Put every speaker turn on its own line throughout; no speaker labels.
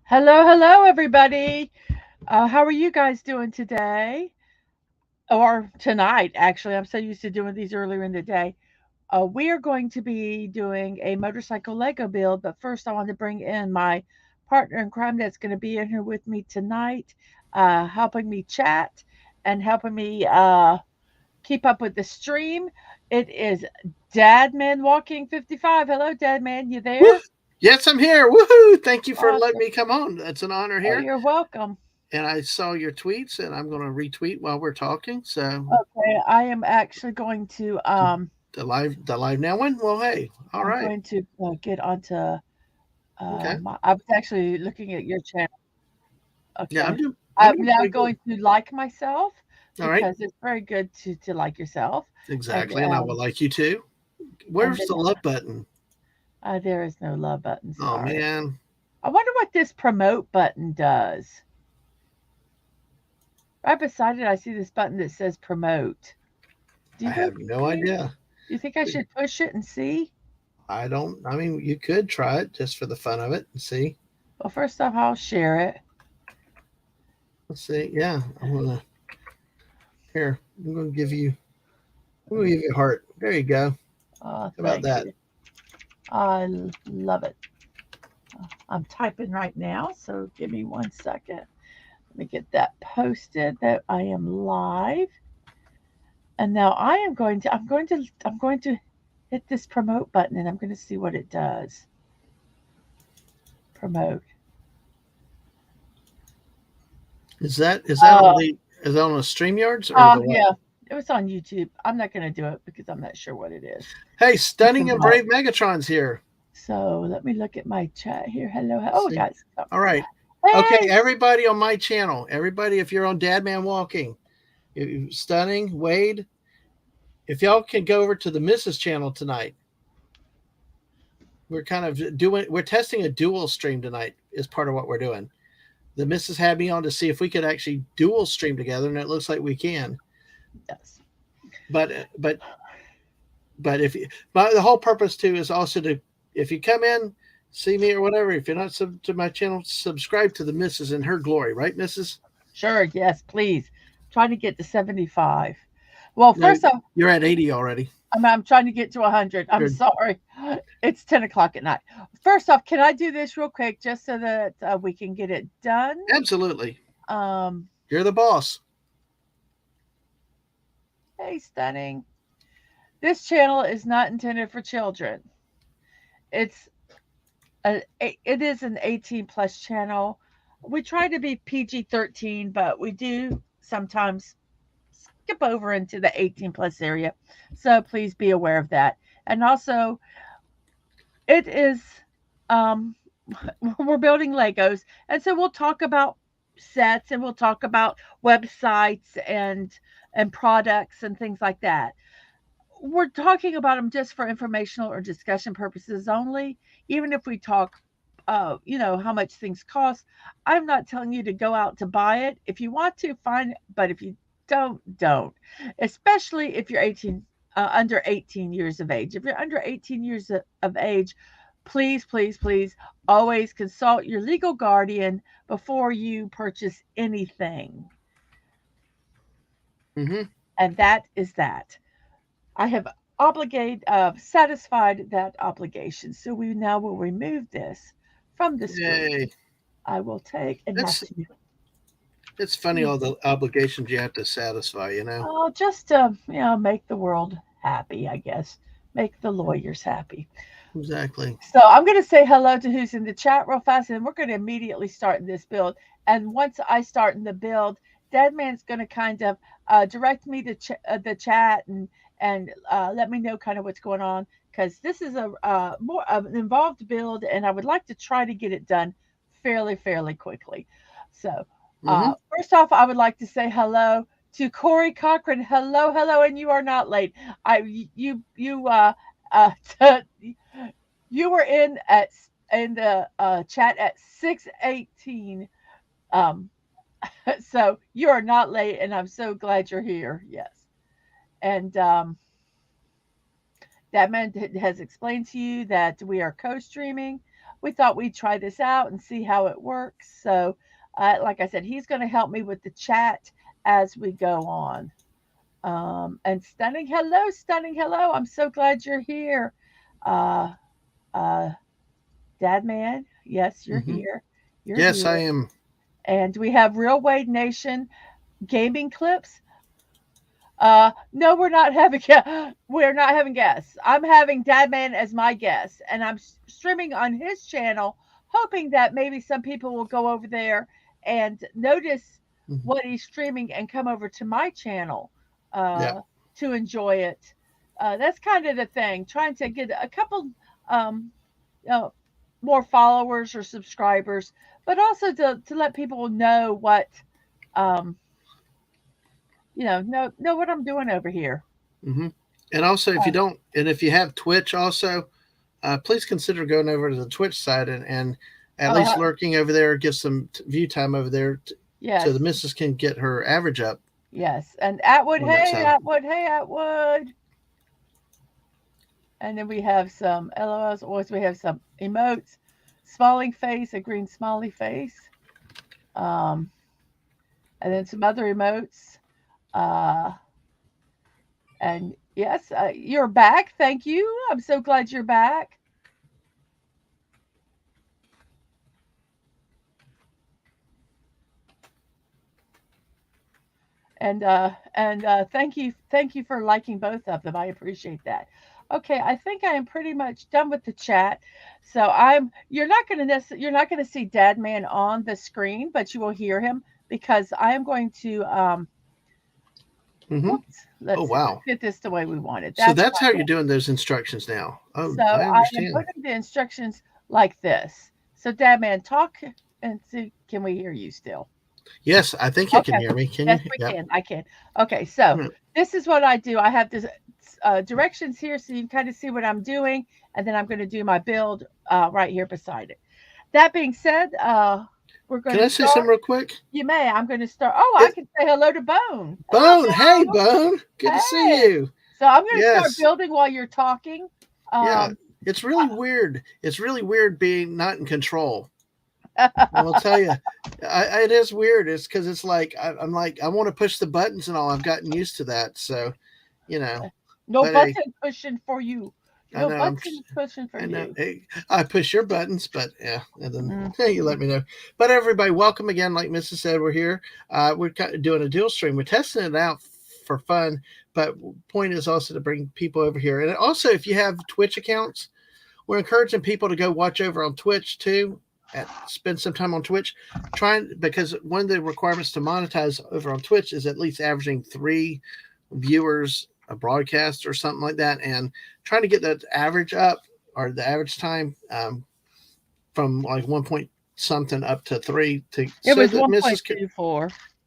Hello, everybody. How are you guys doing today? Or tonight, actually. I'm so used to doing these earlier in the day. We are going to be doing a motorcycle Lego build, but first I want to bring in my partner in crime that's going to be in here with me tonight, helping me chat and helping me keep up with the stream. It is DadmanWalking55. Hello, Dadman. You
Woo!
there?
Yes, I'm here. Woohoo! Thank you for letting
Awesome.
me come on. It's an honor
Oh,
here.
you're welcome.
And I saw your tweets, and I'm going to retweet while we're talking. So
Okay, I am actually going to
the live now one. Well, hey, all
I'm
right,
going to get onto
okay,
I was actually looking at your channel.
yeah,
Okay.
I'm
I'm
doing
now
pretty good.
going to like myself
All right,
because it's very good to like yourself. And
exactly, and I will like you too.
and
Where's
then
the love button?
there is no love button,
Oh
sorry.
man,
I wonder what this promote button does. Right beside it I see this button that says promote. Do
I
you think
have no idea.
I should push it and see?
I don't. I mean, you could try it just for the fun of it and see.
Well, first off, I'll share it.
Let's see. Yeah, I'm gonna here. I'm gonna give you. I'm gonna give you a heart. There you go.
Oh,
How about
thank
that?
you. Love it. I'm typing right now, so give me 1 second. Let me get that posted that I am live. And now I'm going to hit this promote button and I'm going to see what it does. Promote.
Is that on
Oh,
the is that on the StreamYards or the what?
yeah. It was on YouTube. I'm not going to do it because I'm not sure what it is.
Hey,
It's
Stunning and
involved.
Brave Megatron's here.
So let me look at my chat here. Hello.
Let's
Oh, we
see.
got some.
All right. Okay,
Hey.
everybody on my channel, everybody, if you're on Dadman Walking, Stunning, Wade, if y'all can go over to the Mrs. channel tonight, we're testing a dual stream tonight is part of what we're doing. The Mrs. had me on to see if we could actually dual stream together, and it looks like we can.
Yes.
But but if but the whole purpose too is also to if you come in, see me or whatever, if you're not to my channel, subscribe to the Mrs. in her glory, right, Mrs.?
Sure. Yes, please. Trying to get to 75. Well,
No,
first off,
you're at 80 already.
I'm trying to get to 100. I'm
You're
sorry. It's 10 o'clock at night. First off, can I do this real quick just so that we can get it done?
absolutely.
Um,
You're the boss.
hey, stunning. This channel is not intended for children. It's it is an 18 plus channel. We try to be PG-13, but we do sometimes skip over into the 18 plus area. So please be aware of that. And also, it is um we're building Legos, and so we'll talk about sets and we'll talk about websites and products and things like that. We're talking about them just for informational or discussion purposes only. Even if we talk, how much things cost, I'm not telling you to go out to buy it. If you want to, fine, but if you don't. Especially if you're 18, under 18 years of age. If you're under 18 years of age, please, please, please always consult your legal guardian before you purchase anything.
Mm-hmm.
And that is that. I have satisfied that obligation. So we now will remove this from the screen.
Yay.
I will take and have
It's
to
it's funny all the obligations you have to satisfy.
just make the world happy, I guess. Make the lawyers happy.
Exactly.
So I'm going to say hello to who's in the chat real fast, and we're going to immediately start in this build. And once I start in the build, Deadman's going to kind of direct me to the chat and let me know kind of what's going on because this is a more of an involved build, and I would like to try to get it done fairly quickly. So
Mm-hmm.
first off, I would like to say hello to Corey Cochran. Hello, and you are not late. I you uh you were in the chat at 6:18. Um, so you are not late, and I'm so glad you're here. Yes, and that man has explained to you that we are co-streaming we thought we'd try this out and see how it works. So, like I said, he's going to help me with the chat as we go on. And stunning hello. I'm so glad you're here. Uh, uh, Dadman, yes, you're
Mm-hmm.
here. You're
Yes,
here.
I am.
And we have Real Wade Nation gaming clips. No, we're not having guests. I'm having Dadman as my guest, and I'm streaming on his channel, hoping that maybe some people will go over there and notice
Mm-hmm.
what he's streaming and come over to my channel
Yeah.
to enjoy it. That's kind of the thing, trying to get a couple um, you know, more followers or subscribers, but also to let people know what um, know what I'm doing over here.
Mm-hmm. And also, if you
Uh,
don't, and if you have Twitch, also, please consider going over to the Twitch side and at
oh,
least lurking over there, give some view time over there, so the
yes,
missus can get her average up
yes. And Atwood,
on that
hey,
side.
Atwood, hey, Atwood. And then we have some LOLs, or we have some emotes, smiling face, a green smiley face. Um, and then some other emotes. Uh, and yes, you're back. Thank you. I'm so glad you're back. And thank you for liking both of them. I appreciate that. Okay, I think I am pretty much done with the chat. So you're not gonna see Dadman on the screen, but you will hear him because I am going to
Mm-hmm.
whoops,
Oh,
let's see, let's
wow.
get this the way we want it.
So
That's
that's how
why.
you're doing those instructions now. Oh,
So
I
I am
understand.
putting the instructions like this. So Dadman, talk and see, can we hear you still?
Yes, I think you can
Okay.
hear me. Can you?
Yes, we
Yep.
can. I can. Okay, so
Mm.
this is what I do. I have this directions here, so you can kind of see what I'm doing, and then I'm going to do my build right here beside it. That being said, we're going
Can
to
I say
start.
something real quick?
You may. I'm going to start. Oh, I
It,
can say hello to Bone.
Bone, hey,
Hello.
Bone. Good to see
Hey.
you.
So I'm going to start
Yes.
building while you're talking.
Yeah.
Um,
It's really weird. It's really weird being not in control. I'll tell you, it is weird. It's because it's like I'm like I want to push the buttons and all. I've gotten used to that, so you know.
no
But hey,
button pushing for you.
I
No
know
button pushing for
I know.
you.
Hey, I push your buttons, but yeah, and then
Mm.
hey, you let me know. But everybody, welcome again. Like Mrs. said, we're here. We're kind of doing a dual stream. We're testing it out for fun, but point is also to bring people over here. And also, if you have Twitch accounts, we're encouraging people to go watch over on Twitch too. Spend some time on Twitch, because one of the requirements to monetize over on Twitch is at least averaging 3 viewers a broadcast or something like that, and trying to get that average up, or the average time from like 1 point something up to 3 to
It
so
was
that Mrs.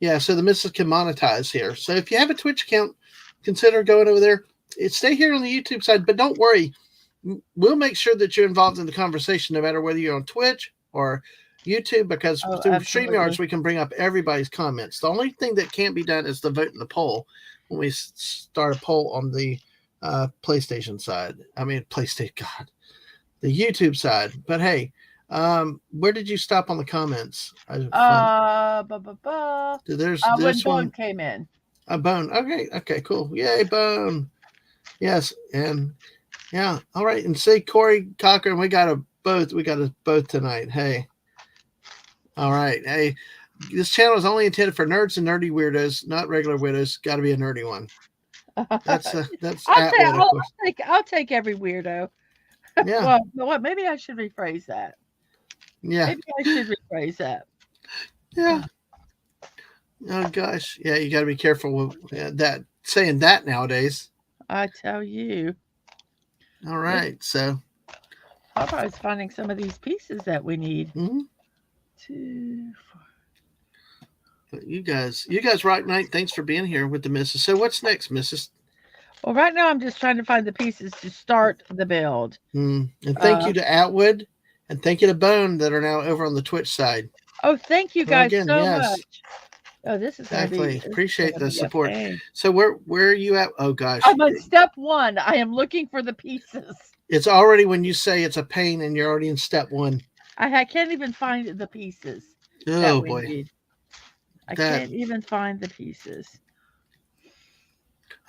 1.24.
So the Mrs. can monetize here. So if you have a Twitch account, consider going over there. Stay here on the YouTube side, but don't worry. We'll make sure that you're involved in the conversation, no matter whether you're on Twitch or YouTube, because
Oh,
through
absolutely.
StreamYards, we can bring up everybody's comments. The only thing that can't be done is the vote in the poll when we start a poll on the PlayStation side. I mean, PlayStation, God, the YouTube side. But hey, where did you stop on the comments? There's
When
this
Bone
one.
came in.
A Bone. Okay, cool. Yay, Bone. Yes, and yeah, all right. And see, Corey Cochran, we got us both tonight. Hey, all right. Hey, this channel is only intended for nerds and nerdy weirdos, not regular widows. Got to be a nerdy one. That's Atwood, of course.
I'll take every weirdo.
Yeah,
Well, maybe I should rephrase that.
yeah,
Maybe I should rephrase that.
yeah. Oh gosh, yeah. You got to be careful with that saying that nowadays.
I tell you.
All right, so
I was finding some of these pieces that we need.
mhm.
2, 4.
You guys rock night. Thanks for being here with the missus. So what's next, Mrs.?
Well, right now I'm just trying to find the pieces to start the build.
And thank you to Atwood, and thank you to Bone that are now over on the Twitch side.
Oh, thank you guys
again,
so
yes.
much. Oh, this is
Exactly. Appreciate the support.
pain.
So where are you at? Oh gosh.
I'm on step 1. I am looking for the pieces.
It's already when you say it's a pain and you're already in step one.
I can't even find the pieces that
Oh
we
boy.
need. I
That
can't even find the pieces.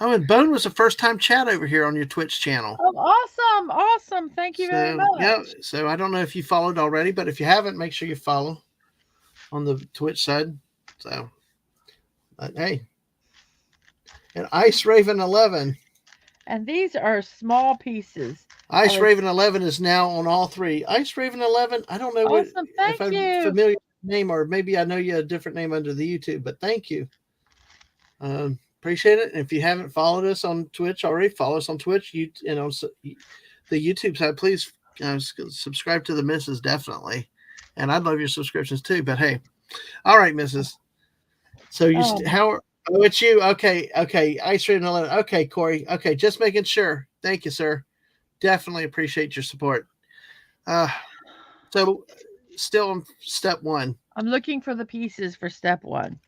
Oh, and Bone was a first time chat over here on your Twitch channel.
Oh, awesome. Awesome. Thank you very much.
Yeah, so I don't know if you followed already, but if you haven't, make sure you follow on the Twitch side. So hey. And Ice Raven 11.
And these are small pieces.
Ice Raven 11 is now on all three. Ice Raven 11, I don't know
awesome.
if I'm familiar with the name, or maybe I know you a different name under the YouTube, but thank you. Appreciate it. And if you haven't followed us on Twitch already, follow us on Twitch. The YouTube side, please subscribe to the Mrs. definitely. And I'd love your subscriptions too. But hey, all right, Mrs. So it's you. Okay. Ice Raven 11. Okay, Corey. Okay, just making sure. Thank you, sir. Definitely appreciate your support. So still on step one.
I'm looking for the pieces for step one.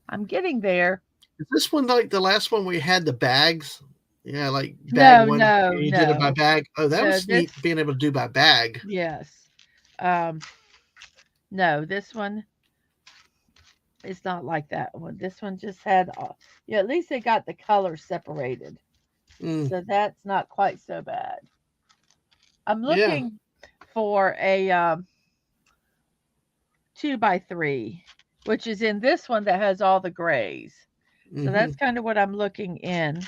I'm getting there.
Is this one like the last one we had the bags? Yeah, like bag one.
No.
You did it by bag. Oh, that was neat being able to do by bag.
Yes. No, this one is not like that one. This one just had, at least they got the color separated. So that's not quite so bad. I'm looking for a 2x3, which is in this one that has all the grays. So that's kind of what I'm looking in.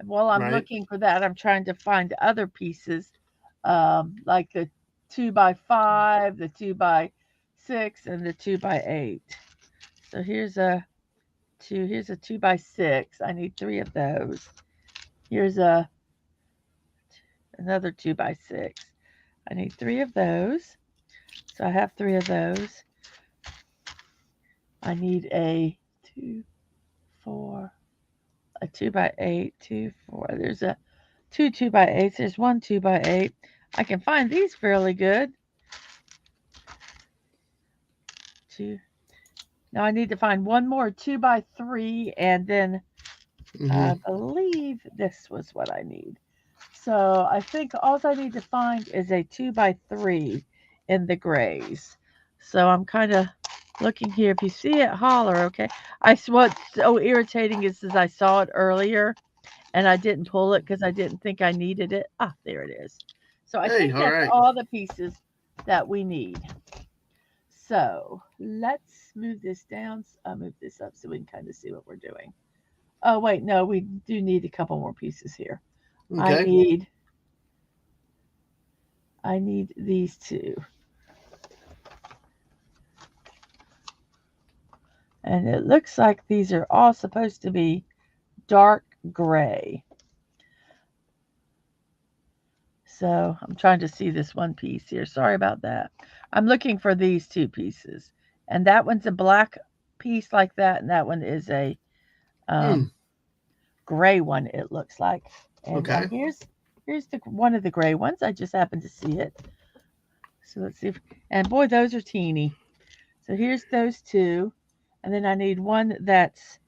And while I'm looking for that, I'm trying to find other pieces, like the 2x5, the 2x6, and the 2x8. So here's a 2x6. I need 3 of those. Here's another 2x6. I need 3 of those. So I have 3 of those. I need a 2, 4, a 2x8, 2, 4. There's a 2 2x8s. There's 1 2x8. I can find these fairly good. 2. Now I need to find one more 2x3, and then I believe this was what I need. So I think all I need to find is a 2x3 in the grays. So I'm kind of looking here. If you see it, holler, okay? What's so irritating is I saw it earlier and I didn't pull it because I didn't think I needed it. Ah, there it is. So I think that's all the pieces that we need. So let's move this down. I'll move this up so we can kind of see what we're doing. Oh, wait, no, we do need a couple more pieces here. Okay. I need these 2. And it looks like these are all supposed to be dark gray. So I'm trying to see this one piece here. Sorry about that. I'm looking for these 2 pieces. And that one's a black piece like that. And that one is a gray one, it looks like. And here's one of the gray ones. I just happened to see it. So let's see. And boy, those are teeny. So here's those 2. And then I need one that's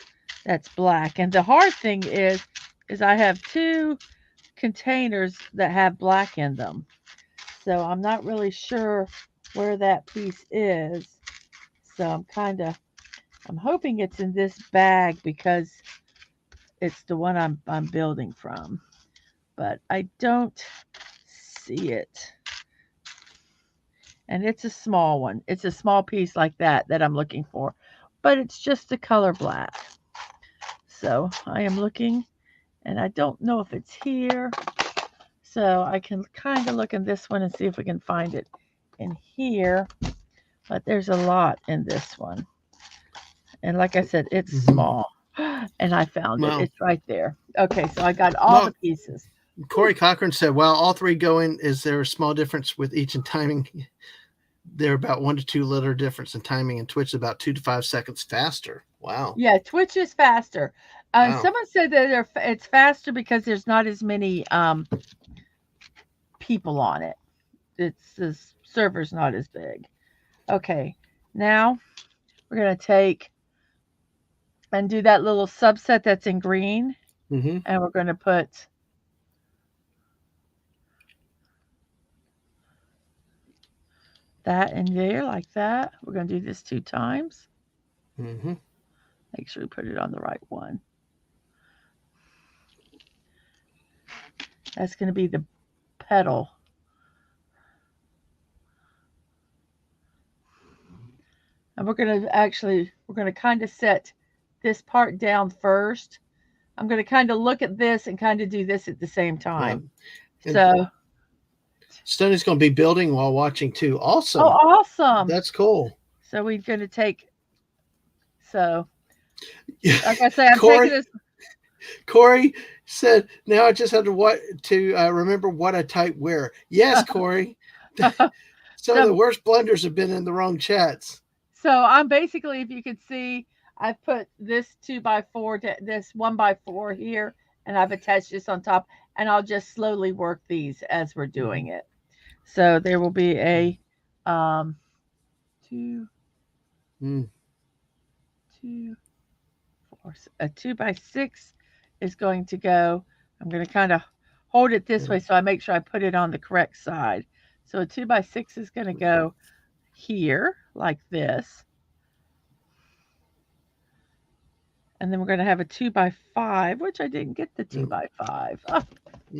black. And the hard thing is I have 2 containers that have black in them. So I'm not really sure where that piece is. So I'm hoping it's in this bag because it's the one I'm building from. But I don't see it. And it's a small one. It's a small piece like that I'm looking for. But it's just the color black. So I am looking, and I don't know if it's here. So I can kind of look in this one and see if we can find it in here. But there's a lot in this one. And like I said, it's small. And I found it. It's right there. Okay, so I got all the pieces.
Corey Cochran said, well, all 3 going. Is there a small difference with each in timing? They're about 1 to 2 liter difference in timing, and Twitch is about 2 to 5 seconds faster. Wow.
Yeah, Twitch is faster. Wow. Someone said that it's faster because there's not as many people on it. The server's not as big. Okay, now we're going to take and do that little subset that's in green. And we're going to put that in there like that. We're going to do this 2 times.
Mm-hmm.
Make sure we put it on the right one. That's going to be the petal. And we're going to kind of set this part down first. I'm going to kind of look at this and kind of do this at the same time.
Yeah.
So
Stoney's going to be building while watching too. Awesome.
Oh, awesome.
That's cool.
So we're going to take, so like I say, I'm
Corey,
taking this.
Corey said, now I just have to remember what I type where. Yes, Corey. Some of the worst blunders have been in the wrong chats.
So I'm basically, if you could see, I've put this 2x4 to this 1x4 here, and I've attached this on top, and I'll just slowly work these as we're doing it. So there will be a 2, 4, a 2x6 is going to go. I'm going to kind of hold it this way so I make sure I put it on the correct side. So a 2x6 is going to go here like this. And then we're going to have a 2x5, which I didn't get the 2x5. Oh,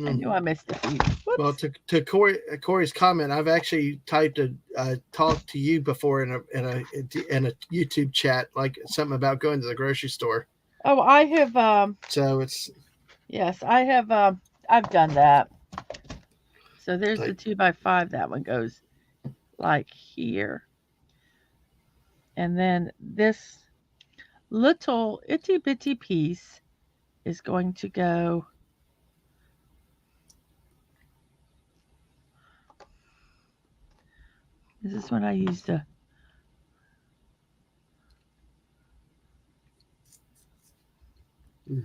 I knew I missed a few. Whoops.
Well, to Corey's comment, I've actually typed a talk to you before in a YouTube chat, like something about going to the grocery store.
Oh, I have.
So it's.
Yes, I have. I've done that. So there's the 2x5. That one goes like here, and then this little itty bitty piece is going to go this is when I used a so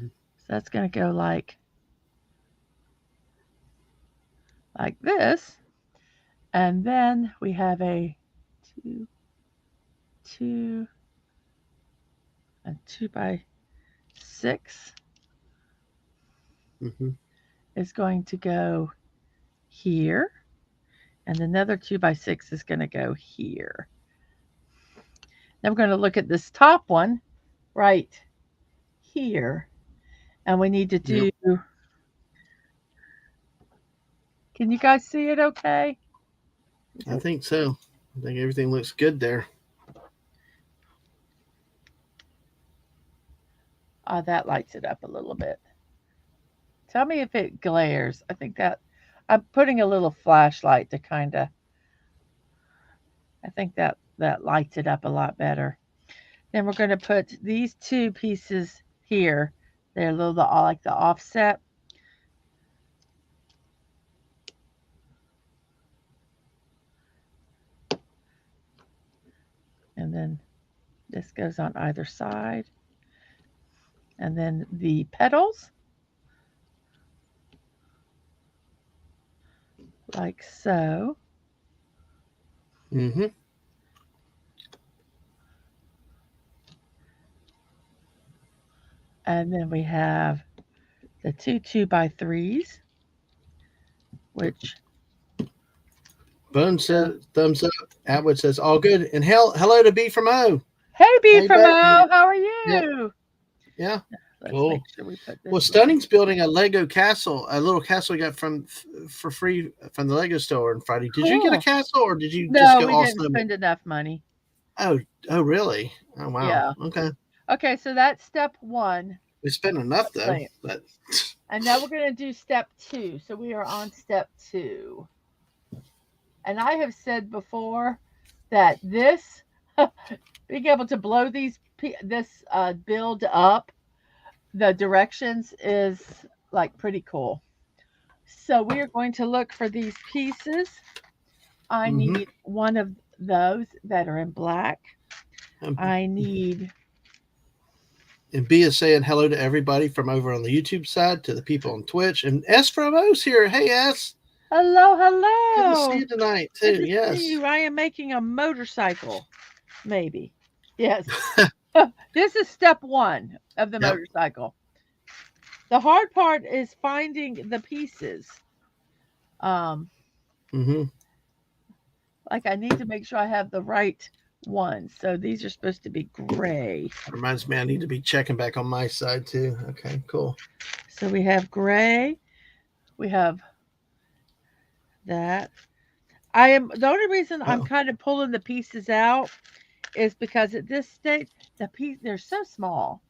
that's going to go like this, and then we have a 2 a 2x6 is going to go here, and another 2x6 is going to go here. Then we're going to look at this top one right here, and we need to do. Can you guys see it okay?
I think so. I think everything looks good there.
That lights it up a little bit. Tell me if it glares. I think that I'm putting a little flashlight to kind of, I think that lights it up a lot better. Then we're going to put these 2 pieces here. They're a little bit like the offset. And then this goes on either side. And then the petals, like so.
Mm-hmm.
And then we have the 2 2x3s, which.
Bone says thumbs up. Atwood says all good. And hello to B from O.
Hey B from O, how are you?
Yeah.
Let's
cool.
make sure we put this
well, Stunning's building a Lego castle, a little castle he got for free from the Lego store on Friday. Did you get a castle, or did you just go all
we didn't spend enough money.
Oh, really? Oh, wow.
Yeah.
Okay.
Okay, so that's step 1.
We spent enough though. But...
And now we're going to do step 2. So we are on step 2. And I have said before that this, being able to blow this build up, the directions is like pretty cool. So we are going to look for these pieces. I need one of those that are in black. I need.
And B is saying hello to everybody from over on the YouTube side, to the people on Twitch. And S from O's here. Hey, S.
Hello, hello.
Good to see you tonight, too.
Good to
yes.
see you. I am making a motorcycle. Maybe. Yes. This is step 1 of the motorcycle. The hard part is finding the pieces. like I need to make sure I have the right ones. So these are supposed to be gray.
Reminds me, I need to be checking back on my side too. Okay, cool.
So we have gray. We have that. The only reason I'm
Oh,
kind of pulling the pieces out is because at this stage they're so small.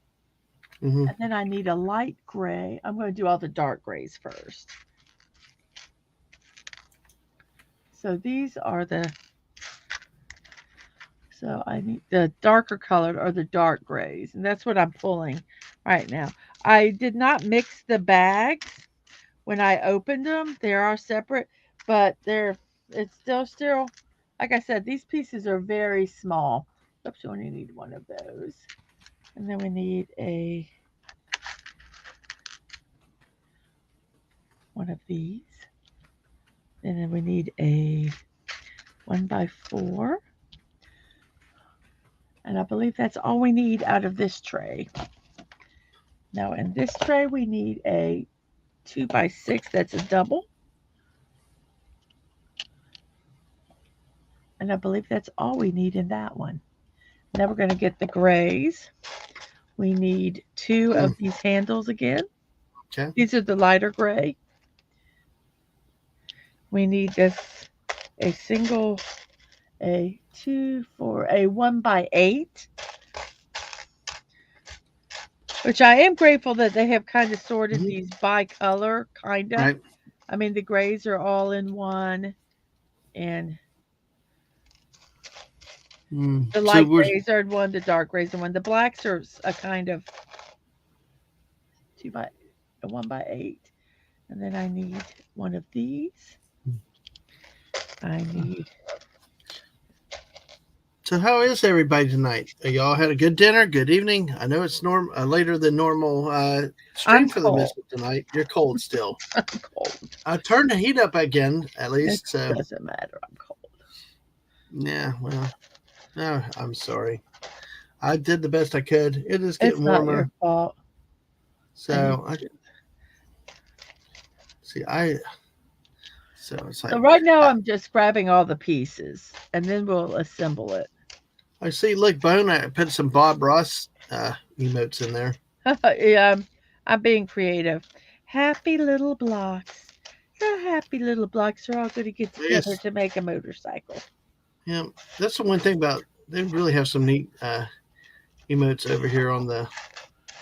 mm-hmm.
And then I need a light gray. I'm going to do all the dark grays first. So these are so I need the darker colored or the dark grays, and that's what I'm pulling right now. I did not mix the bags when I opened them. They are separate, but it's still like I said, these pieces are very small. Oops, we only need one of those. And then we need one of these. And then we need a 1x4. And I believe that's all we need out of this tray. Now in this tray we need a 2x6, that's a double. And I believe that's all we need in that one. Now we're going to get the grays. We need two of these handles again.
Okay.
These are the lighter gray. We need a 1x8. Which I am grateful that they have kind of sorted these by color, kind of.
Right.
I mean, the grays are all in one, and the light grays are in one, the dark grays in one. The blacks are a kind of 1x8. And then I need one of these. I need.
So how is everybody tonight? Y'all had a good dinner, good evening? I know it's later than normal stream for the Mystic tonight. You're cold still.
I'm cold.
I turned the heat up again, at least.
It doesn't matter. I'm cold.
Yeah, well, no, I'm sorry. I did the best I could. It is getting warmer.
It's not your fault.
So it's like,
so right now I'm just grabbing all the pieces, and then we'll assemble it.
I see. Look, Bone, I put some Bob Ross emotes in there.
Yeah, I'm being creative. Happy little blocks. The happy little blocks are all going to get together to make a motorcycle.
Yeah, that's the one thing about they really have some neat emotes over here on the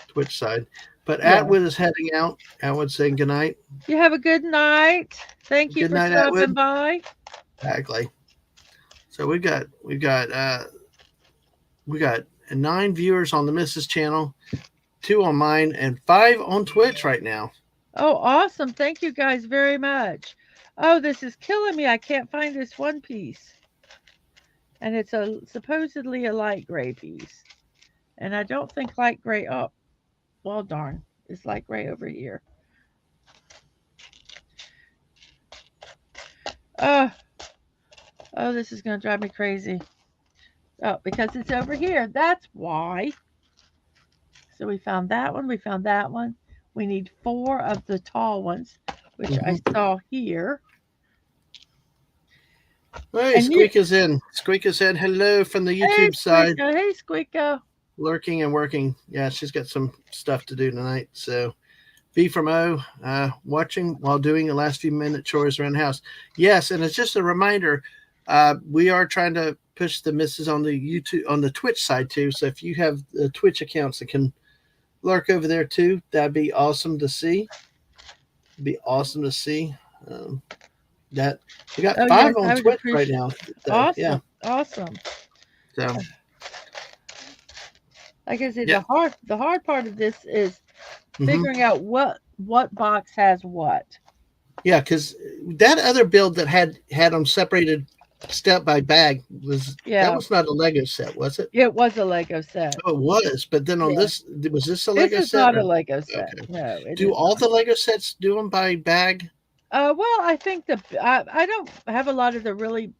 Twitch side. But Atwood is heading out. Atwood saying good night.
You have a good night. Thank you for stopping by.
Exactly. So we got 9 viewers on the Mrs. channel, 2 on mine, and 5 on Twitch right now.
Oh, awesome. Thank you guys very much. Oh, this is killing me. I can't find this one piece. And it's supposedly a light gray piece. And I don't think light gray, oh, well, darn. It's light gray over here. Oh, this is going to drive me crazy. Oh, because it's over here. That's why. So we found that one. We found that one. We need 4 of the tall ones, which I saw here.
Hey, Squeak is in. Squeak is in. Hello from the YouTube side.
Hey, Squeako.
Lurking and working. Yeah, she's got some stuff to do tonight. So B from O, watching while doing the last few minute chores around the house. Yes, and it's just a reminder, we are trying to push the misses on the YouTube, on the Twitch side too. So if you have the Twitch accounts that can lurk over there too, that'd be awesome to see. It'd be awesome to see. That we got 5 on Twitch right now. So,
awesome. Awesome.
So
like I said, the hard part of this is figuring out what box has what.
Yeah, because that other build that had them separated step by bag that was not a Lego set, was it?
It was a Lego set.
Oh, it was, but then on this, was this a Lego set?
This is not a Lego set. Okay. No.
Do all the Lego sets do them by bag?
Well, I think I don't have a lot of the really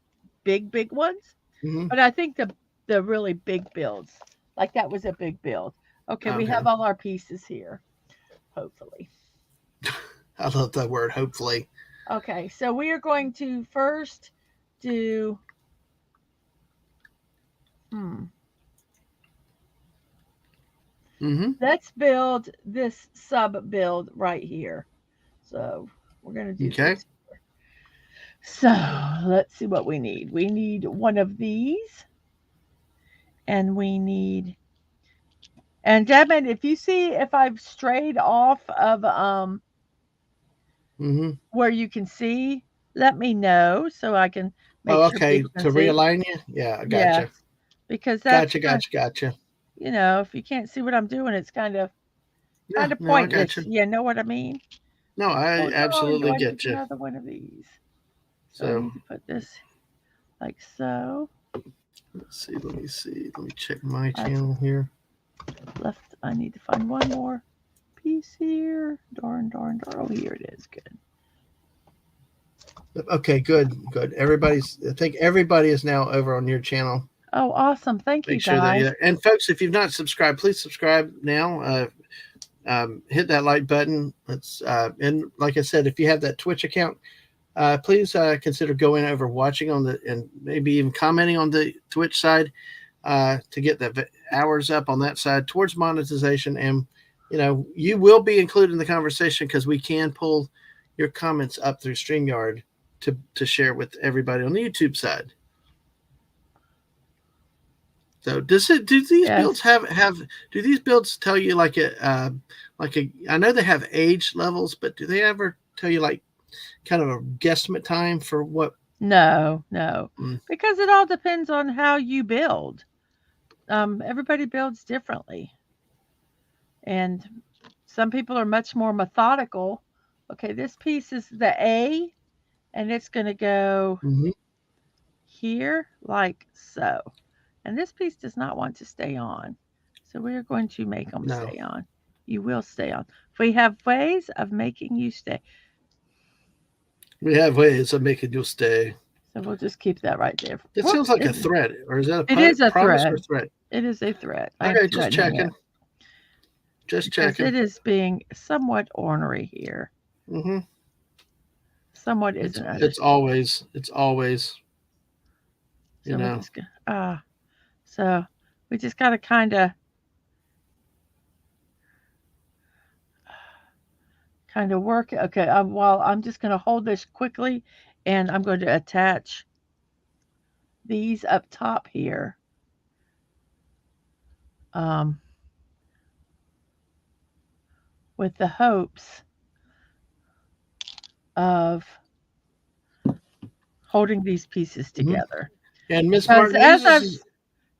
big ones, but I think the really big builds, like that was a big build. Okay, we have all our pieces here, hopefully.
I love that word, hopefully.
Okay, so we are going to first do
Mm-hmm.
Let's build this sub build right here. So we're going to do
Okay.
this. So let's see what we need. We need one of these, and we need. And Devin, if you see if I've strayed off of
Mm-hmm.
where you can see, let me know so I can make
Oh,
sure
okay.
people can
To
see.
realign you? Yeah, I
Yes,
gotcha.
because that's
Gotcha, gotcha, gotcha.
if you can't see what I'm doing, it's
Yeah,
kind of
no, I
pointless.
gotcha.
You know what I mean?
No, I
Oh no, do
absolutely
I need
get you.
another one of these? So I
So
need to put this like so.
let's see. Let me see. Let me check my
I
channel here.
left. I need to find one more piece here. Darn. Oh, here it is. Good.
Okay, good, good. I think everybody is now over on your channel.
Oh, awesome. Thank you,
Make sure that,
guys.
yeah. And folks, if you've not subscribed, please subscribe now. Hit that like button. And like I said, if you have that Twitch account, please consider going over watching and maybe even commenting on the Twitch side to get the hours up on that side towards monetization. And you will be included in the conversation because we can pull your comments up through StreamYard to share with everybody on the YouTube side. So do these builds have do these builds tell you like a I know they have age levels, but do they ever tell you like kind of a guesstimate time for what?
No,
Mm.
because it all depends on how you build. Everybody builds differently, and some people are much more methodical. Okay, this piece is the A, and it's going to go
Mm-hmm.
here like so. And this piece does not want to stay on. So we are going to make them
No,
stay on. You will stay on. We have ways of making you stay.
we have ways of making you stay.
So we'll just keep that right there.
It
Whoop,
sounds like a threat, or is that
it
a
is a
promise or
threat.
threat?
It is a threat. I'm
Okay, just
threatening it
checking. Just
because
checking.
it is being somewhat ornery here.
Mm-hmm.
Somewhat
It's
isn't
it's always
So we're just gonna so we just gotta kind of work. Okay, well, I'm just gonna hold this quickly, and I'm going to attach these up top here. Um, with the hopes of holding these pieces
Mm-hmm.
together.
And Miss
Because
Martin
as I've
Muses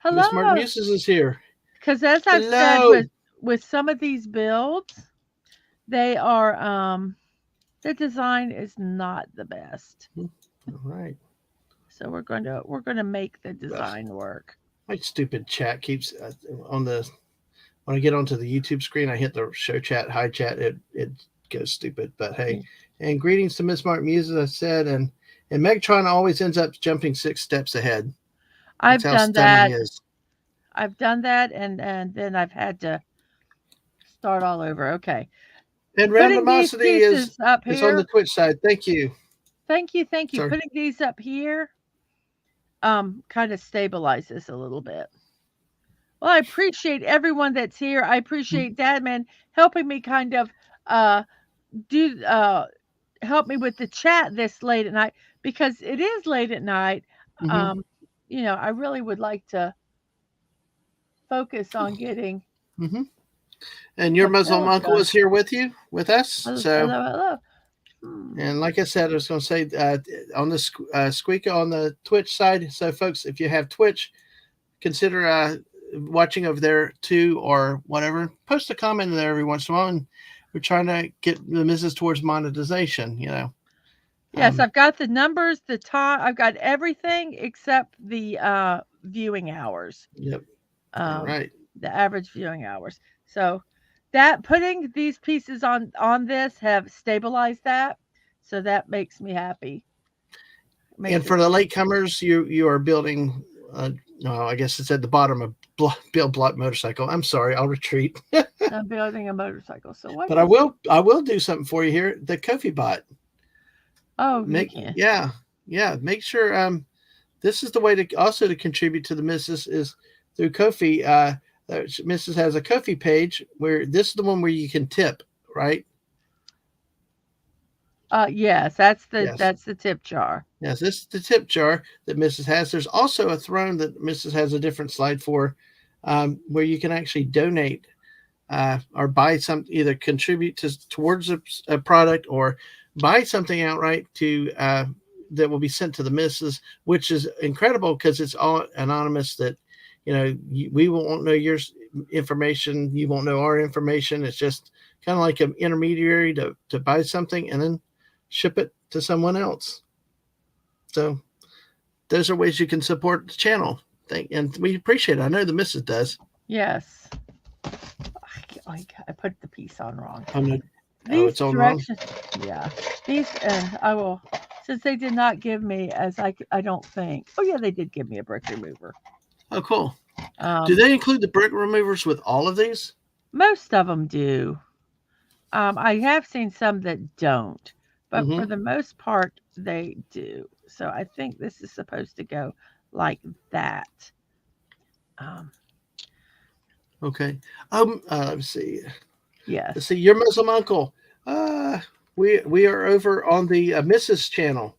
Miss Martin
hello,
Muses is here.
because as I've said
Hello.
with some of these builds, they are the design is not the best.
All right.
So we're going to make the design work.
My stupid chat keeps on the when I get onto the YouTube screen, I hit the show chat, hi chat, it goes stupid. But hey, and greetings to Miss Martin Muses, I said, and Megatron always ends up jumping 6 steps ahead.
I've
That's how
done
stunning
that.
he is.
I've done that, and then I've had to start all over. Okay.
And
Putting these
Randomosity
pieces up
is on the
here.
Twitch side. Thank you.
Thank you.
Sorry.
Putting these up here kind of stabilize this a little bit. Well, I appreciate everyone that's here. I appreciate Dadman helping me kind of do help me with the chat this late at night because it is late at night.
Mm-hmm.
I really would like to focus on getting.
Mm-hmm. And your Muslim uncle is here with us.
Hello.
And like I said, I was going to say on the Squeaka on the Twitch side. So, folks, if you have Twitch, consider watching over there too, or whatever. Post a comment in there every once in a while. And we're trying to get the missus towards monetization.
Yes, I've got the numbers, the time. I've got everything except the viewing hours.
Yep. Right.
The average viewing hours. So that putting these pieces on this have stabilized that. So that makes me happy.
And for the latecomers, you are building. No, I guess it's at the bottom of Build Block Motorcycle. I'm sorry, I'll retreat.
I'm building a motorcycle. So what?
But I will do something for you here. The Kofi bot.
Oh,
yeah. Make sure this is the way to contribute to the missus is through Kofi. Mrs. has a Ko-fi page where this is the one where you can tip, right?
Yes,
Yes.
that's the tip jar.
Yes, this is the tip jar that Mrs. has. There's also a throne that Mrs. has a different slide for, where you can actually donate or buy some, either contribute towards a product or buy something outright to that will be sent to the missus, which is incredible because it's all anonymous. That we won't know your information, you won't know our information. It's just kind of like an intermediary to buy something and then ship it to someone else. So those are ways you can support the channel. And we appreciate it. I know the missus does.
Yes. I put the piece on wrong.
It's
These
on wrong.
directions, yeah. These, and I will, since they did not give me, I don't think. Oh yeah, they did give me a brick remover.
Oh, cool. Do
Um,
they include the brick removers with all of these?
Most of them do. I have seen some that don't, but for
Mm-hmm.
the most part, they do. So I think this is supposed to go like that. Um,
Okay. Let's see.
yes.
Let's see. Your Muslim uncle. We are over on the Mrs. channel.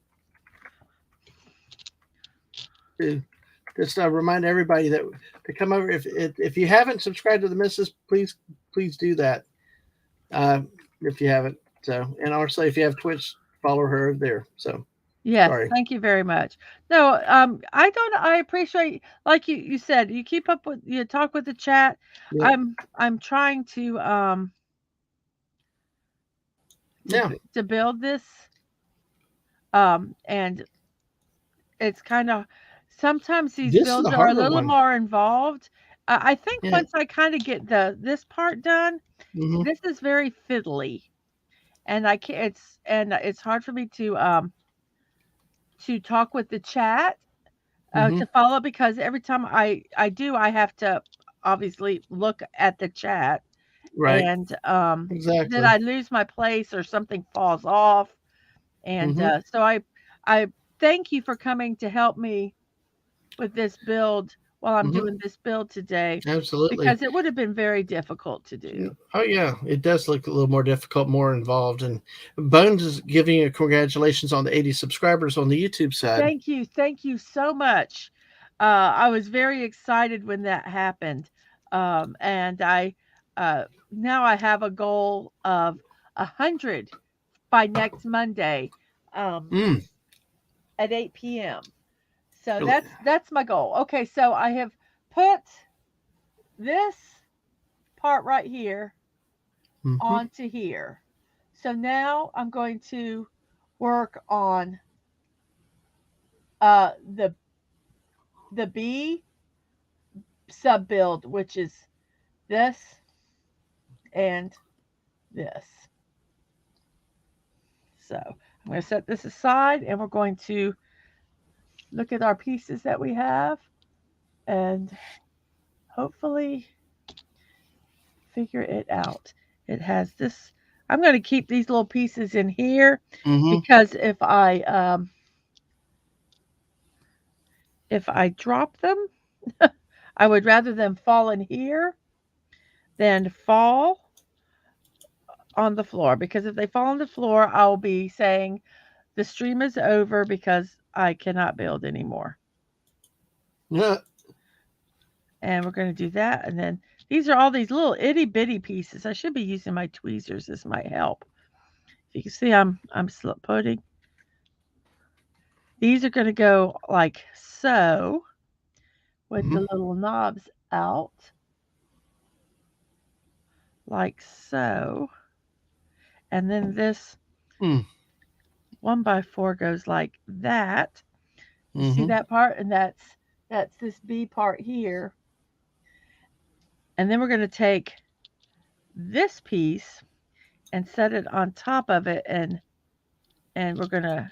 Just remind everybody that to come over. If you haven't subscribed to the Mrs., please do that. If you haven't. So, and also if you have Twitch, follow her over there. So
Yes,
sorry.
thank you very much. No, I appreciate, like you said, you keep up with, you talk with the chat.
Yep.
I'm trying
Yeah.
to build this, and it's kind of, sometimes these
This is
builds
the
are a
harder
little
one.
more involved. I think
Yeah.
once I kind of get this part done,
Mm-hmm.
this is very fiddly, and I can't. It's hard for me to talk with the chat,
Mm-hmm.
to follow, because every time I do, I have to obviously look at the chat,
Right.
and then
Exactly.
I lose my place or something falls off, and
Mm-hmm.
so I thank you for coming to help me with this build while I'm
Mm-hmm.
doing this build today,
Absolutely.
because it would have been very difficult to
Yeah.
do.
Oh yeah, it does look a little more difficult, more involved. And Bones is giving you congratulations on the 80 subscribers on the YouTube side.
Thank you so much. I was very excited when that happened, and I now I have a goal of 100 by next Monday, um,
Mm,
at 8 p.m. So
really?
that's my goal. Okay, so I have put this part right here
Mm-hmm.
onto here. So now I'm going to work on uh, the the B sub build, which is this and this. So I'm going to set this aside, and we're going to look at our pieces that we have and hopefully figure it out. It has this. I'm going to keep these little pieces in here,
Mm-hmm.
because if I drop them, I would rather them fall in here than fall on the floor, because if they fall on the floor, I'll be saying the stream is over because I cannot build anymore.
Yeah.
And we're going to do that. And then these are all these little itty bitty pieces. I should be using my tweezers. This might help. You can see I'm putting, these are going to go like so, with
Mm-hmm.
the little knobs out, like so. And then this
Mm,
1x4 goes like that. You see
mm-hmm.
that part? And that's this B part here. And then we're going to take this piece and set it on top of it, and we're going to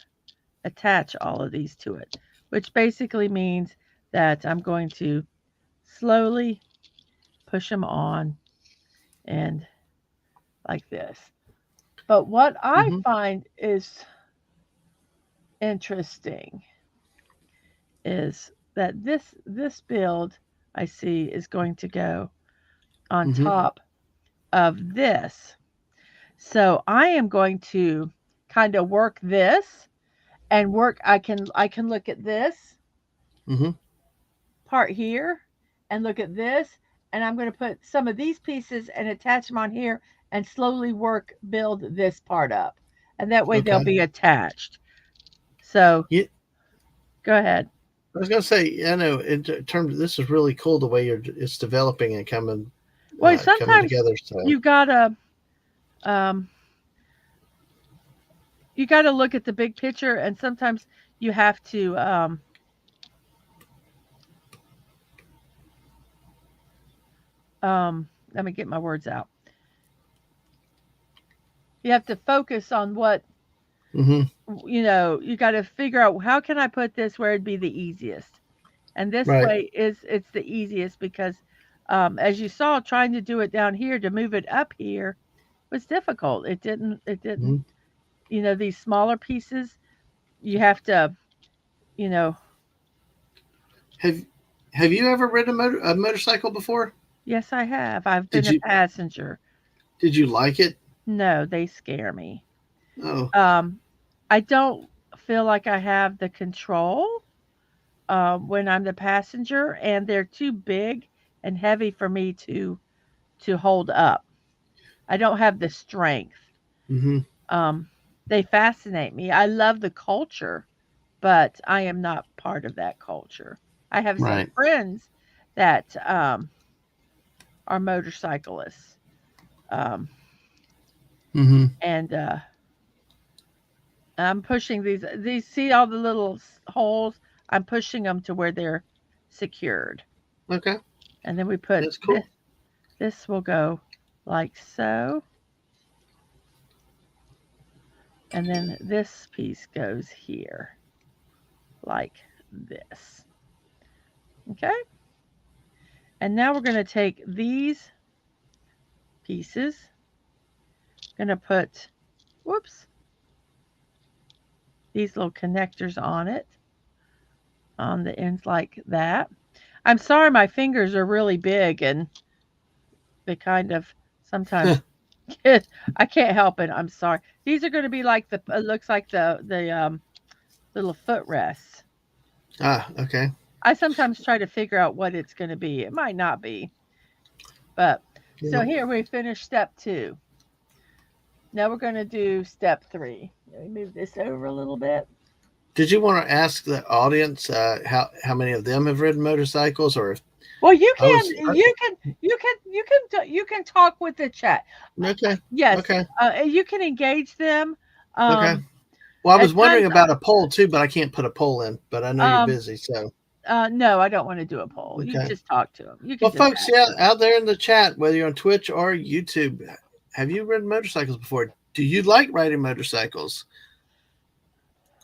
attach all of these to it, which basically means that I'm going to slowly push them on, and like this. But what I
Mm-hmm.
find is interesting is that this build I see is going to go on top of this. So I am going to kind of work this and work. I can look at this part here and look at this, and I'm going to put some of these pieces and attach them on here and slowly build this part up, and that way they'll
Okay.
be attached. So
Yeah,
go ahead.
I was gonna say, I know in terms of this is really cool the way it's developing and coming
Well,
coming
sometimes
together. So
you gotta um, you gotta look at the big picture, and sometimes you have to let me get my words out. You have to focus on what you got to figure out how can I put this where it'd be the easiest. And this
right.
way it's the easiest because as you saw trying to do it down here to move it up here was difficult. It didn't these smaller pieces you have to you know
Have Have you ever ridden a motorcycle before?
yes I have. I've
Did
been a
you
passenger.
Did you like it?
No, they scare me.
Oh,
I don't feel like I have the control when I'm the passenger, and they're too big and heavy for me to hold up. I don't have the strength.
mm-hmm.
Um, they fascinate me. I love the culture, but I am not part of that culture. I have some
Right.
friends that are motorcyclists, um,
Mm-hmm.
and I'm pushing these. See all the little holes? I'm pushing them to where they're secured,
Okay,
and then we put
that's
this.
cool.
This will go like so, and then this piece goes here like this. Okay, and now we're going to take these pieces. Going to put, whoops, these little connectors on it, on the ends like that. I'm sorry, my fingers are really big and they kind of sometimes I can't help it. I'm sorry. These are going to be like the it looks like the little footrests.
Okay.
I sometimes try to figure out what it's going to be. It might not be, but so
Yeah.
here we finished step 2. Now we're going to do step 3. Let me move this over a little bit.
Did you want to ask the audience how many of them have ridden motorcycles, or if
Well, you
I
can
was
you can talk with the chat.
okay?
Yes,
Okay.
you can engage them.
Okay.
Um,
Well, I
at
was wondering
times,
about a poll too, but I can't put a poll in. But I know you're
um,
busy, so
no, I don't want to do a poll. You
okay.
just talk to them. You can
Well,
just
folks,
ask
yeah,
them.
out there in the chat, whether you're on Twitch or YouTube, have you ridden motorcycles before? Do you like riding motorcycles?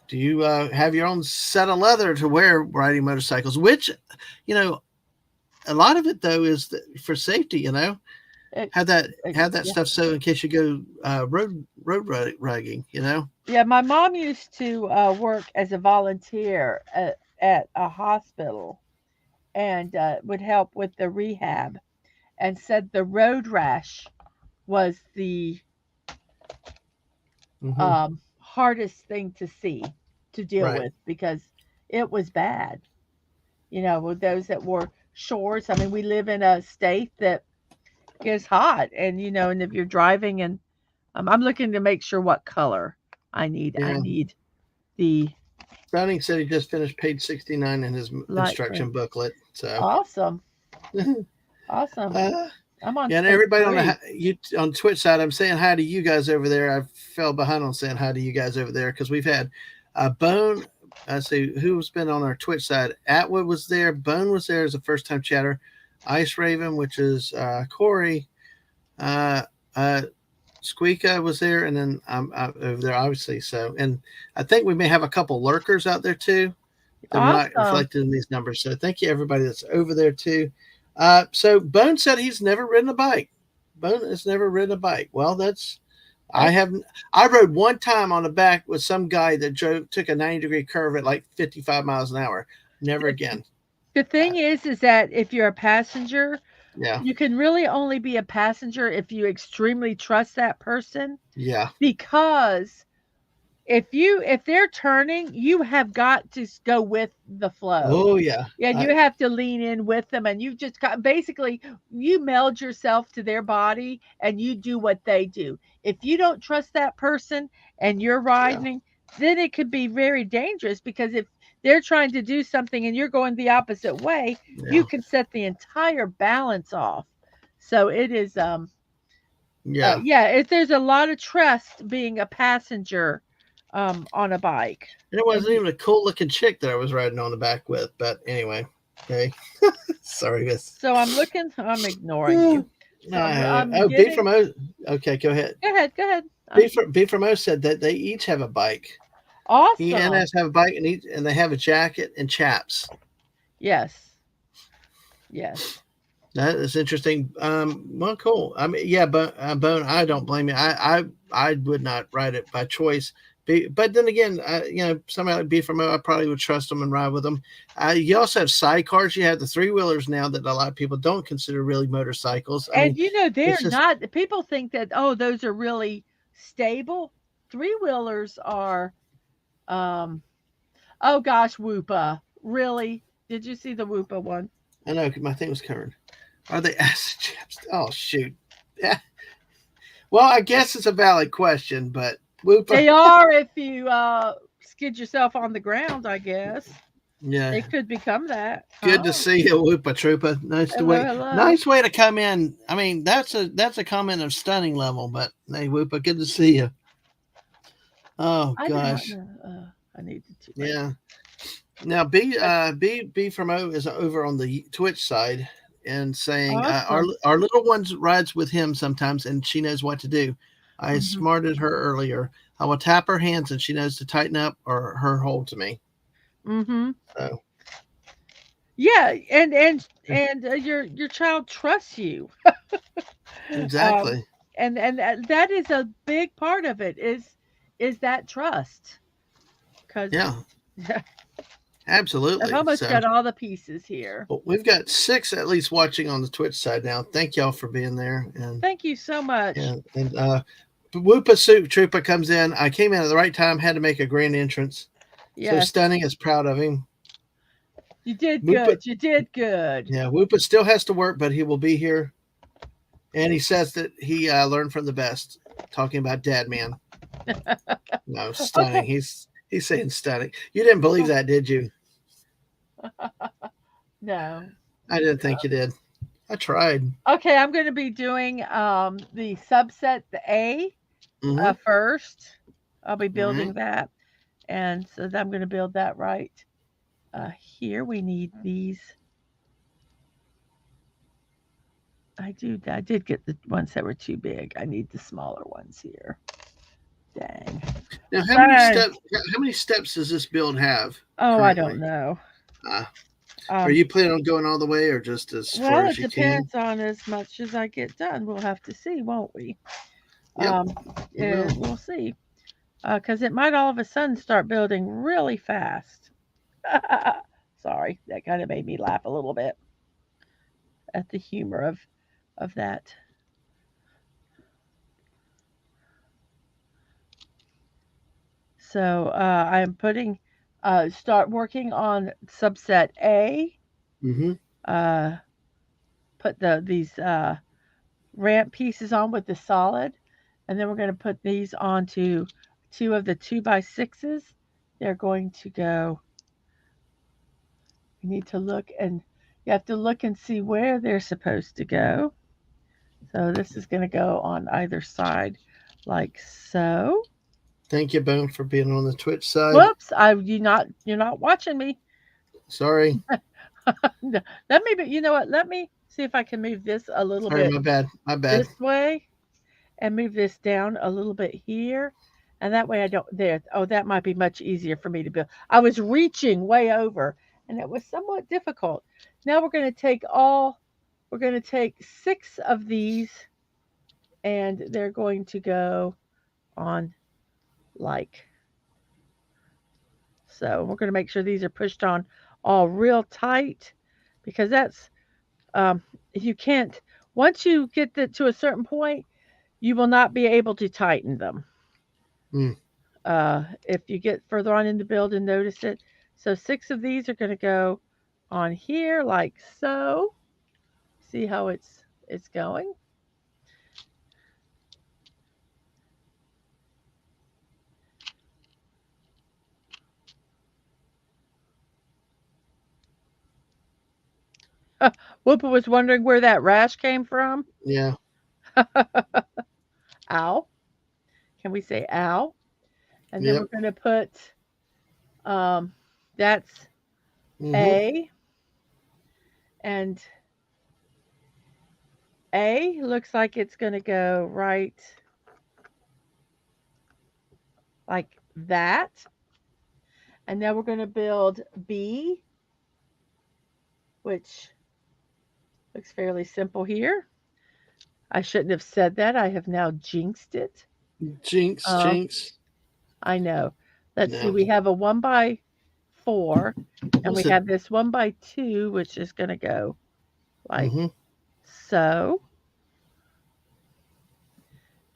Do you have your own set of leather to wear riding motorcycles? Which, you know, a lot of it though is for safety. You know,
It,
have that
yeah,
stuff so in case you go road rugging. You know.
yeah. My mom used to work as a volunteer at a hospital and would help with the rehab, and said the road rash was the
Mm-hmm.
hardest thing to see to deal
Right.
with because it was bad. With those that wore shorts. I mean, we live in a state that gets hot, and if you're driving, and I'm looking to make sure what color I need. I
Yeah.
need the
Browning said he just finished page 69 in his
light
instruction
green.
booklet. So.
Awesome, awesome.
Uh,
I'm on
Yeah, and
step
everybody
three.
on Twitch side, I'm saying hi to you guys over there. I fell behind on saying hi to you guys over there because we've had Bone. I see who's been on our Twitch side. Atwood was there. Bone was there as a first time chatter. Ice Raven, which is Corey. Uh, uh, Squeaka was there, and then I'm over there, obviously. So, and I think we may have a couple lurkers out there too. They're not
Awesome.
reflected in these numbers. So, thank you everybody that's over there too. So Bone said he's never ridden a bike. Bone has never ridden a bike. Well, I
That's
haven't. I rode one time on the back with some guy that took a 90-degree curve at like 55 miles an hour. Never again.
the thing is that if you're a passenger,
Yeah.
You can really only be a passenger if you extremely trust that person,
Yeah.
because if they're turning, you have got to go with the flow.
Oh yeah.
Yeah, you have to lean in with them, and you just got basically you meld yourself to their body and you do what they do. If you don't trust that person and you're
Yeah.
riding, then it could be very dangerous, because if they're trying to do something and you're going the opposite way, you
Yeah.
can set the entire balance off. So it is
Yeah.
yeah, there's a lot of trust being a passenger on a bike.
And it
And
wasn't even a cool looking chick that I was riding on the back with. But anyway, okay. Sorry, miss.
so I'm ignoring you. So I'm
Oh, B
getting
from O. Okay, go ahead.
Go ahead, go ahead.
B from O said that they each have a bike. He and
Awesome.
S have a bike, and they have a jacket and chaps.
Yes. Yes.
That is interesting. Well, cool. I mean, yeah, but Bone, I don't blame you. I would not ride it by choice. But then again, somebody like B from O, I probably would trust them and ride with them. You also have sidecars. You have the 3-wheelers now that a lot of people don't consider really motorcycles. I
And
mean,
they're
it's just
not, people think that, oh, those are really stable. Three-wheelers are oh gosh, Whoopa. Really? Did you see the Whoopa one?
I know my thing was covered. Are they acid chaps? Oh shoot. Yeah. Well, I guess it's a valid question, but Whoopa.
They are if you skid yourself on the ground, I guess.
Yeah.
It could become that.
Good to
Oh,
see you, Whoopa Troopa.
hello, hello.
Nice way to come in. I mean, that's a comment of stunning level, but hey, Whoopa, good to see you. Oh
I
gosh.
don't know. I needed to.
Yeah. Now B from O is over on the Twitch side and saying
Awesome.
our little ones rides with him sometimes, and she knows what to do. I
Mhm.
smarted her earlier. I will tap her hands and she knows to tighten up or her hold to me.
Mhm.
So
Yeah, and your child trusts you. Um,
exactly.
and that is a big part of it, is that trust. Because
Yeah,
I've
absolutely.
almost
So
got all the pieces here.
well, we've got 6 at least watching on the Twitch side now. Thank y'all for being there.
Thank you so much.
And Whoopa Soup Trooper comes in. I came in at the right time, had to make a grand entrance. So
Yes,
Stunning is proud of him.
you did
Whoopa,
good. You did good.
yeah, Whoopa still has to work, but he will be here. And he says that he learned from the best, talking about Dadman. No, Stunning.
Okay.
He's saying Stunning. You didn't believe that, did you?
No.
I didn't think you did. I tried.
Okay, I'm going to be doing the subset, the A,
Mm-hmm.
first. I'll be
All
building
right.
that, and so I'm going to build that right here. We need these. I did get the ones that were too big. I need the smaller ones here. Dang.
Now,
Dang.
How many steps does this build have
Oh, I don't
currently?
know.
Are you planning on going all the way, or just as far
Well,
as
it
you can?
depends on as much as I get done. We'll have to see, won't we?
Yep. We will.
We'll see. Because it might all of a sudden start building really fast. Sorry, that kind of made me laugh a little bit at the humor of that. So I'm putting start working on subset A.
Mm-hmm.
Uh, put these ramp pieces on with the solid, and then we're going to put these onto 2 of the 2x6s. They're going to go. You need to look, and you have to look and see where they're supposed to go. So this is going to go on either side, like so.
Thank you, Bone, for being on the Twitch side.
Whoops! You're not watching me.
Sorry.
Let me. You know what? Let me see if I can move this a little
Sorry,
bit
my bad. My bad.
this way, and move this down a little bit here. And that way I don't there. Oh, that might be much easier for me to build. I was reaching way over, and it was somewhat difficult. Now we're going to take 6 of these, and they're going to go on like so. We're going to make sure these are pushed on all real tight, because that's You can't, once you get to a certain point, you will not be able to tighten them.
Mm.
If you get further on in the build and notice it. So 6 of these are going to go on here like so. See how it's going? Whoopa was wondering where that rash came from.
Yeah.
Ow. Can we say ow? And then
Yep.
we're going to put, um, that's
Mm-hmm.
A. And A looks like it's going to go right like that. And now we're going to build B, which looks fairly simple here. I shouldn't have said that. I have now jinxed it.
Jinx,
Uh,
jinx.
I know. Let's see.
Yeah.
We have a 1x4, and we
What's it?
have this 1x2, which is going to go like
Mm-hmm.
so.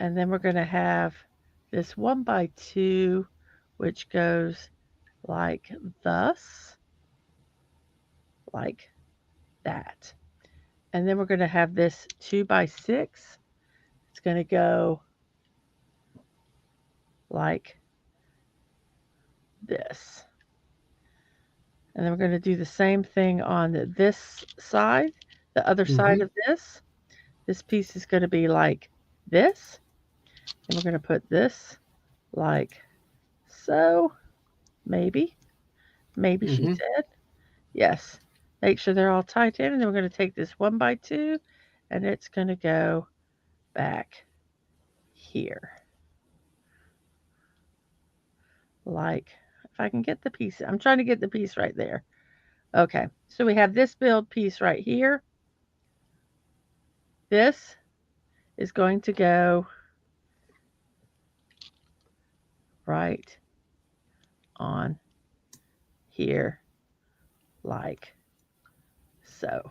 And then we're going to have this 1x2, which goes like thus, like that. And then we're going to have this 2x6. It's going to go like this. And then we're going to do the same thing on this side, the other
Mm-hmm.
side of this. This piece is going to be like this. And we're going to put this like so. Maybe. Maybe she
Mm-hmm.
said. Yes. Make sure they're all tight in. And then we're going to take this 1x2 and it's going to go back here. Like, if I can get the piece, I'm trying to get the piece right there. Okay. So we have this build piece right here. This is going to go right on here like so.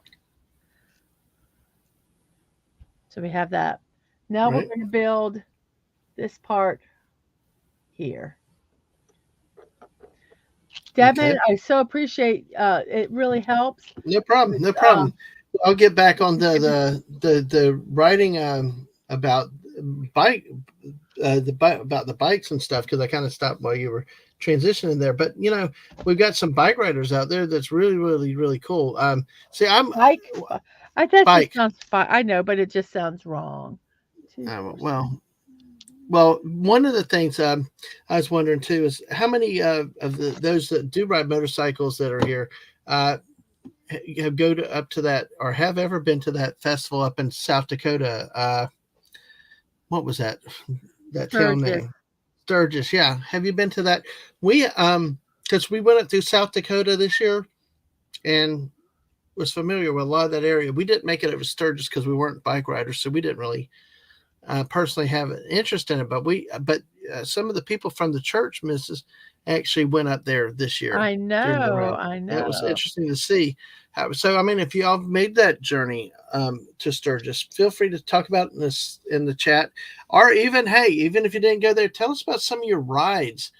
So we have that. Now we're
Right.
going to build this part here. Debman,
Okay.
I so appreciate it really helps.
No problem.
With,
No problem. I'll get back on
give me-
the writing about bike about the bikes and stuff because I kind of stopped while you were transitioning there. But we've got some bike riders out there that's really really really cool. See, I'm
bike. That just
bike.
sounds fine. I know, but it just sounds wrong. Two, four,
Well, one of the things I was wondering too is how many of those that do ride motorcycles that are here have up to that or have ever been to that festival up in South Dakota. What was that town
Sturgis.
name? Sturgis. Yeah. Have you been to that? We because we went up through South Dakota this year and was familiar with a lot of that area. We didn't make it over Sturgis because we weren't bike riders, so we didn't really personally have an interest in it. But some of the people from the church, Mrs., actually went up there this year
I
during the
know.
ride.
I
That was
know.
interesting to see. So, I mean, if y'all made that journey to Sturgis, feel free to talk about this in the chat, or even even if you didn't go there, tell us about some of your rides.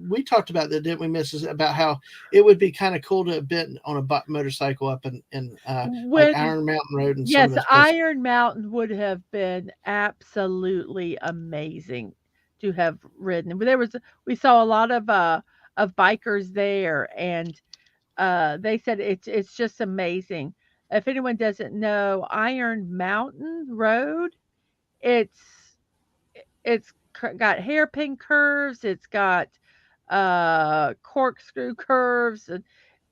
We talked about that, didn't we, Mrs.? About how it would be kind of cool to have been on a motorcycle up in like
When
Iron Mountain Road and some
yes,
of those places.
Iron Mountain would have been absolutely amazing to have ridden. We saw a lot of bikers there, and they said it's just amazing. If anyone doesn't know, Iron Mountain Road, it's got hairpin curves, it's got corkscrew curves, and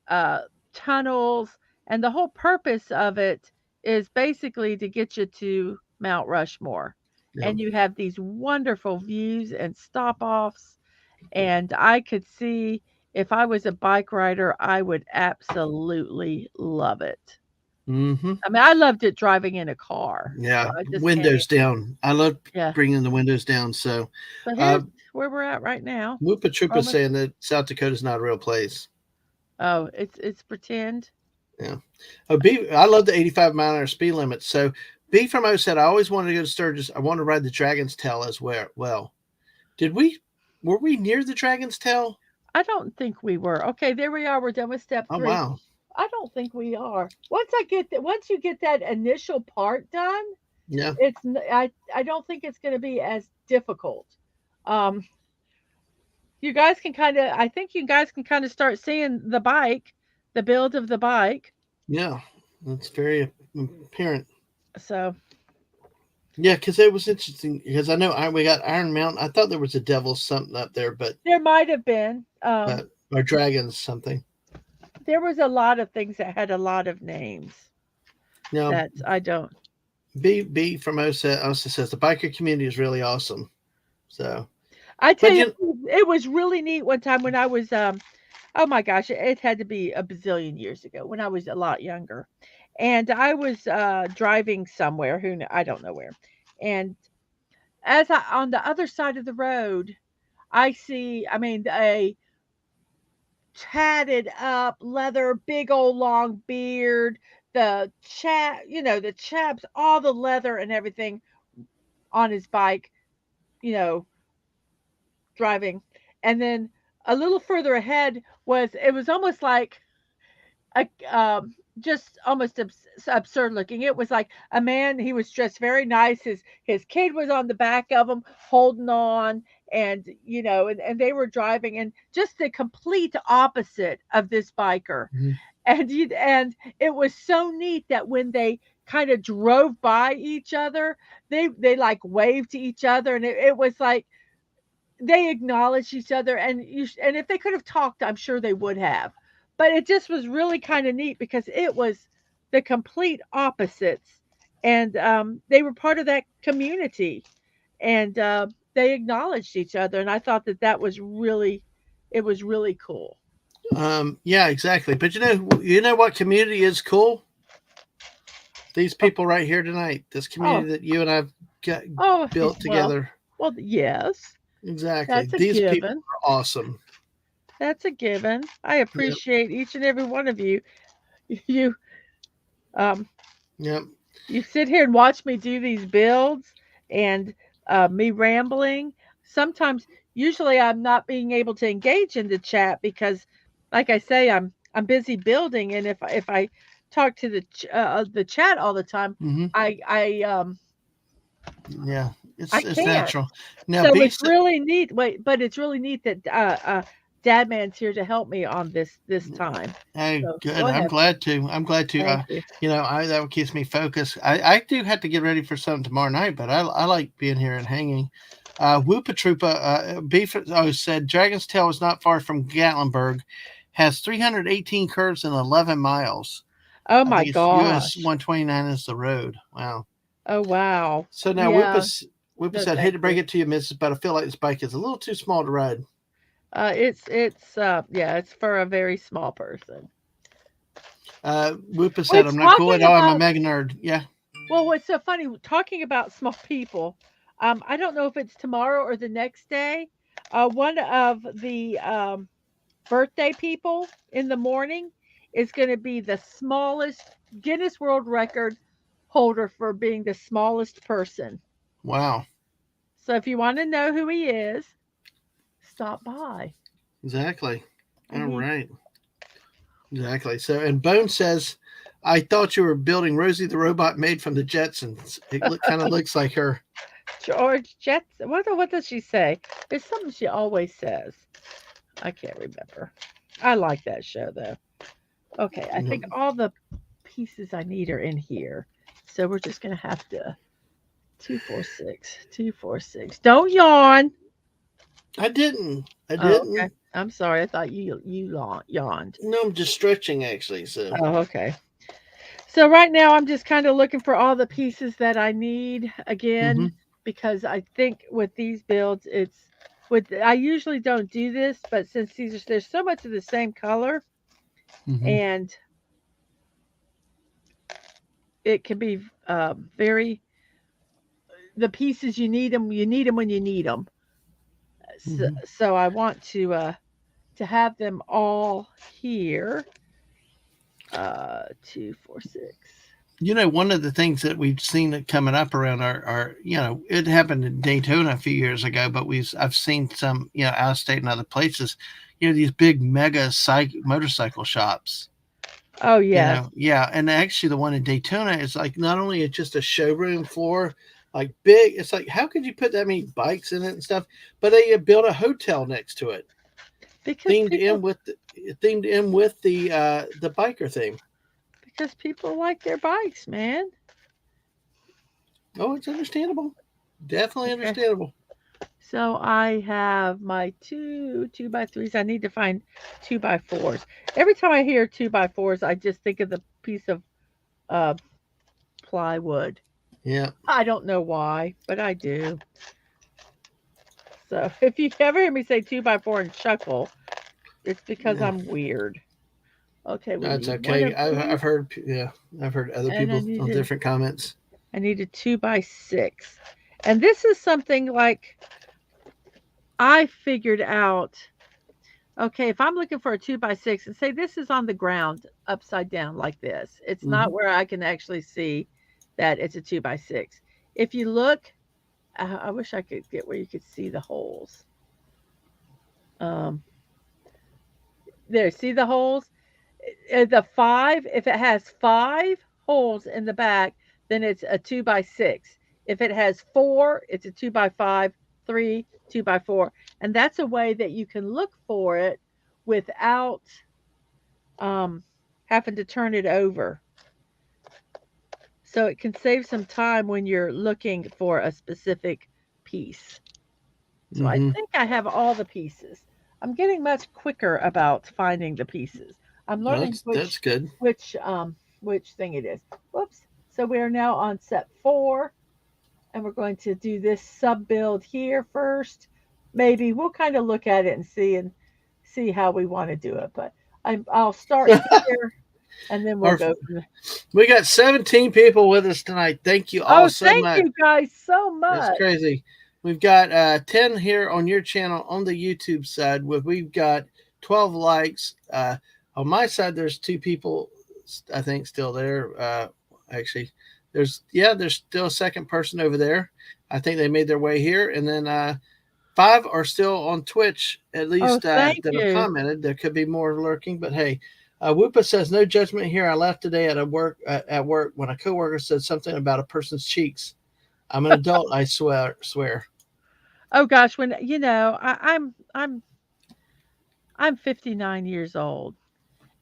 uh, tunnels, and the whole purpose of it is basically to get you to Mount Rushmore.
Yeah.
And you have these wonderful views and stop offs. And I could see if I was a bike rider, I would absolutely love it.
Mm-hmm.
I mean, I loved it driving in a car. So
Yeah,
I just can't,
windows down. I love
yeah.
bringing the windows down. So,
So
uh,
here's where we're at right now.
Whoopa Troopa
Almost.
saying that South Dakota's not a real place.
Oh, it's pretend.
Yeah. Oh, B. I love the 85-mile-an-hour speed limit. So B from O said, I always wanted to go to Sturgis. I want to ride the Dragon's Tail as well. Were we near the Dragon's Tail?
I don't think we were. Okay, there we are. We're done with step
Oh,
3.
wow.
I don't think we are. Once you get that initial part done,
Yeah.
I don't think it's going to be as difficult. Um, you guys can kind of I think you guys can kind of start seeing the build of the bike.
Yeah. That's very apparent.
So
Yeah, because it was interesting. Because I know we got Iron Mountain. I thought there was a devil's something up there,
there might have been
or dragons something.
there was a lot of things that had a lot of names
No,
that I don't.
B from OSA also says the biker community is really awesome. So,
I tell
but
you, it was really neat one time when I was oh my gosh, it had to be a bazillion years ago when I was a lot younger. And I was driving somewhere, I don't know where. And as I on the other side of the road, I see, I mean, a tatted up leather, big old long beard, the chaps, all the leather and everything on his bike, you know, driving. And then a little further ahead it was almost like a just almost absurd looking. It was like a man. He was dressed very nice. His kid was on the back of him, holding on, and and they were driving, and just the complete opposite of this biker.
Mhm.
And it was so neat that when they kind of drove by each other, they like waved to each other, and it was like they acknowledged each other, and if they could have talked, I'm sure they would have. But it just was really kind of neat because it was the complete opposites, and they were part of that community, and they acknowledged each other, and I thought that was really, it was really cool.
yeah, exactly. But you know what community is cool? These people right here tonight. This
Oh,
community that you and I've got
oh,
built
well,
together.
yes,
Exactly.
that's a
These people
given.
are awesome.
That's a given. I
Yep.
appreciate each and every one of you. You um
Yep.
you sit here and watch me do these builds and me rambling. Sometimes, usually, I'm not being able to engage in the chat because, like I say, I'm busy building, and if I talk to the chat all the time,
Mm-hmm.
I
Yeah.
I
It's
can't.
natural. Now,
So
B.
it's really neat. Wait, but it's really neat that Dadman's here to help me on this time.
Oh,
So
good.
go
I'm
ahead.
glad to. I'm glad to.
Thank you.
That keeps me focused. I do have to get ready for something tomorrow night, but I like being here and hanging. Whoopa Troopa, said Dragon's Tail is not far from Gatlinburg, has 318 curves and 11 miles.
Oh
I
my
think it's US
gosh.
129 is the road. Wow.
Oh wow.
So now
Yeah.
Whoopa
No,
said, hate
thank
to break
you.
it to you, Mrs., but I feel like this bike is a little too small to ride.
It's yeah, it's for a very small person.
Whoopa said,
Which,
I'm not cool at
talking
all. I'm a
about,
mega nerd. Yeah.
well, what's so funny talking about small people, I don't know if it's tomorrow or the next day. One of the birthday people in the morning is going to be the smallest Guinness World Record holder for being the smallest person.
Wow.
So if you want to know who he is, stop by.
Exactly.
And
All
he
right. Exactly. So, and Bone says, I thought you were building Rosie the robot made from the Jetsons. Kind of looks like her.
George Jetson. What does she say? There's something she always says. I can't remember. I like that show though. Okay, I think all the pieces I need are in here. So we're just gonna have to 246. Don't yawn.
I didn't. I
Oh,
didn't.
okay. I'm sorry. I thought you yawned.
No, I'm just stretching actually. So,
Oh, okay. So right now I'm just kind of looking for all the pieces that I need
mm-hmm.
again because I think with these builds I usually don't do this, but since there's so much of the same color
Mm-hmm.
and it can be very the pieces you need them when you need them.
Mm-hmm.
So I want to have them all here. 2, 4, 6.
You know, one of the things that we've seen that coming up around our, you know, it happened in Daytona a few years ago, but I've seen some, you know, out of state and other places, you know, these big mega motorcycle shops.
Oh,
You
yes.
know, yeah, and actually the one in Daytona is like not only it's just a showroom floor, like big. It's like how could you put that many bikes in it and stuff? But they built a hotel next to it,
Because
themed
people
in with the biker theme.
because people like their bikes, man.
Oh, it's understandable, definitely
Okay.
understandable.
So I have my 2x3s. I need to find 2x4s. Every time I hear 2x4s, I just think of the piece of uh, plywood.
Yeah,
I don't know why, but I do. So if you ever hear me say 2x4 and chuckle, it's because
yeah,
I'm weird. Okay, we
that's
need one
okay.
of these,
I've heard, yeah, I've heard other
and
people on different comments.
I need a 2x6. And this is something like I figured out. Okay, if I'm looking for a 2x6 and say this is on the ground upside down like this, it's not
Hmm.
where I can actually see that it's a 2x6. If you look, I wish I could get where you could see the holes. Um, there, see the holes? The five, if it has five holes in the back, then it's a 2x6. If it has four, it's a 2x5, three, 2x4. And that's a way that you can look for it without um, having to turn it over. So it can save some time when you're looking for a specific piece. So I
Hmm.
think I have all the pieces. I'm getting much quicker about finding the pieces. I'm learning
That's good.
which thing it is. Whoops. So we are now on set 4, and we're going to do this sub build here first. Maybe we'll kind of look at it and see how we want to do it. But I'll start here, and then we'll
Our,
go from there.
we got 17 people with us tonight. Thank you all
Oh,
so
thank
much.
you guys so
That's
much.
crazy. We've got 10 here on your channel on the YouTube side. We've got 12 likes. On my side, there's 2 people, I think, still there. Actually, there's still a second person over there. I think they made their way here. And then 5 are still on Twitch, at
Oh,
least
thank
that have
you.
commented. There could be more lurking, but hey. Whoopa says, no judgment here. I left today at work when a coworker said something about a person's cheeks. I'm an adult, I swear.
Oh gosh, when I'm 59 years old,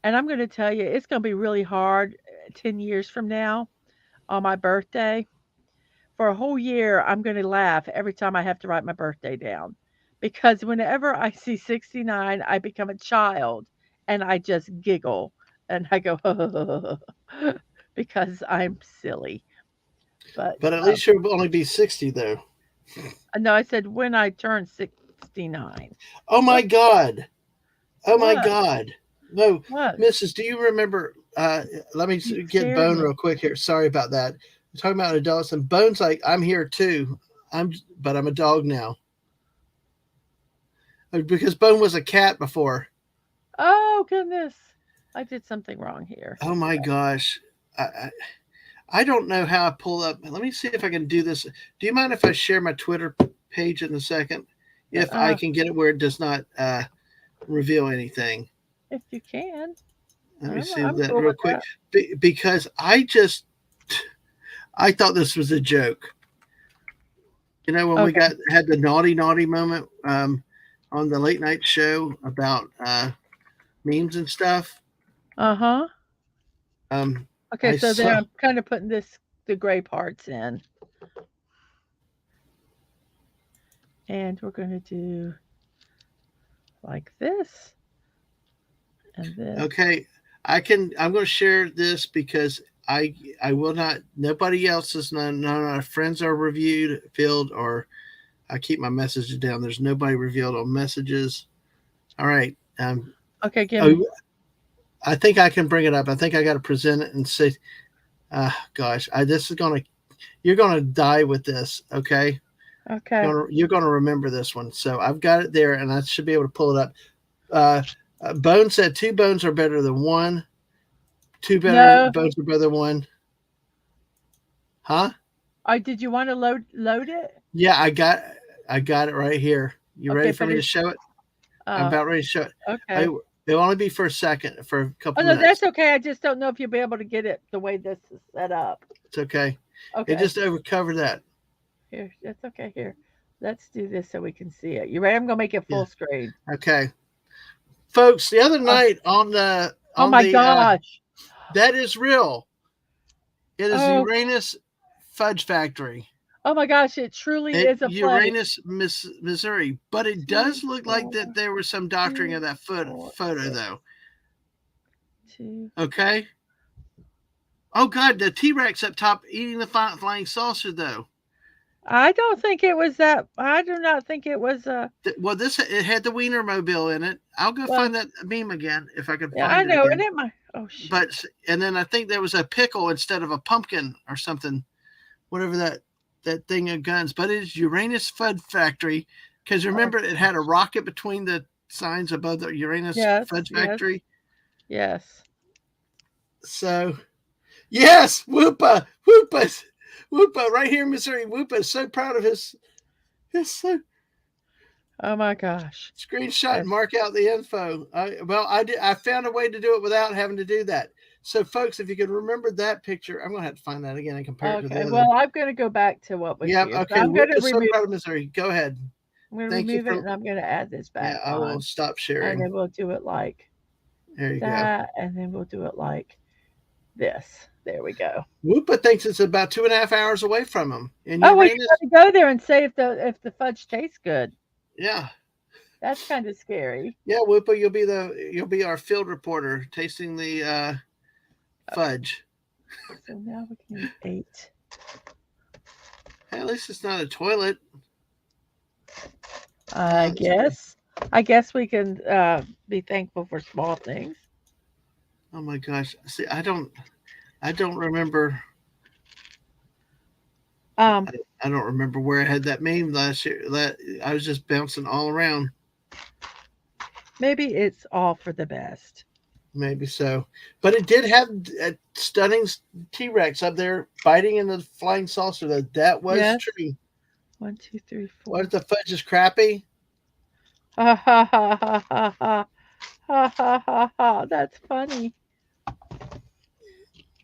and I'm going to tell you, it's going to be really hard 10 years from now on my birthday. For a whole year, I'm going to laugh every time I have to write my birthday down because whenever I see 69, I become a child and I just giggle and I go, because I'm silly. But
But at least you'll only be 60, though.
no, I said when I turn 69.
Oh my
What?
God. Oh my
What?
God. No,
What?
Mrs., do you remember? Let me
You
get
scared
Bone
me.
real quick here. Sorry about that. We're talking about adults, and Bone's like, I'm here too. But I'm a dog now. Because Bone was a cat before.
Oh, goodness. I did something wrong here.
Oh my gosh. I don't know how I pull up. Let me see if I can do this. Do you mind if I share my Twitter page in a second? If I
Uh,
can get it where it does not reveal anything.
if you can.
Let me see
I'm
that
cool
real
with
quick.
that.
Because I thought this was a joke. You know, when we
Okay.
had the naughty moment on the late night show about memes and stuff.
Uh-huh.
Um,
Okay,
I
so there
saw.
I'm kind of putting the gray parts in. And we're going to do like this and this.
Okay, I'm going to share this because I will not. Nobody else's. None of my friends are reviewed, filled, or I keep my messages down. There's nobody revealed on messages. All right.
Okay, give
Oh,
me.
I think I can bring it up. I think I got to present it and say, gosh, this is gonna. You're gonna die with this. Okay.
Okay.
You're gonna remember this one. So I've got it there, and I should be able to pull it up. Uh, Bone said 2 bones are better than 1. Two better,
No.
both are better than one. Huh?
Did you want to load it?
Yeah, I got it right here. You ready
Okay,
for
but
me to
it's
show it? I'm
uh
about ready to show it. I
okay.
It'll only be for a second, for a
Oh
couple
no,
minutes.
that's okay. I just don't know if you'll be able to get it the way this is set up.
It's okay. It
Okay.
just overcovered that.
Here, that's okay. Here. Let's do this so we can see it. You ready? I'm gonna make it
Yeah.
full screen.
Okay. Folks, the other
Oh,
night
oh
on
my
the
gosh.
that is real. It is
Oh,
Uranus Fudge Factory
oh my gosh, it truly
at
is a place.
Uranus, Missouri. But it
Two,
does look like
four,
that there was some doctoring
two,
of that
four,
photo,
six,
though.
two.
Okay. Oh God, the T-Rex up top eating the flying saucer, though.
I don't think it was that. I do not think it was
Well, it had the Wienermobile in it. I'll go
well,
find that meme again if I can
yeah, I
find it
know, and
again.
it might. Oh shoot.
But and then I think there was a pickle instead of a pumpkin or something, whatever that thing of guns. But it's Uranus Fudge Factory, because
Oh
remember it had a rocket between the signs above the Uranus
yes,
Fudge
yes,
Factory.
yes.
So yes, Whoopa, right here in Missouri. Whoopa is so proud of his so
Oh my gosh.
screenshot and
That's
mark out the info. I found a way to do it without having to do that. So, folks, if you could remember that picture, I'm going to have to find that again and compare it to the
okay.
other.
Well, I'm going to go back to what was
Yeah,
here. So
okay.
I'm going
Whoop
to
is so
remove.
proud of Missouri. Go ahead.
I'm going to
Thank you
remove it,
for.
and I'm going to add this
Yeah,
back
I will
on,
stop
and
sharing.
then we'll do it like
There you go.
that, and then we'll do it like this. There we go.
Whoopa thinks it's about 2.5 hours away from him. And
Oh, we
Uranus,
got to go there and say if the fudge tastes good.
yeah,
That's kind of scary.
yeah, Whoopa, you'll be our field reporter tasting the fudge.
So now we can use 8.
Hey, at least it's not a toilet.
I guess. I guess we can be thankful for small things.
Oh my gosh! See, I don't remember.
Um,
I don't remember where I had that meme last year. That I was just bouncing all around.
maybe it's all for the best.
Maybe so, but it did have a stunning T-Rex up there fighting in the flying saucer. That was
Yes.
true.
1, 2, 3, 4.
What if the fudge is crappy?
Ha ha ha ha ha ha ha ha ha ha. That's funny.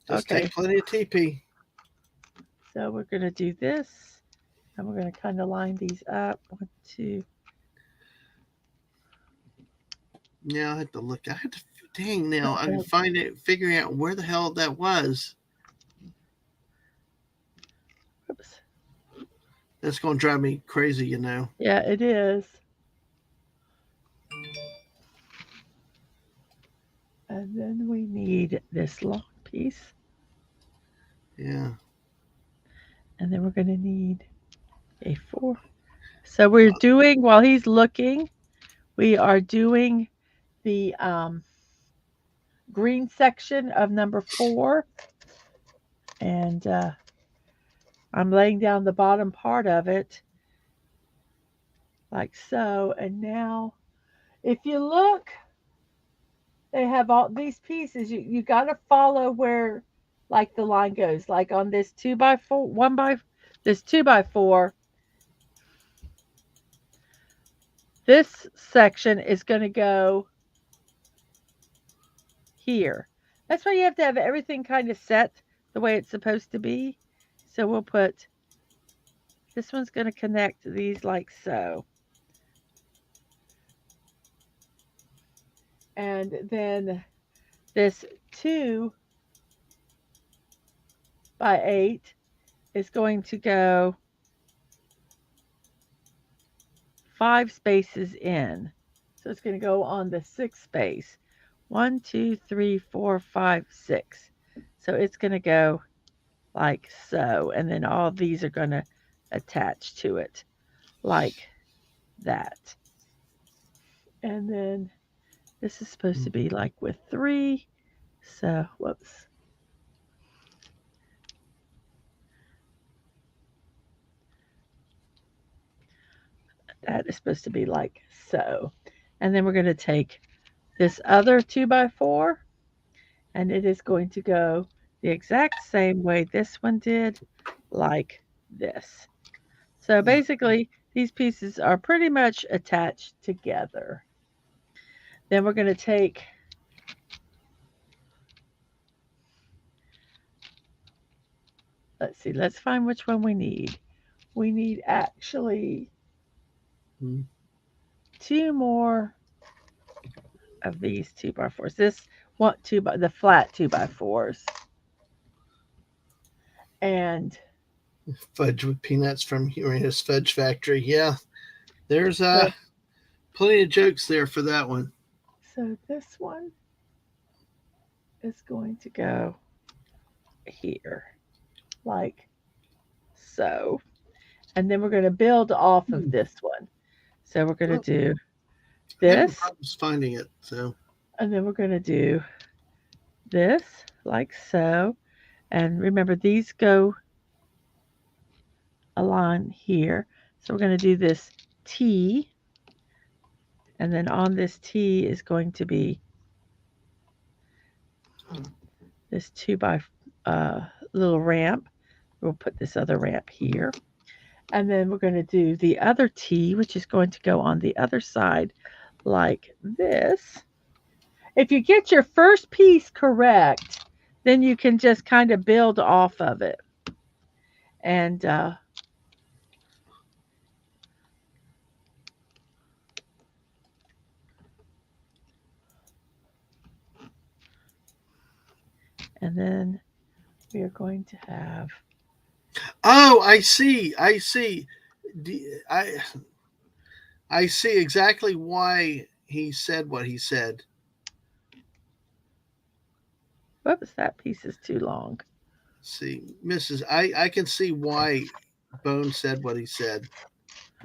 Just
Okay,
take plenty of TP.
so we're gonna do this, and we're gonna kind of line these up. 1, 2.
Yeah, I had to look. I had to. Dang, now I can
Oh,
find it. Figuring out where the hell that was.
oops.
That's going to drive me crazy, you know.
Yeah, it is. And then we need this long piece,
Yeah.
and then we're gonna need a 4. So we're doing while he's looking. We are doing the green section of number 4, and I'm laying down the bottom part of it like so. And now, if you look, they have all these pieces. You got to follow where, like the line goes. Like on this 2x4, this 2x4. This section is going to go here. That's why you have to have everything kind of set the way it's supposed to be. So we'll put, this one's going to connect these like so. And then this 2x8 is going to go 5 spaces in. So it's going to go on the 6th space. 1, 2, 3, 4, 5, 6. So it's going to go like so. And then all these are going to attach to it like that. And then this is supposed to be like with 3. So, whoops. That is supposed to be like so. And then we're going to take this other 2x4, And it is going to go the exact same way this one did, like this. So basically, these pieces are pretty much attached together. Then we're going to take, let's see, let's find which one we need. We need actually two more of these 2x4s. This one, the flat 2x4s. And
fudge with peanuts from Urina's Fudge Factory. Yeah, there's plenty of jokes there for that one.
So this one is going to go here, like so. And then we're going to build off of this one. So we're going to do this.
I was finding it. So.
And then we're going to do this, like so. And remember, these go along here. So we're going to do this T. And then on this T is going to be this 2x little ramp. We'll put this other ramp here. And then we're going to do the other T, which is going to go on the other side like this. If you get your first piece correct, then you can just kind of build off of it. And then we are going to have.
Oh, I see. I see exactly why he said what he said.
Whoops, that piece is too long.
See, Mrs. I can see why Bone said what he said.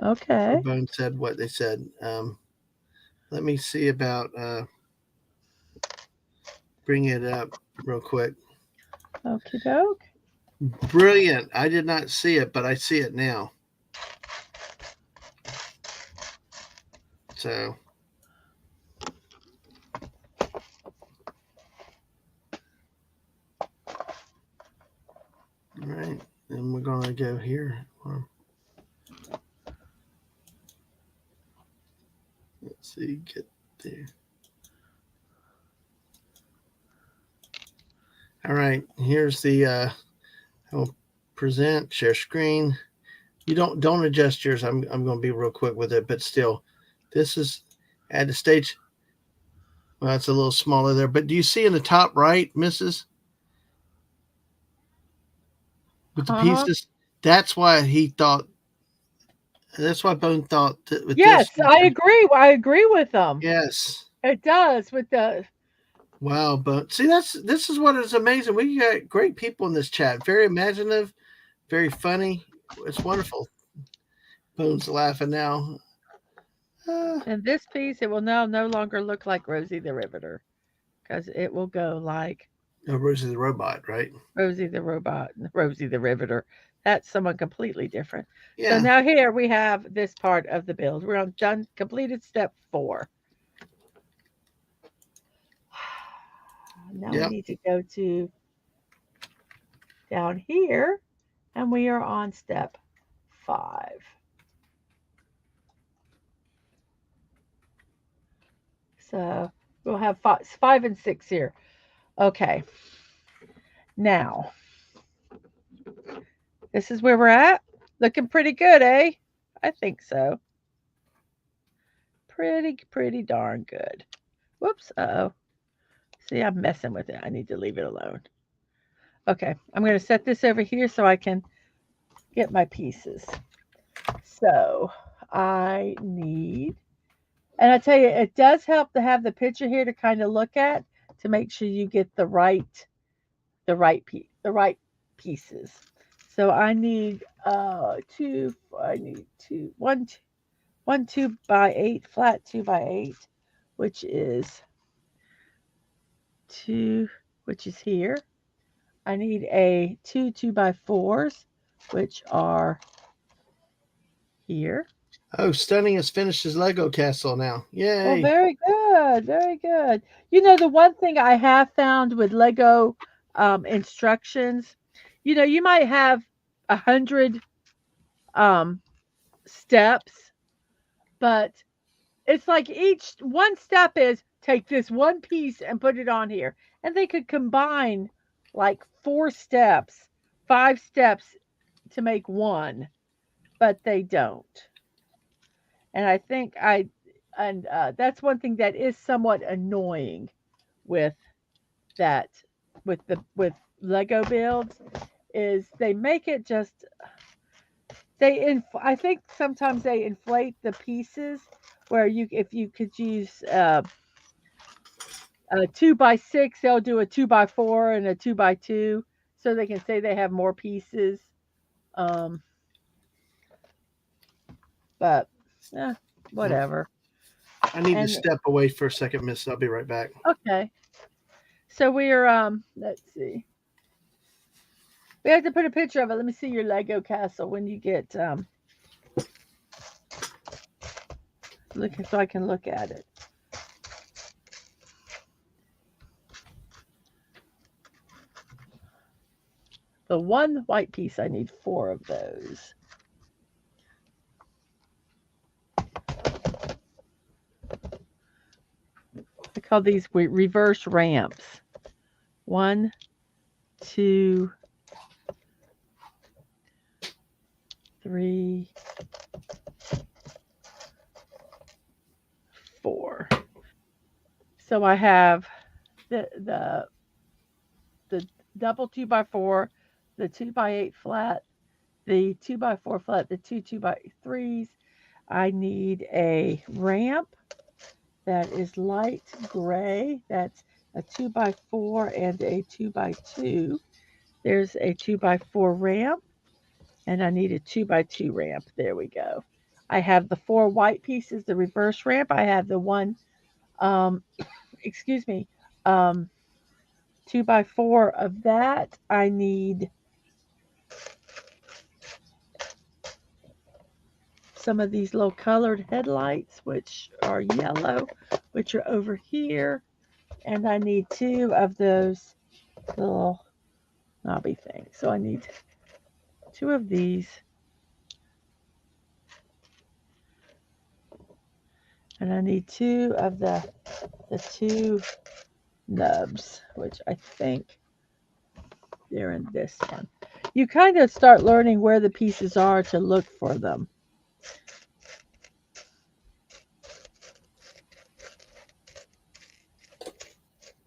Okay.
Or Bone said what they said. Let me see about bring it up real quick.
Okie doke.
Brilliant. I did not see it, but I see it now. So. All right. And we're going to go here. Let's see. Get there. All right. Here's the I'll present, share screen. You don't adjust yours. I'm going to be real quick with it, but still, this is add the stage. Well, it's a little smaller there, but do you see in the top right, Mrs.? With the pieces, that's why he thought. That's why Bone thought that with
yes,
this.
I agree. I agree with them.
Yes,
it does with the.
Wow, but see, this is what is amazing. We got great people in this chat. Very imaginative, very funny. It's wonderful. Bone's laughing now.
And this piece, it will now no longer look like Rosie the Riveter, because it will go like.
Oh, Rosie the Robot, right?
Rosie the Robot, Rosie the Riveter. That's someone completely different.
Yeah.
So now here we have this part of the build. We're on completed step 4. Now we need to go to down here, and we are on step 5. So we'll have 5 and 6 here. Okay. Now, this is where we're at. Looking pretty good, eh? I think so. Pretty darn good. Whoops, uh-oh. See, I'm messing with it. I need to leave it alone. Okay, I'm going to set this over here so I can get my pieces. So, I need, and I tell you, it does help to have the picture here to kind of look at to make sure you get the right pieces. So I need one 2x8 flat 2x8, which is 2, which is here. I need a 2 2x4s, which are here.
Oh, Stunning has finished his Lego castle now. Yay!
Well, very good. good. Very good. You know, the one thing I have found with Lego instructions, you know, you might have 100 um, steps, but it's like each one step is take this one piece and put it on here. And they could combine like 4 steps, 5 steps to make one, but they don't. And I think and that's one thing that is somewhat annoying with that with Lego builds is they make it just I think sometimes they inflate the pieces where you if you could use a 2x6, they'll do a 2x4 and a 2x2 so they can say they have more pieces. Um, but yeah, whatever.
I need to
And
step away for a second, Miss. I'll be right back.
okay, so we're let's see. We have to put a picture of it. Let me see your Lego castle when you get looking so I can look at it. The one white piece, I need 4 of those. I call these reverse ramps. 1, 2, 3, 4. So I have the double 2x4, the 2x8 flat, the 2x4 flat, the 2x3s. I need a ramp that is light gray. That's a 2x4 and a 2x2. There's a 2x4 ramp, and I need a 2x2 ramp. There we go. I have the 4 white pieces, the reverse ramp. I have the one, um, excuse me, 2x4 of that. I need some of these little colored headlights, which are yellow, which are over here. And I need 2 of those little knobby things. So I need 2 of these. And I need 2 of the 2 nubs, which I think they're in this one. You kind of start learning where the pieces are to look for them.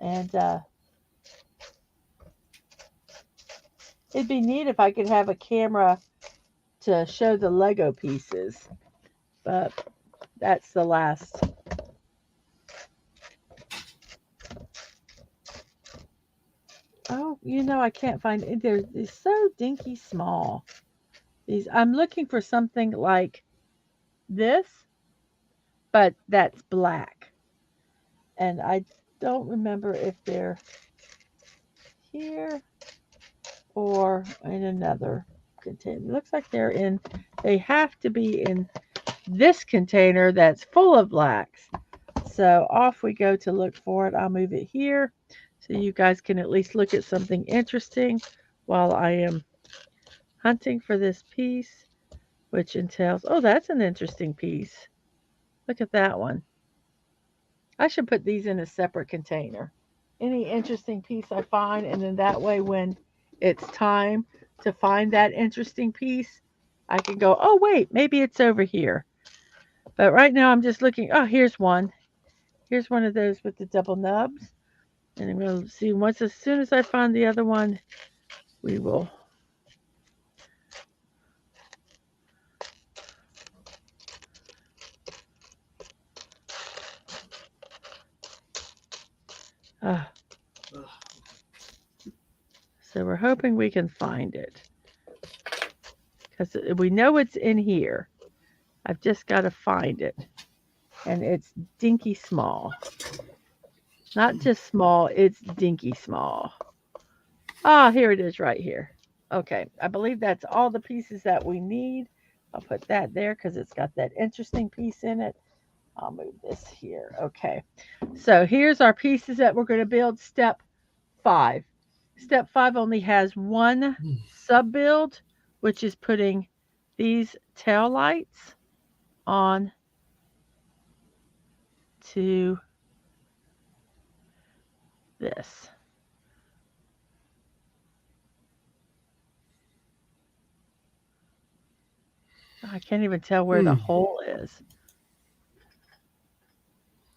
And it'd be neat if I could have a camera to show the Lego pieces, but that's the last. Oh, you know, I can't find it. They're so dinky small. These I'm looking for something like this, but that's black. And I don't remember if they're here or in another container. It looks like they have to be in this container that's full of blacks. So off we go to look for it. I'll move it here so you guys can at least look at something interesting while I am hunting for this piece, which entails, oh, that's an interesting piece. Look at that one. I should put these in a separate container. Any interesting piece I find, and then that way when it's time to find that interesting piece, I can go, oh, wait, maybe it's over here. But right now I'm just looking. Oh, here's one. Here's one of those with the double nubs. And I'm going to see as soon as I find the other one, we will. So we're hoping we can find it. Because we know it's in here. I've just got to find it. And it's dinky small. Not just small, it's dinky small. Ah, here it is right here. Okay, I believe that's all the pieces that we need. I'll put that there because it's got that interesting piece in it. I'll move this here. Okay. So here's our pieces that we're going to build. Step 5. Step 5 only has one sub build, which is putting these tail lights on to this. I can't even tell where the hole is.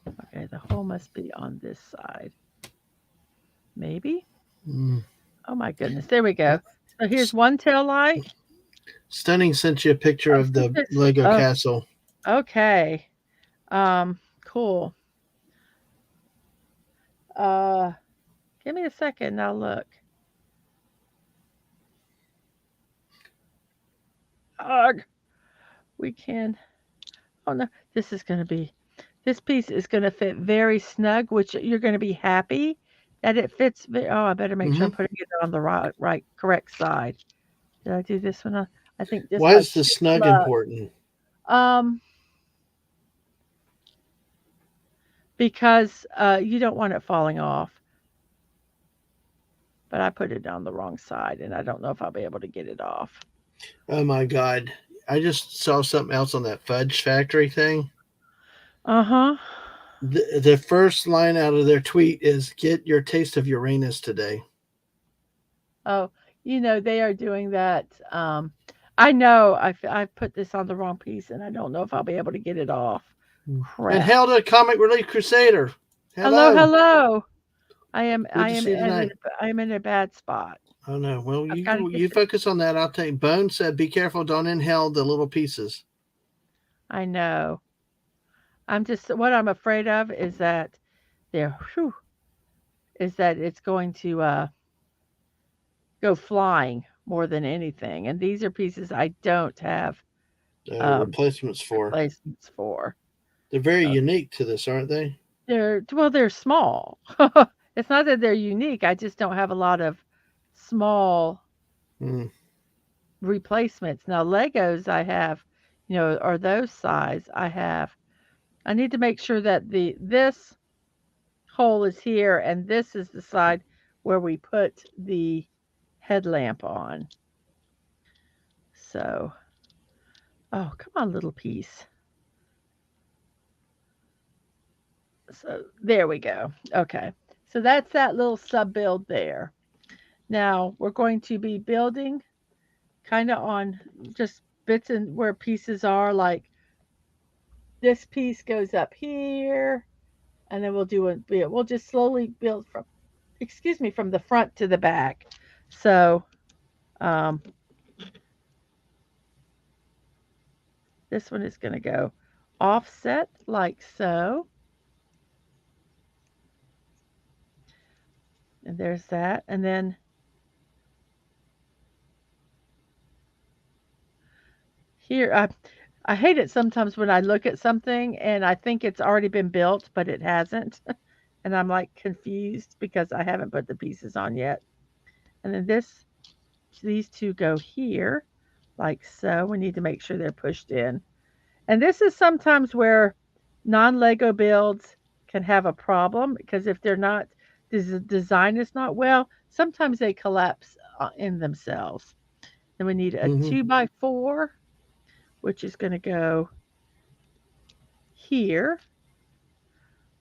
Okay, the hole must be on this side. Maybe? Oh my goodness. There we go. So here's one tail light.
Stunning sent you a picture of the Lego castle.
Okay. Cool. Give me a second. Now look. Ugh. We can. Oh no. This piece is going to fit very snug, which you're going to be happy that it fits. Oh, I better make sure I'm putting it on the right, correct side. Did I do this one? I think this.
Why is the snug important?
Because you don't want it falling off. But I put it on the wrong side, and I don't know if I'll be able to get it off.
Oh my God. I just saw something else on that Fudge Factory thing.
Uh-huh.
The first line out of their tweet is, "Get your taste of Uranus today."
Oh, they are doing that. I know I've put this on the wrong piece, and I don't know if I'll be able to get it off. Crap.
And Helda, Comic Relief Crusader.
Hello. I am in a bad spot.
Oh no. Well, you focus on that. I'll tell you. Bone said, "Be careful, don't inhale the little pieces."
I know. What I'm afraid of is that it's going to go flying more than anything. And these are pieces I don't have
replacements for. They're very unique to this, aren't they?
They're small. It's not that they're unique. I just don't have a lot of small replacements. Now Legos I have, are those size. I need to make sure that this hole is here and this is the side where we put the headlamp on. So, oh, come on, little piece. So there we go. Okay. So that's that little sub build there. Now we're going to be building kind of on just bits and where pieces are, like this piece goes up here, and then we'll just slowly build from the front to the back. So this one is going to go offset like so. And there's that. And then here, I hate it sometimes when I look at something and I think it's already been built, but it hasn't. And I'm like confused because I haven't put the pieces on yet. And then these two go here like so. We need to make sure they're pushed in. And this is sometimes where non-Lego builds can have a problem because if they're not, the design is not well, sometimes they collapse in themselves. Then we need a 2x4, which is going to go here,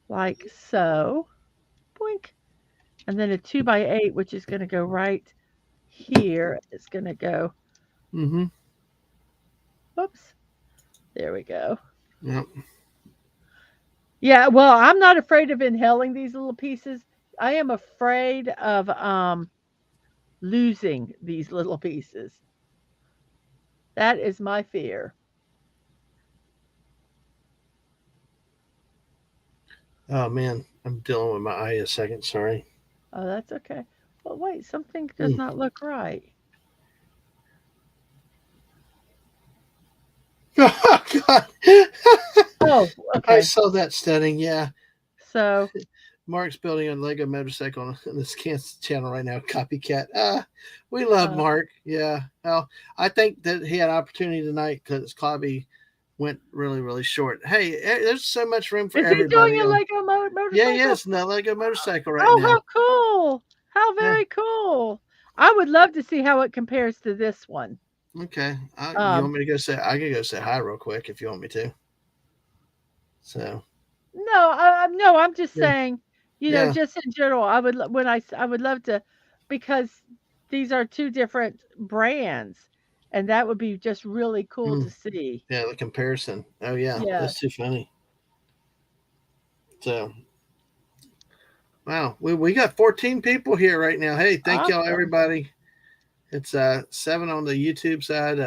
like so. Boink. And then a 2x8, which is going to go right here. It's going to go. Whoops. There we go.
Yep.
Yeah, well, I'm not afraid of inhaling these little pieces. I am afraid of losing these little pieces. That is my fear.
Oh man, I'm dealing with my eye a second. Sorry.
Oh, that's okay. Well, wait, something does not look right.
Oh God.
Oh, okay.
I saw that stunning. Yeah.
So
Mark's building a Lego motorcycle on this channel right now. Copycat. We love Mark. Yeah. Well, I think that he had an opportunity tonight because it's cloudy went really, really short. Hey, there's so much room for
Is he doing
everybody.
a Lego motorcycle?
Yeah, yes, no Lego motorcycle right
Oh,
now.
how cool! How
Yeah.
very cool! I would love to see how it compares to this one.
Okay. You
Um,
want me to go say? I can go say hi real quick if you want me to. So.
no, I'm just
Yeah.
saying,
Yeah.
just in general, I would love to, because these are two different brands, and that would be just really cool
Mm,
to see.
yeah. The comparison. Oh yeah,
Yeah.
that's too funny. So. Wow, we got 14 people here right now. Hey, thank y'all,
Awesome.
everybody. It's 7 on the YouTube side,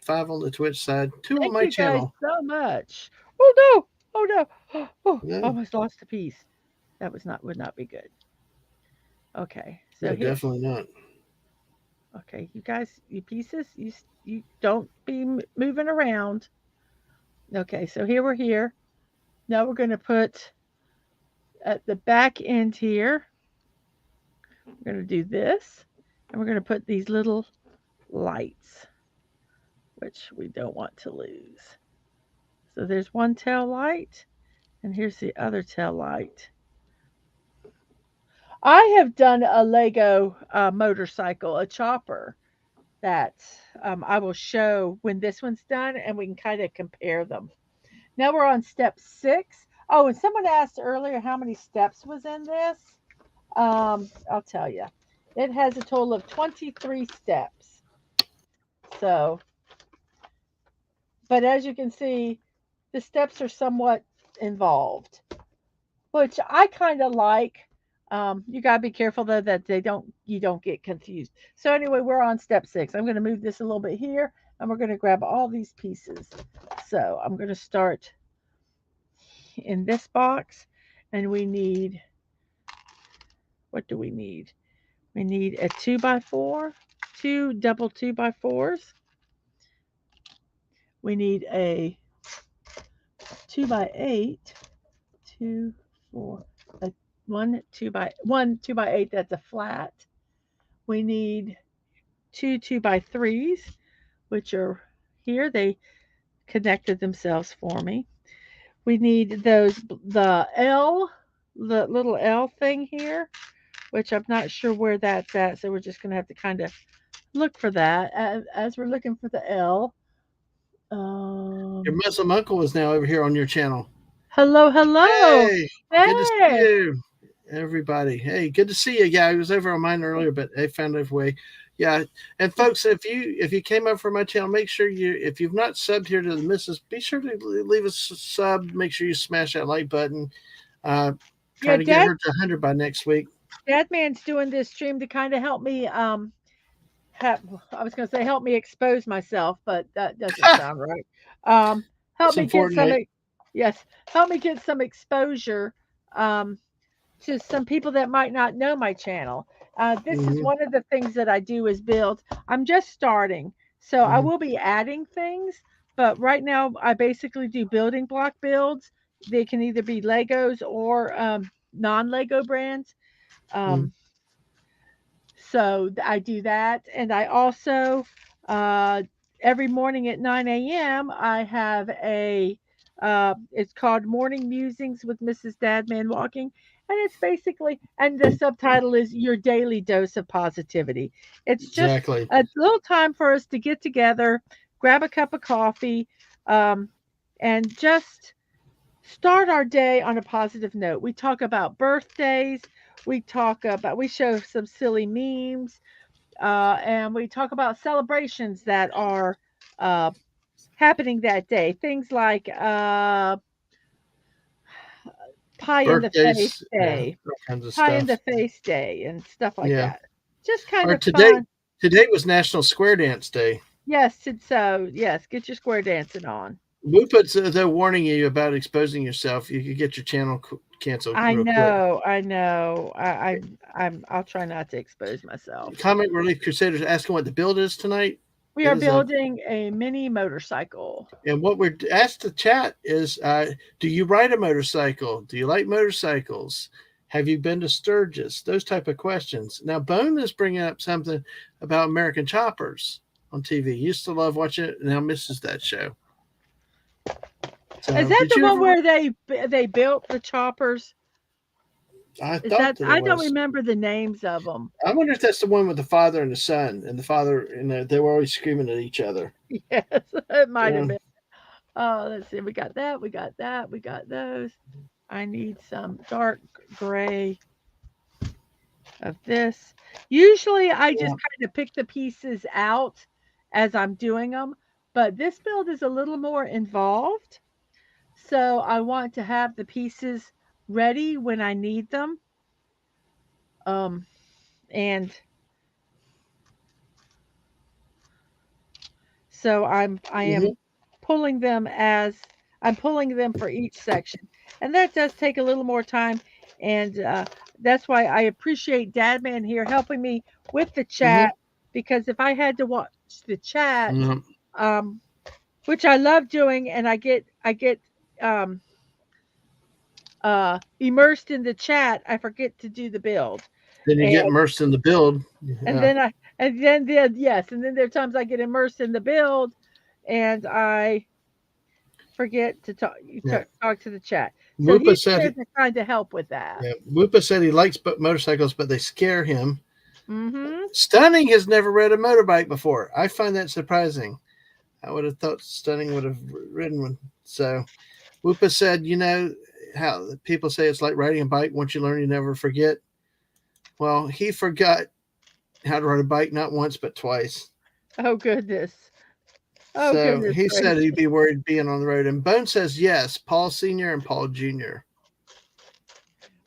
5 on the Twitch side, 2 on
Thank
my
you guys
channel.
so much. Oh no! Oh no! Oh,
No,
almost lost a piece. That would not be good. Okay, so
no,
here.
definitely not.
Okay, you guys, you pieces, you don't be moving around. Okay, so here we're here. Now we're going to put at the back end here. We're going to do this, and we're going to put these little lights, which we don't want to lose. So there's one tail light, and here's the other tail light. I have done a Lego motorcycle, a chopper, that I will show when this one's done, and we can kind of compare them. Now we're on step 6. Oh, and someone asked earlier how many steps was in this. I'll tell you. It has a total of 23 steps. So, but as you can see, the steps are somewhat involved, which I kind of like. You gotta be careful though that you don't get confused. So anyway, we're on step 6. I'm going to move this a little bit here, and we're going to grab all these pieces. So I'm going to start in this box, and we need, what do we need? We need a 2x4, 2 double 2x4s. We need a 2x8, 2, 4, a 2x8, that's a flat. We need 2 2x3s, which are here. They connected themselves for me. We need the little L thing here, which I'm not sure where that's at. So we're just going to have to kind of look for that as we're looking for the L.
Your Muslim uncle is now over here on your channel.
Hello, hello.
Hey, good to see
Hey.
you, everybody. Hey, good to see you. Yeah, I was over on mine earlier, but I found a way. Yeah, and folks, if you came over from my channel, make sure if you've not subbed here to the Missus, be sure to leave us a sub. Make sure you smash that like button. Trying to get her to 100 by next week.
Dadman's doing this stream to kind of help me. I was going to say help me expose myself, but that doesn't sound right. Help me get some. Yes, help me get some exposure to some people that might not know my channel. This is one of the things that I do is build. I'm just starting, so I will be adding things, but right now I basically do building block builds. They can either be Legos or non-Lego brands. So I do that, and I also every morning at 9 a.m. I have it's called Morning Musings with Mrs.DadmanWalking, and it's basically, and the subtitle is Your Daily Dose of Positivity. It's just a little time for us to get together, grab a cup of coffee, and just start our day on a positive note. We talk about birthdays. We show some silly memes, and we talk about celebrations that are happening that day. Things like pie in the face day, pie in the face day, and stuff like that. Just kind of fun.
Today was National Square Dance Day.
Yes, so yes, get your square dancing on.
Who puts the warning you about exposing yourself? You could get your channel canceled.
I know. I'll try not to expose myself.
Comic Relief Crusaders asking what the build is tonight.
We are building a mini motorcycle.
And what we're asked to chat is, do you ride a motorcycle? Do you like motorcycles? Have you been to Sturgis? Those type of questions. Now, Bone is bringing up something about American Choppers on TV. Used to love watching it. Now misses that show. So,
Is that
did
the
you
one
ever?
where they built the choppers?
I
Is
thought
that
that it
I don't
was.
remember the names of them.
I wonder if that's the one with the father and the son, and the father, and they were always screaming at each other.
Yes, it might have
Uh,
been. Oh, let's see. We got that. We got that. We got those. I need some dark gray of this. Usually, I just
yeah.
kind of pick the pieces out as I'm doing them, but this build is a little more involved. So I want to have the pieces ready when I need them. Um, and so I am
Hmm.
pulling them as I'm pulling them for each section, and that does take a little more time. And that's why I appreciate Dadman here helping me with the chat,
Hmm.
because if I had to watch the chat,
Hmm.
um, which I love doing, and I get um, immersed in the chat, I forget to do the build.
Then you
And
get immersed in the build.
and
Yeah.
then I and then yes, and then there are times I get immersed in the build, and I forget to
Yeah.
talk to the chat. So
Whoopa
he's
said.
here to kind of help with that.
Yeah. Whoopa said he likes motorcycles, but they scare him.
Mm-hmm.
Stunning has never read a motorbike before. I find that surprising. I would have thought Stunning would have ridden one. So Whoopa said, how people say it's like riding a bike. Once you learn, you never forget. Well, he forgot how to ride a bike not once but twice.
Oh goodness. Oh
So
goodness
he said he'd
gracious.
be worried being on the road. And Bone says yes, Paul Sr. and Paul Jr.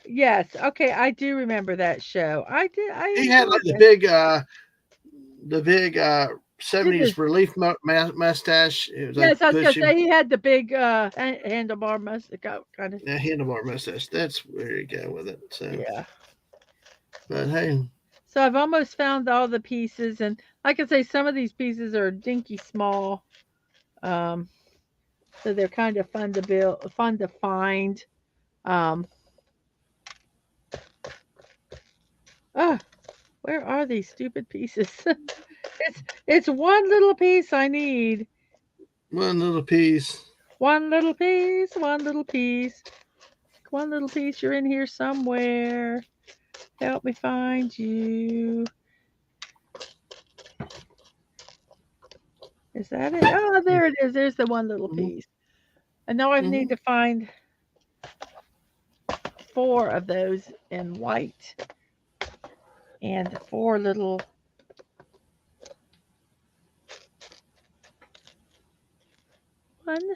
Yes. Okay. I do remember that show. I did. I
He had like
enjoyed it.
the big
Did this?
70s relief mustache. It was like
Yes. I was gonna
bushy,
say he had the big handlebar mustache kind of.
handlebar mustache. That's where you go with it. So,
Yeah.
but hey,
So I've almost found all the pieces, and like I say, some of these pieces are dinky small. Um, so they're kind of fun to build, fun to find. Um, oh, where are these stupid pieces? It's one little piece I need.
one little piece.
One little piece, one little piece, one little piece. You're in here somewhere. Help me find you. Is that it? Oh, there it is. There's the one little
Mm-hmm.
piece. And now I need
Mm-hmm.
to find four of those in white and four little. One,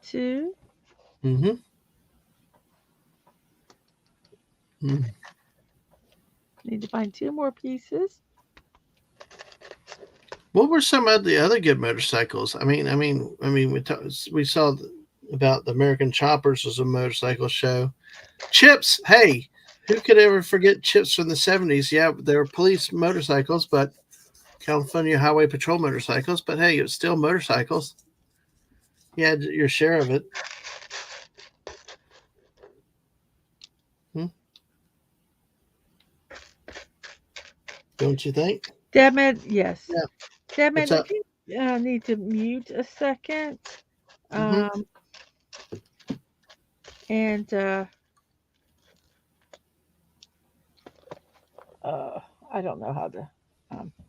two.
Mm-hmm. Mm-hmm.
Need to find two more pieces.
What were some of the other good motorcycles? We saw about the American Choppers was a motorcycle show. Chips, hey, who could ever forget Chips from the 70s? Yeah, they were police motorcycles, but California Highway Patrol motorcycles. But hey, it was still motorcycles. You had your share of it. Hmm? Don't you think?
Damn it. Yes.
Yeah.
Damn
What's
it. I
up?
think I need to mute a second.
Mm-hmm.
Um, and uh, I don't know how to.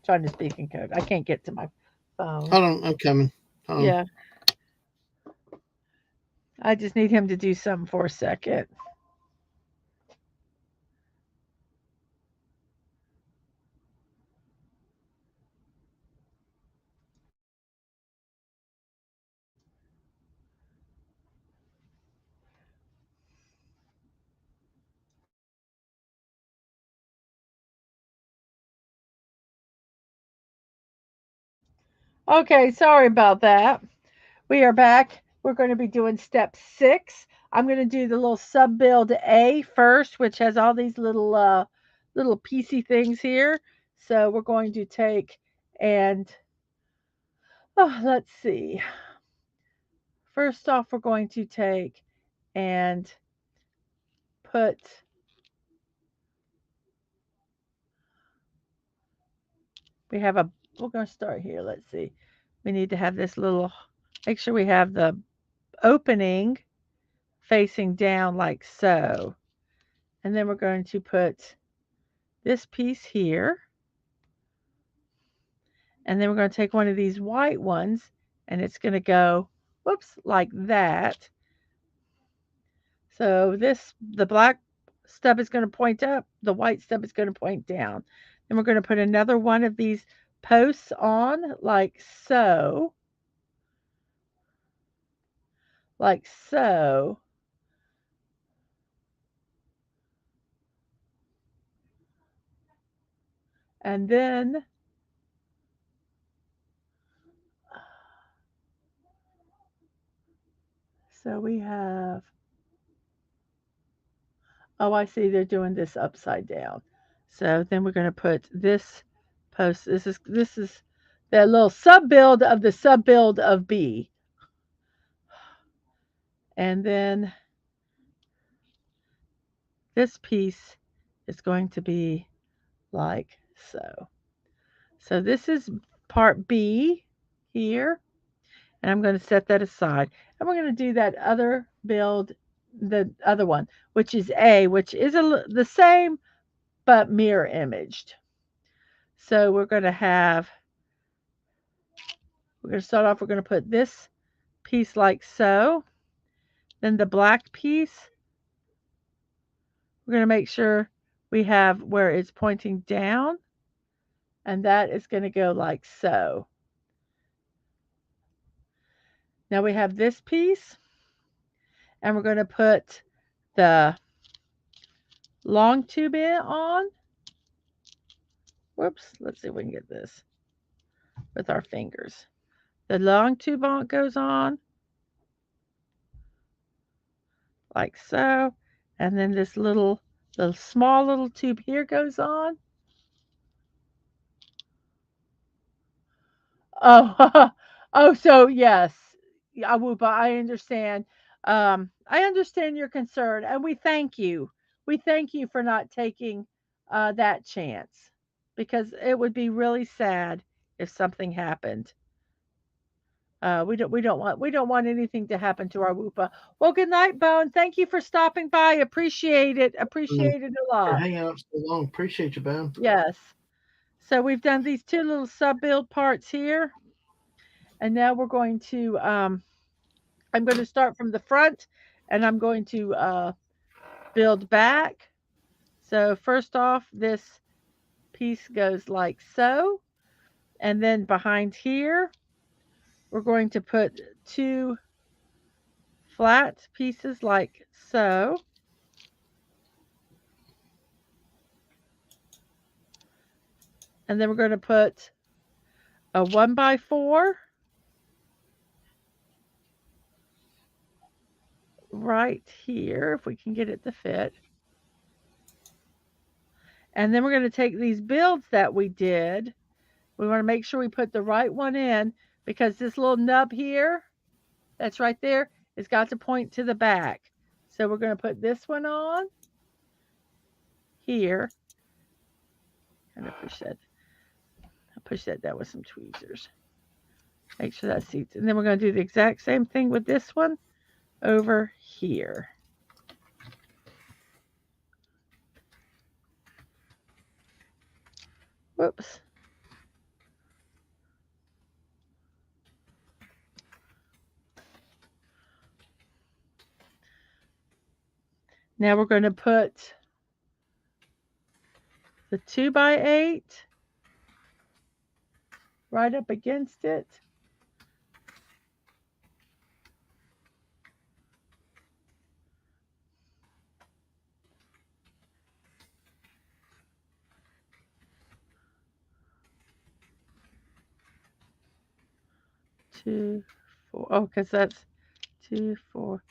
Trying to speak in code. I can't get to my phone.
Hold on, I'm coming. Hold on.
Yeah, I just need him to do something for a second. Okay, sorry about that. We are back. We're going to be doing step 6. I'm going to do the little sub build A first, which has all these little piecey things here. So we're going to take and let's see. First off, we're going to take and put we have a we're going to start here. Let's see. we need to have this little, make sure we have the opening facing down like so. And then we're going to put this piece here. And then we're going to take one of these white ones and it's going to go, whoops, like that. So the black stub is going to point up, the white stub is going to point down. Then we're going to put another one of these posts on like so. Like so. And then so we have, oh, I see they're doing this upside down. So then we're going to put this post. This is that little sub build of the sub build of B. And then this piece is going to be like so. So this is part B here. And I'm going to set that aside. And we're going to do that other build, the other one, which is A, which is the same but mirror imaged. So we're going to start off, we're going to put this piece like so. Then the black piece, we're going to make sure we have where it's pointing down. And that is going to go like so. Now we have this piece. And we're going to put the long tube in on. Whoops, let's see if we can get this with our fingers. The long tube goes on like so. And then this little small little tube here goes on. Oh, oh, so yes, Awupa, I understand. I understand your concern, and we thank you. We thank you for not taking that chance because it would be really sad if something happened. We don't want anything to happen to our Woopa. Well, good night, Bone. Thank you for stopping by. Appreciate it. Appreciate it a
For
lot.
hanging out so long. Appreciate you, Ben.
Yes. So we've done these two little sub build parts here. And now we're going to, I'm going to start from the front and I'm going to build back. So first off, this piece goes like so. And then behind here, we're going to put two flat pieces like so. And then we're going to put a 1x4 right here, if we can get it to fit. And then we're going to take these builds that we did. We want to make sure we put the right one in because this little nub here, that's right there, has got to point to the back. So we're going to put this one on here. Kind of push that. I'll push that down with some tweezers. Make sure that seats. And then we're going to do the exact same thing with this one over here. Whoops. Now we're going to put the 2x8 right up against it. Two, four. Oh, because that's 2, 4.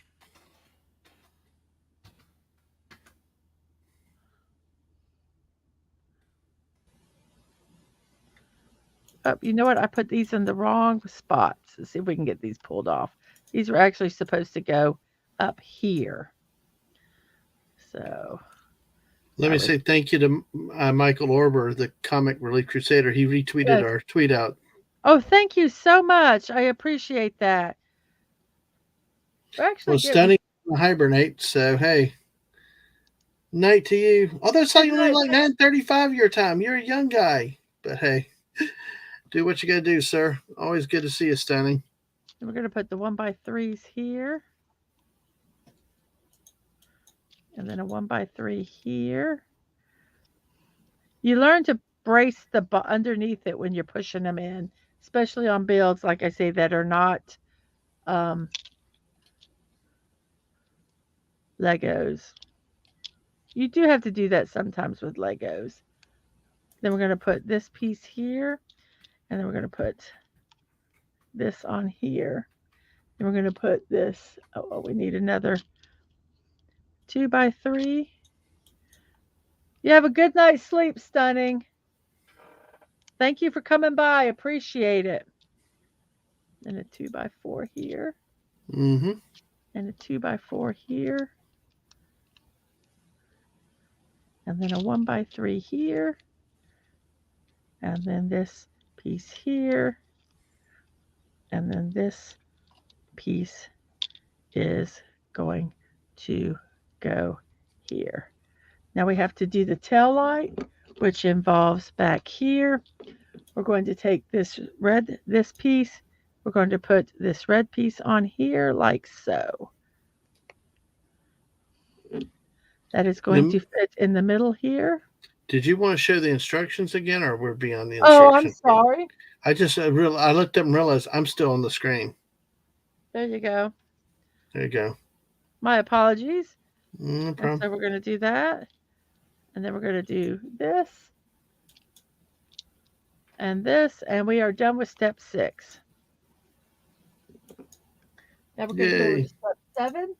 Oh, you know what? I put these in the wrong spots. Let's see if we can get these pulled off. These were actually supposed to go up here. So
let me say thank you to Michael Orber, the Comic Relief Crusader. He retweeted our tweet out.
Oh, thank you so much. I appreciate that. We're actually
Well,
getting
Stunning hibernate. So hey, night to you. Although it's
good
like only
night.
like 9:35 your time. You're a young guy, but hey, do what you got to do, sir. Always good to see you, Stunning.
And we're going to put the 1x3s here. And then a 1x3 here. You learn to brace the underneath it when you're pushing them in, especially on builds, like I say, that are not um, Legos. You do have to do that sometimes with Legos. Then we're going to put this piece here, and then we're going to put this on here. And we're going to put this, we need another 2x3. You have a good night's sleep, Stunning. Thank you for coming by. Appreciate it. And a 2x4 here.
Mm-hmm.
And a 2x4 here. And then a 1x3 here. And then this piece here. And then this piece is going to go here. Now we have to do the tail light, which involves back here. We're going to take this piece. We're going to put this red piece on here like so. That is going to fit in the middle here.
Did you want to show the instructions again, or we're beyond the
Oh, I'm
instructions?
sorry.
I just I looked up and realized I'm still on the screen.
There you go.
There you go.
My apologies.
No problem.
So we're going to do that. And then we're going to do this. And this. And we are done with step 6. Now we're going to go to step 7.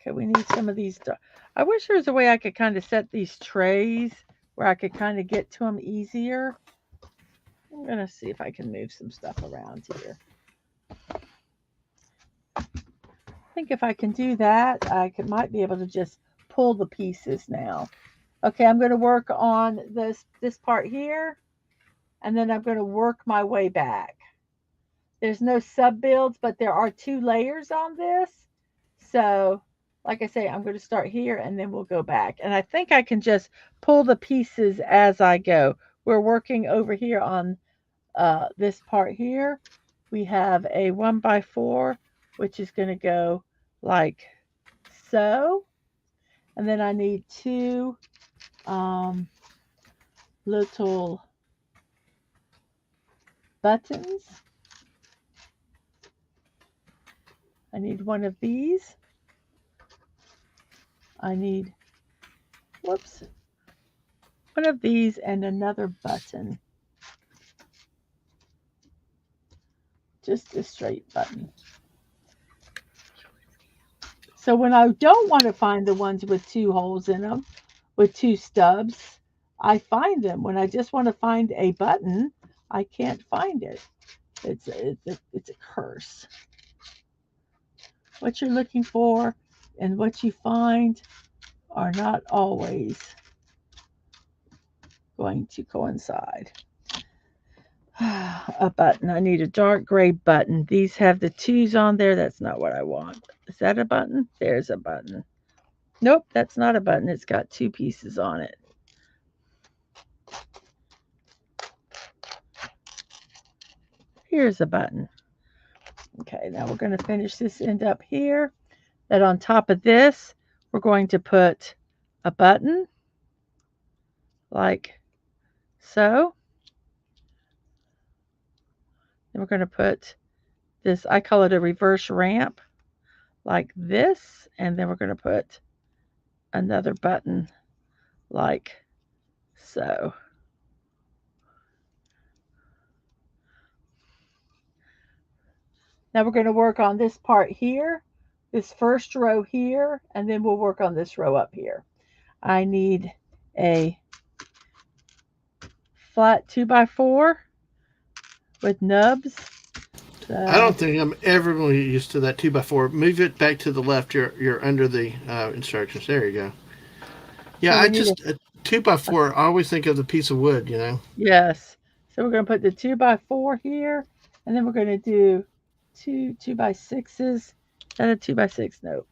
Okay, we need some of these. I wish there was a way I could kind of set these trays where I could kind of get to them easier. I'm going to see if I can move some stuff around here. I think if I can do that, I might be able to just pull the pieces now. Okay, I'm going to work on this part here, and then I'm going to work my way back. There's no sub builds, but there are 2 layers on this. So, like I say, I'm going to start here, and then we'll go back. And I think I can just pull the pieces as I go. We're working over here on this part here. We have a 1x4, which is going to go like so. And then I need 2 little buttons. I need one of these. I need, whoops, one of these and another button. Just a straight button. So when I don't want to find the ones with 2 holes in them, with 2 stubs, I find them. When I just want to find a button, I can't find it. It's a curse. What you're looking for and what you find are not always going to coincide. A button. I need a dark gray button. These have the 2s on there. That's not what I want. Is that a button? There's a button. Nope, that's not a button. It's got 2 pieces on it. Here's a button. Okay, now we're going to finish this end up here. That on top of this, we're going to put a button like so. Then we're going to put this, I call it a reverse ramp, like this. And then we're going to put another button like so. Now we're going to work on this part here, this first row here, and then we'll work on this row up here. I need a flat 2x4 with nubs.
I
So
don't think I'm ever going to get used to that 2x4. Move it back to the left. You're under the instructions. There you go. Yeah,
so
I
we need
just 2x4. I always think of the piece of wood. You know.
yes. So we're going to put the 2x4 here, and then we're going to do two 2x6s. Is that a 2x6? No,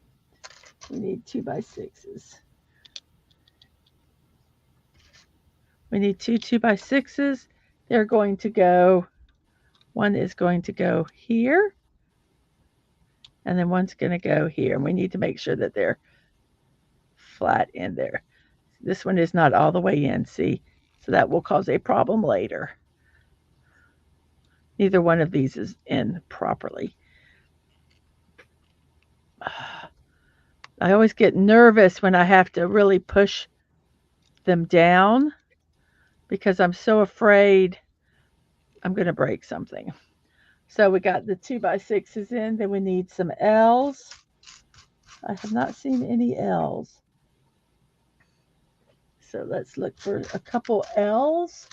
we need 2x6s. We need two 2x6s. They're going to go, one is going to go here, and then one's going to go here. And we need to make sure that they're flat in there. This one is not all the way in, see? So that will cause a problem later. Neither one of these is in properly. I always get nervous when I have to really push them down because I'm so afraid I'm going to break something. So we got the 2x6s in, then we need some L's. I have not seen any L's. So let's look for a couple L's.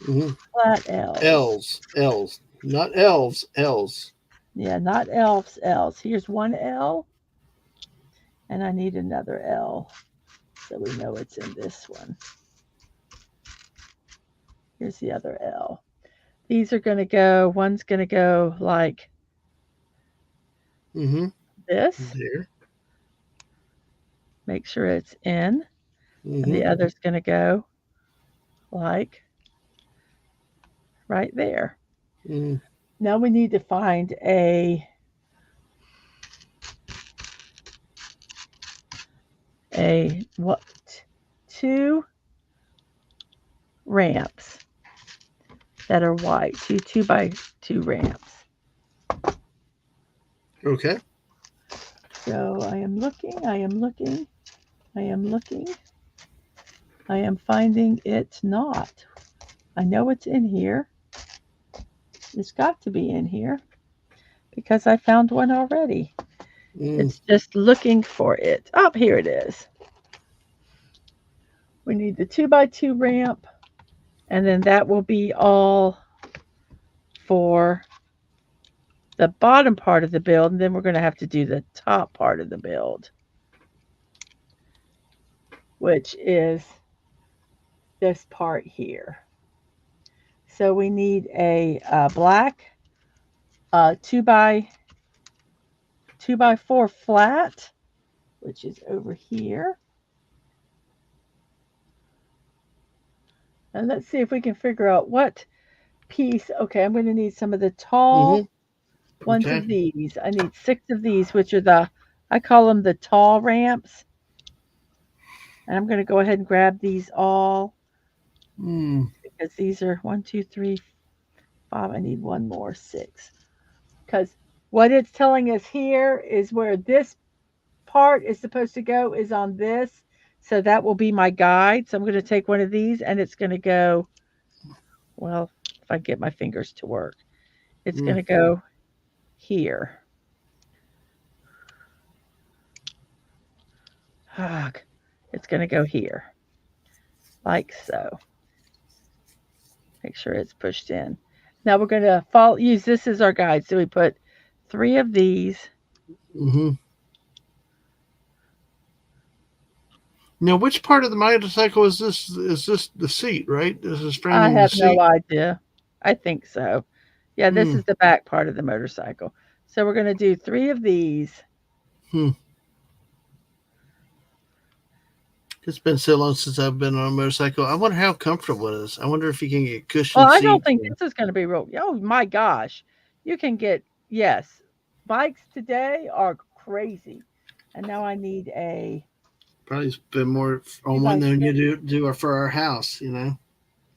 Mm-hmm.
Flat L's.
L's, not elves, L's.
Yeah, not elves, L's. Here's one L, and I need another L, so we know it's in this one. Here's the other L. These are going to go, one's going to go like this.
There.
Make sure it's in. And the other's going to go like right there. Now we need to find what, two ramps that are white, two 2x2 ramps.
Okay.
So I am looking, I am finding it not. I know it's in here. It's got to be in here because I found one already. It's just looking for it. Oh, here it is. We need the 2x2 ramp, and then that will be all for the bottom part of the build, and then we're going to have to do the top part of the build, which is this part here. So we need a black 2x4 flat, which is over here. And let's see if we can figure out what piece. Okay, I'm going to need some of the tall ones of these. I need 6 of these, which are I call them the tall ramps. And I'm going to go ahead and grab these all. Because these are 1, 2, 3, 5. I need one more, 6. Because what it's telling us here is where this part is supposed to go is on this. So that will be my guide. So I'm going to take one of these and it's going to go, well, if I get my fingers to work, it's going to go here. It's going to go here, like so. Make sure it's pushed in. Now we're going to use this as our guide. So we put 3 of these.
Now, which part of the motorcycle is this? Is this the seat, right? This is framing
I have
the seat?
no idea. I think so. Yeah, this is the back part of the motorcycle. So we're going to do 3 of these.
It's been so long since I've been on a motorcycle. I wonder how comfortable it is. I wonder if you can get cushioned
Well, I
seats.
don't think this is going to be real. Oh my gosh. You can get, yes. Bikes today are crazy. And now I need a
probably spend more on one than you do for our house, you know.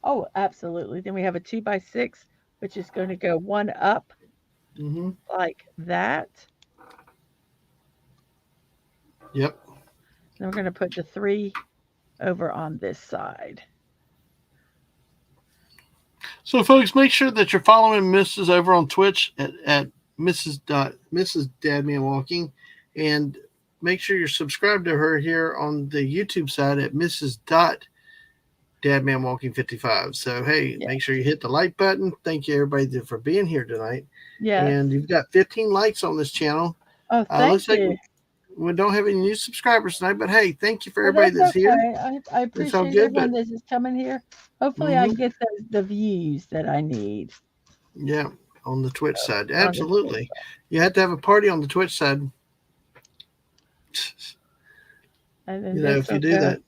Oh, absolutely. Then we have a 2x6, which is going to go one up like that.
Yep.
Then we're going to put the 3 over on this side.
So, folks, make sure that you're following Mrs. over on Twitch at Mrs.DadmanWalking, and make sure you're subscribed to her here on the YouTube side at Mrs. Mrs.DadmanWalking55. So, hey,
Yeah.
make sure you hit the like button. Thank you, everybody, for being here tonight.
Yes.
And you've got 15 likes on this channel.
Oh, thank
Looks like
you.
we don't have any new subscribers tonight, but hey, thank you for
Well,
everybody that's
okay.
here.
I
It's all
appreciate
good,
everyone
but
that is coming here. Hopefully, I get the views that I need.
yeah, on the Twitch side,
On the Twitch
absolutely. You have to have a party on the Twitch side.
And then
If you do that.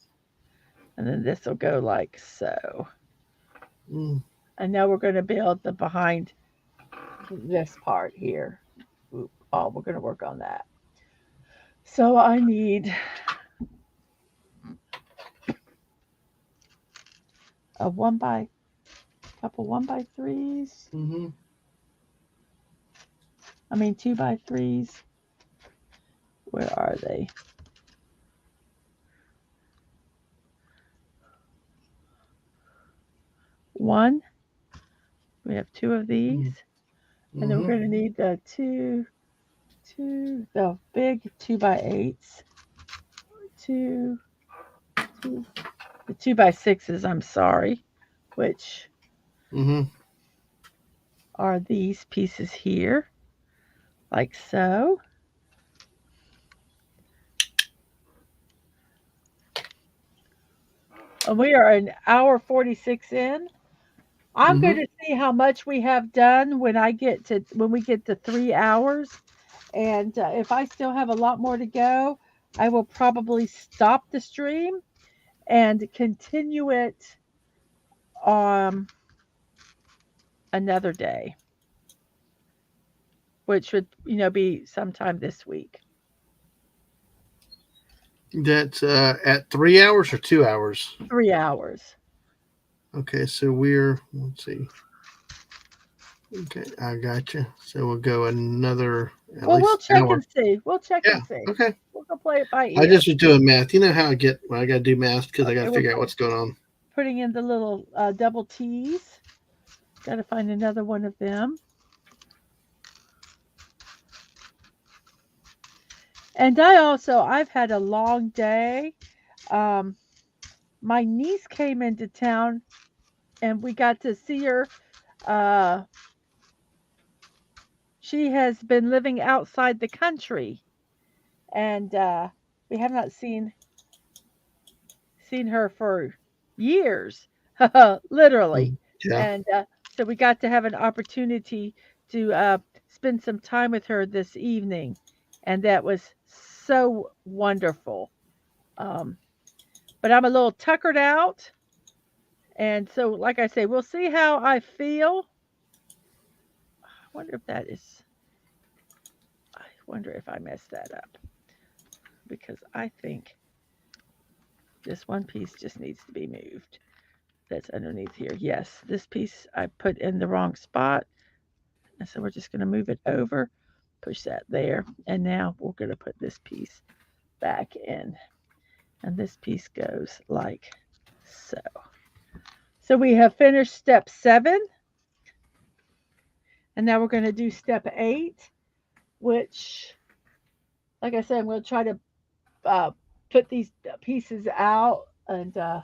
And then this will go like so.
Mm.
And now we're going to build the behind this part here. Oh, we're going to work on that. So I need a couple 1x3s.
Mm-hmm.
I mean 2x3s. Where are they? One. We have 2 of these.
Mm-hmm.
And then we're going to need the the big 2x8s. The 2x6s, I'm sorry, which are these pieces here, like so. And we are an hour 46 in. I'm going to see how much we have done when we get to 3 hours. And if I still have a lot more to go, I will probably stop the stream and continue it on another day, which would be sometime this week.
That's at 3 hours or 2 hours?
3 hours.
Okay, so let's see. Okay, I got you. So we'll go another.
We'll check and see.
Yeah, okay.
We'll go play it by ear.
I just was doing math. You know how I get when I got to do math because I got to figure out what's going on.
Putting in the little double T's. Got to find another one of them. And I've had a long day. My niece came into town and we got to see her. She has been living outside the country, and we have not seen her for years, literally.
Yeah.
And so we got to have an opportunity to spend some time with her this evening, and that was so wonderful. But I'm a little tuckered out, and so, like I say, we'll see how I feel. I wonder if I messed that up, because I think this one piece just needs to be moved. That's underneath here. Yes, this piece I put in the wrong spot, and so we're just going to move it over, push that there, and now we're going to put this piece back in, and this piece goes like so. So we have finished step 7, and now we're going to do step 8, which, like I said, I'm going to try to put these pieces out and do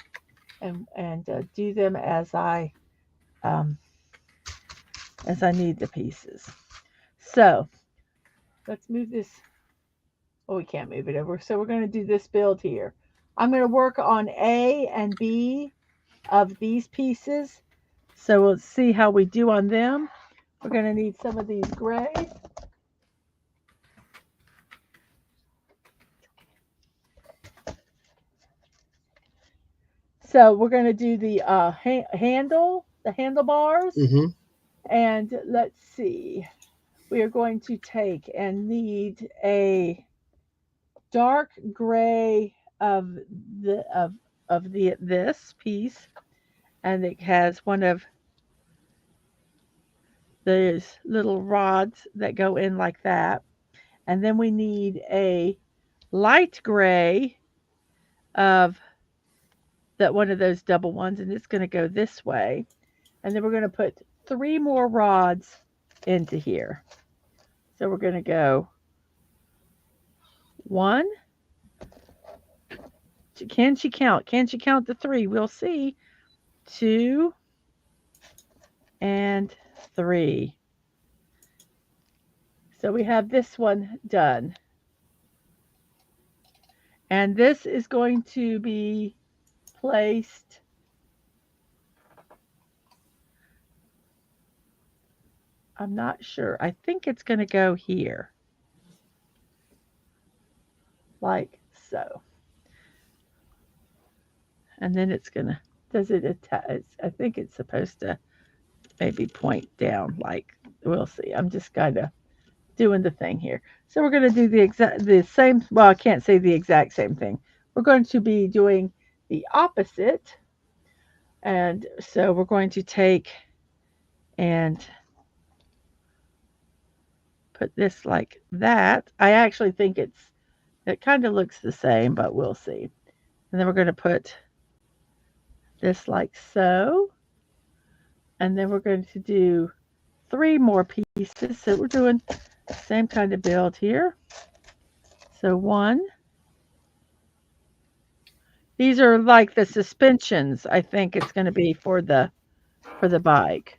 them as I need the pieces. So let's move this. Oh, we can't move it over. So we're going to do this build here. I'm going to work on A and B of these pieces. So we'll see how we do on them. We're going to need some of these grays. So we're going to do the handlebars. And let's see. We are going to take and need a dark gray of this piece, and it has one of those little rods that go in like that. And then we need a light gray of that one of those double ones, and it's going to go this way. And then we're going to put 3 more rods into here. So we're going to go 1. Can she count? Can she count the 3? We'll see. 2 and 3. So we have this one done. And this is going to be placed I'm not sure. I think it's going to go here. Like so. And then it's going to, does it attach? I think it's supposed to maybe point down like, we'll see. I'm just kind of doing the thing here. So we're going to do the same, well, I can't say the exact same thing. We're going to be doing the opposite. And so we're going to take and put this like that. I actually think it kind of looks the same, but we'll see. And then we're going to put this like so. And then we're going to do 3 more pieces. So we're doing the same kind of build here. So 1. These are like the suspensions. I think it's going to be for the bike.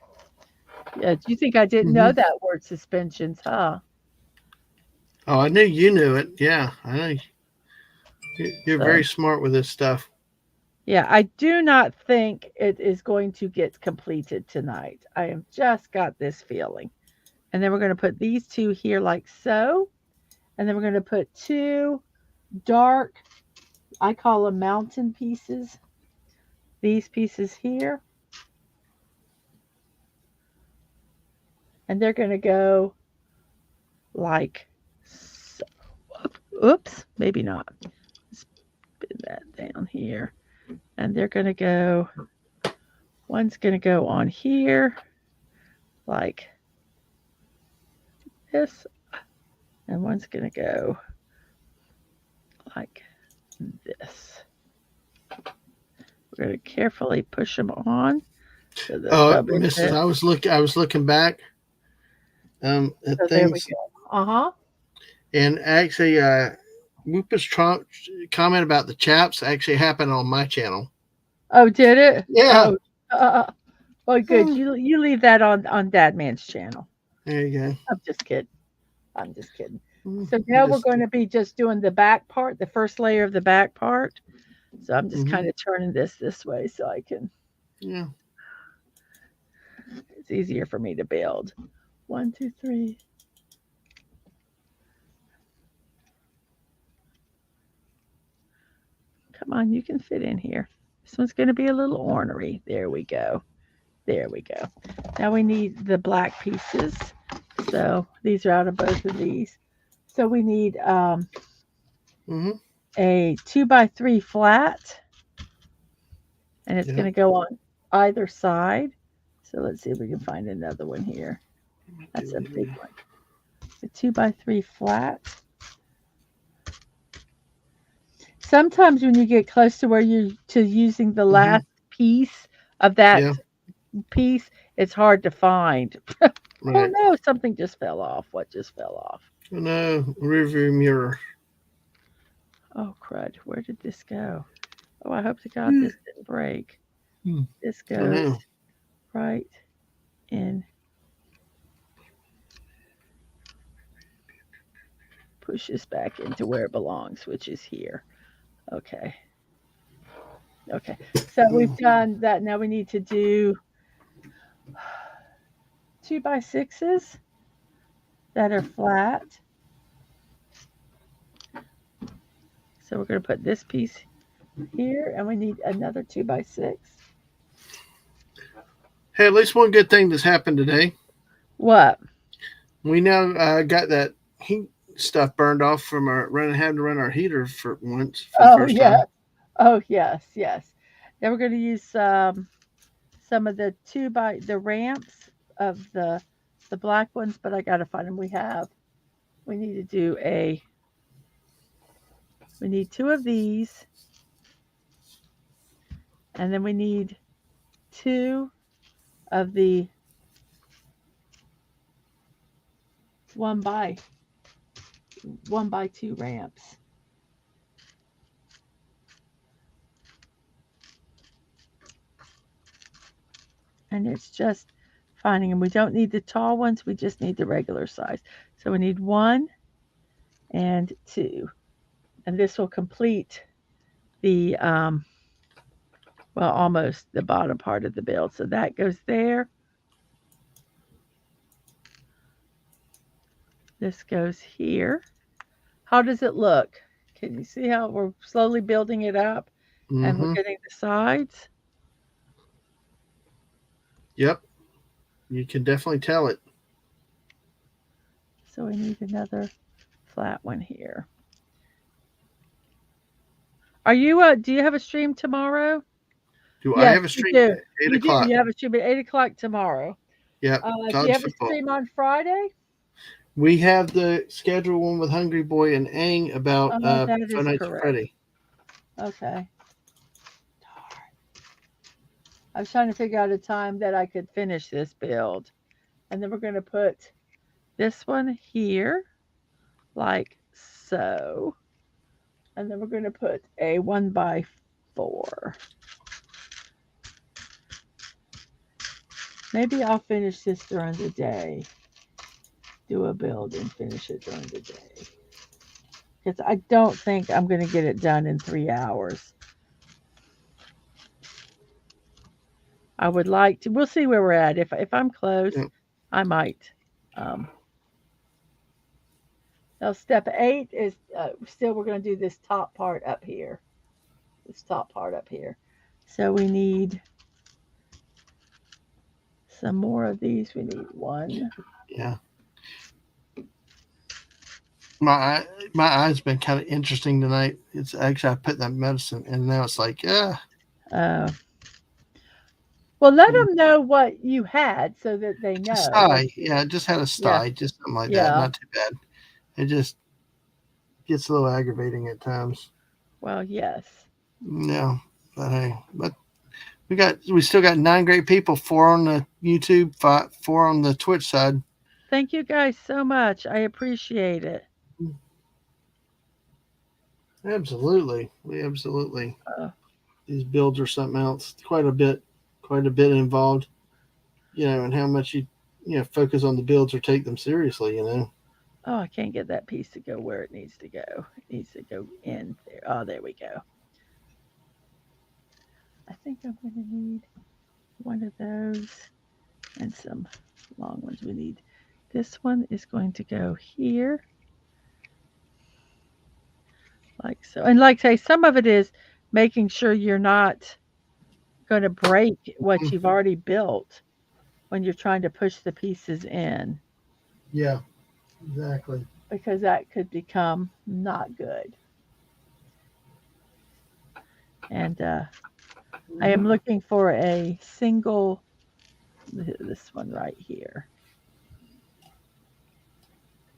Yeah, do you think I didn't know that word suspensions, huh?
Oh, I knew you knew it. Yeah, I know. You're very smart with this stuff.
Yeah, I do not think it is going to get completed tonight. I have just got this feeling. And then we're going to put these 2 here like so. And then we're going to put 2 dark, I call them mountain pieces. These pieces here. And they're going to go like so. Oops, maybe not. Let's put that down here. And they're going to go, one's going to go on here like this. And one's going to go like this. We're going to carefully push them on. So
Mrs. I was looking back at
so
things.
There we go.
And actually, Whoopa's comment about the chaps actually happened on my channel.
Oh, did it?
Yeah.
Oh, good. You leave that on Dadman's channel.
There you go.
I'm just kidding. So now we're going to be just doing the back part, the first layer of the back part. So I'm just kind of turning this way so I can.
Yeah.
It's easier for me to build. 1, 2, 3. Come on, you can fit in here. This one's going to be a little ornery. There we go. Now we need the black pieces. So these are out of both of these. So we need a 2x3 flat. And it's going to go on either side. So let's see if we can find another one here. That's a big one. The 2x3 flat. Sometimes when you get close to where you're using the last piece of that piece, it's hard to find. Oh no, something just fell off. What just fell off?
Oh no, rearview mirror.
Oh crud, where did this go? Oh, I hope to God this didn't break. This goes right in. Pushes back into where it belongs, which is here. Okay. So we've done that. Now we need to do 2x6s that are flat. So we're going to put this piece here, and we need another 2x6.
Hey, at least one good thing that's happened today.
What?
We now got that heat stuff burned off from having to run our heater for once. For the first time.
Oh yes. Then we're going to use some of the the ramps of the black ones, but I got to find them. We need to do we need 2 of these, and then we need 2 of the 1x2 ramps. And it's just finding them. We don't need the tall ones, we just need the regular size. So we need 1 and 2. And this will complete the, well, almost the bottom part of the build. So that goes there. This goes here. How does it look? Can you see how we're slowly building it up and we're
Mm-hmm.
getting the sides?
Yep. You can definitely tell it.
So we need another flat one here. Are you do you have a stream tomorrow?
Do I
Yes,
have a
you
stream
do.
at 8
You do.
o'clock?
You have a stream at 8 o'clock tomorrow.
Yep.
Do you
College
have a
football.
stream on Friday?
We have the scheduled one with Hungry Boy and Aang about
Oh, that
Five
is
Nights at
correct.
Freddy.
Okay. I was trying to figure out a time that I could finish this build. And then we're going to put this one here, like so. And then we're going to put a 1x4. Maybe I'll finish this during the day. Do a build and finish it during the day. Because I don't think I'm going to get it done in 3 hours. I would like to. We'll see where we're at. If I'm close,
Yep.
I might. Um, Now, step 8 is still we're going to do this top part up here. This top part up here. So we need some more of these. We need 1.
Yeah. My eye's been kind of interesting tonight. It's actually I put that medicine and now it's like, yeah.
Well, let them know what you had so that they know.
A sty. Yeah, I just had a sty, just something like that. Not too bad. It just gets a little aggravating at times.
Well, yes.
Yeah, but hey, we still got 9 great people, 4 on the YouTube, 4 on the Twitch side.
Thank you guys so much. I appreciate it.
Absolutely, these builds are something else. Quite a bit involved, and how much you focus on the builds or take them seriously.
Oh, I can't get that piece to go where it needs to go. It needs to go in there. Oh, there we go. I think I'm going to need one of those and some long ones. We need this one is going to go here, like so. And like say, some of it is making sure you're not going to break what you've already built when you're trying to push the pieces in.
Yeah, exactly.
Because that could become not good. And I am looking for a single, this one right here.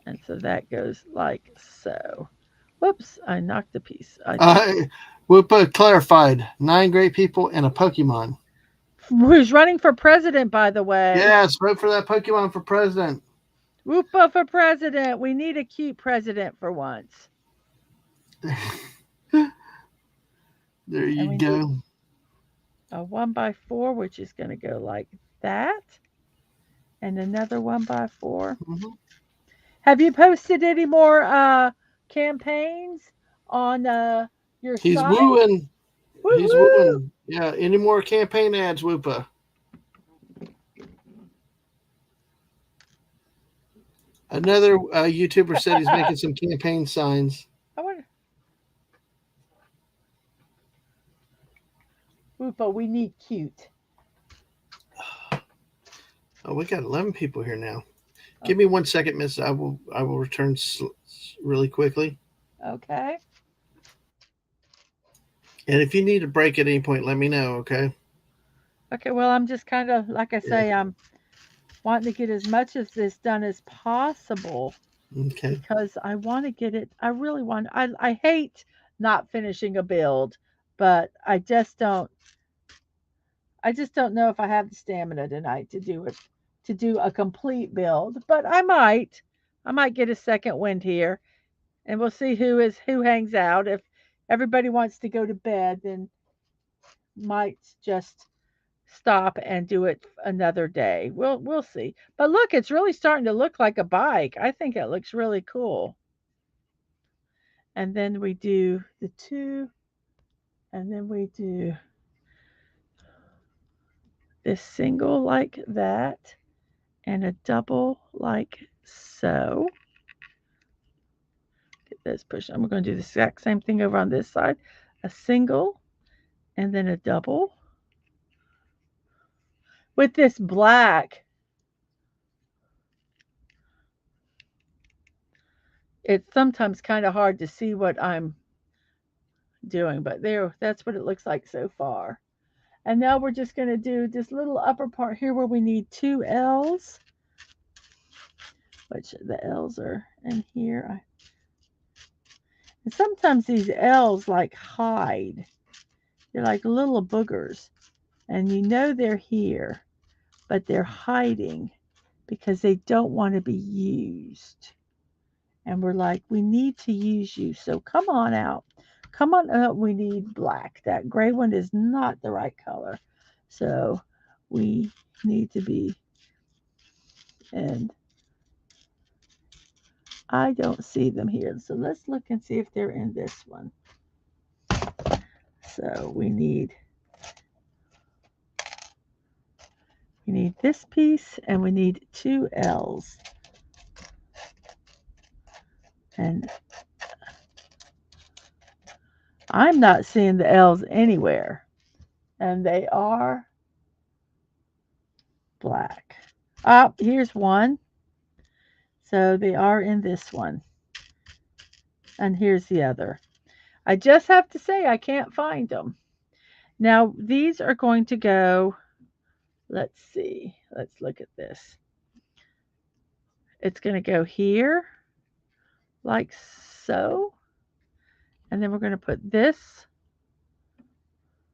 And so that goes like so. Whoops, I knocked the piece.
We'll put clarified 9 great people and a Pokemon.
Who's running for president, by the way.
Yes, vote for that Pokemon for president.
Whoopa for president. We need a cute president for once.
There you go.
A 1x4, which is going to go like that. And another 1x4.
Mm-hmm.
Have you posted any more campaigns on your
He's
site?
wooing.
Woo-woo!
He's wooing. Yeah, any more campaign ads, Whoopa? Another YouTuber said he's making some campaign signs.
I wonder. Whoopa, we need cute.
Oh, we got 11 people here now. Give me 1 second, Miss. I will return really quickly.
Okay.
And if you need a break at any point, let me know, okay?
Okay, well, I'm just kind of, like I say, I'm wanting to get as much of this done as possible.
Okay.
Because I want to get it, I really want, I hate not finishing a build, but I just don't know if I have the stamina tonight to do it, to do a complete build, but I might get a second wind here, and we'll see who hangs out. If everybody wants to go to bed, then might just stop and do it another day. We'll see. But look, it's really starting to look like a bike. I think it looks really cool. And then we do the two, and then we do this single like that, and a double like so. Get this push. I'm going to do the exact same thing over on this side. A single, and then a double. With this black, it's sometimes kind of hard to see what I'm doing, but there, that's what it looks like so far. And now we're just going to do this little upper part here where we need 2 L's, which the L's are in here. And sometimes these L's like hide. They're like little boogers, and you know they're here, but they're hiding because they don't want to be used. And we're like, we need to use you, so come on out. Come on up. We need black. That gray one is not the right color. So we need to be, and I don't see them here. So let's look and see if they're in this one. So we need this piece, and we need 2 L's. And I'm not seeing the L's anywhere. And they are black. Oh, here's one. So they are in this one. And here's the other. I just have to say I can't find them. Now, these are going to go, let's see. Let's look at this. It's going to go here, like so. And then we're going to put this.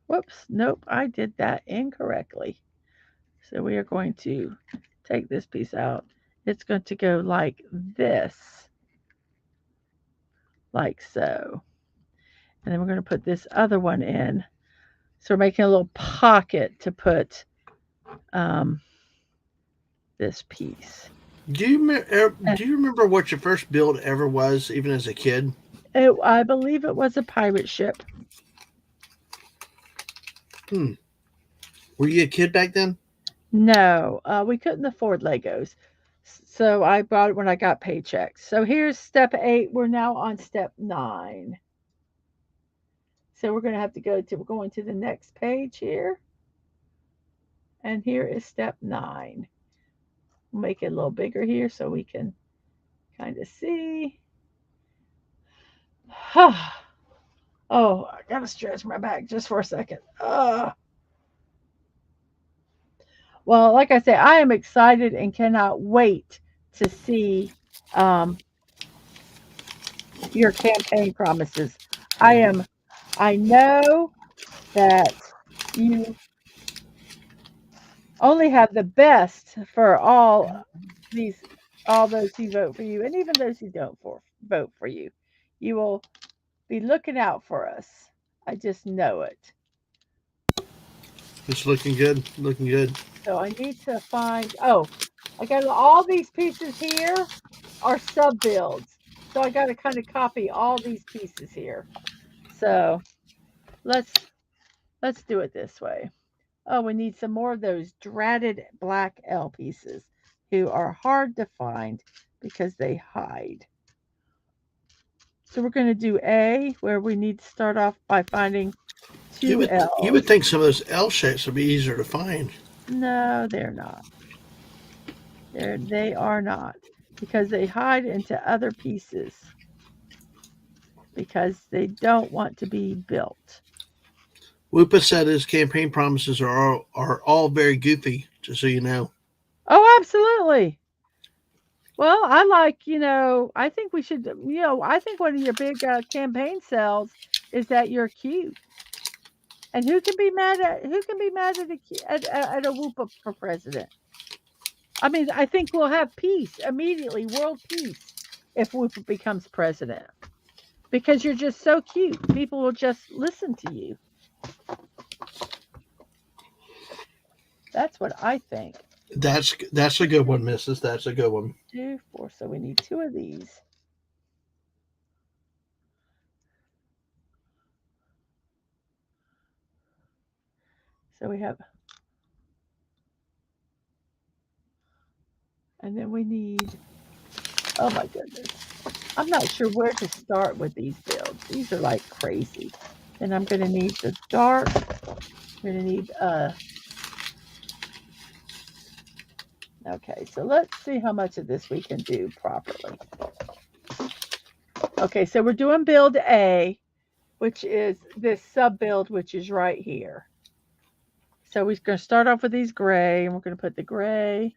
Whoops, nope, I did that incorrectly. So we are going to take this piece out. It's going to go like this, like so. And then we're going to put this other one in. So we're making a little pocket to put this piece.
Do you remember what your first build ever was, even as a kid?
I believe it was a pirate ship.
Were you a kid back then?
No, we couldn't afford Legos. So I bought it when I got paychecks. So here's step 8. We're now on step 9. So we're going to have to we're going to the next page here. And here is step 9. We'll make it a little bigger here so we can kind of see. Oh, I got to stretch my back just for a second. Well, like I say, I am excited and cannot wait to see your campaign promises. I know that you only have the best for all those who vote for you, and even those who don't vote for you. You will be looking out for us. I just know it.
It's looking good. Looking good.
So I need to find. Oh, I got all these pieces here are sub builds. So I got to kind of copy all these pieces here. So let's do it this way. Oh, we need some more of those dratted black L pieces who are hard to find because they hide. So we're going to do A, where we need to start off by finding 2 L's.
You would think some of those L shapes would be easier to find.
No, they're not. They are not, because they hide into other pieces because they don't want to be built.
Whoopa said his campaign promises are all very goofy, just so you know.
Oh, absolutely. Well, I like, I think we should, I think one of your big campaign sells is that you're cute. And who can be mad at a Whoopa for president? I mean, I think we'll have peace immediately, world peace, if Whoopa becomes president. Because you're just so cute. People will just listen to you. That's what I think.
That's a good one, Mrs. That's a good one.
2, 4. So we need 2 of these. So we have, and then we need, oh my goodness. I'm not sure where to start with these builds. These are like crazy. Then I'm going to need the dark. I'm going to need, okay, so let's see how much of this we can do properly. Okay, so we're doing build A, which is this sub build, which is right here. So we're going to start off with these gray, and we're going to put the gray.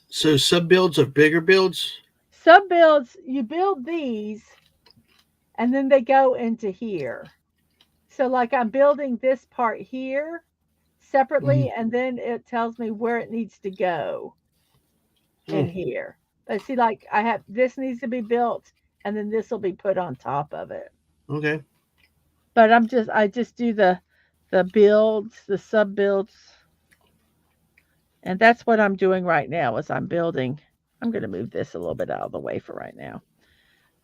So sub builds of bigger builds?
Sub builds, you build these, and then they go into here. So like I'm building this part here separately, and then it tells me where it needs to go in here. But see, like I have, this needs to be built, and then this will be put on top of it.
Okay.
But I just do the builds, the sub builds. And that's what I'm doing right now is I'm building. I'm going to move this a little bit out of the way for right now.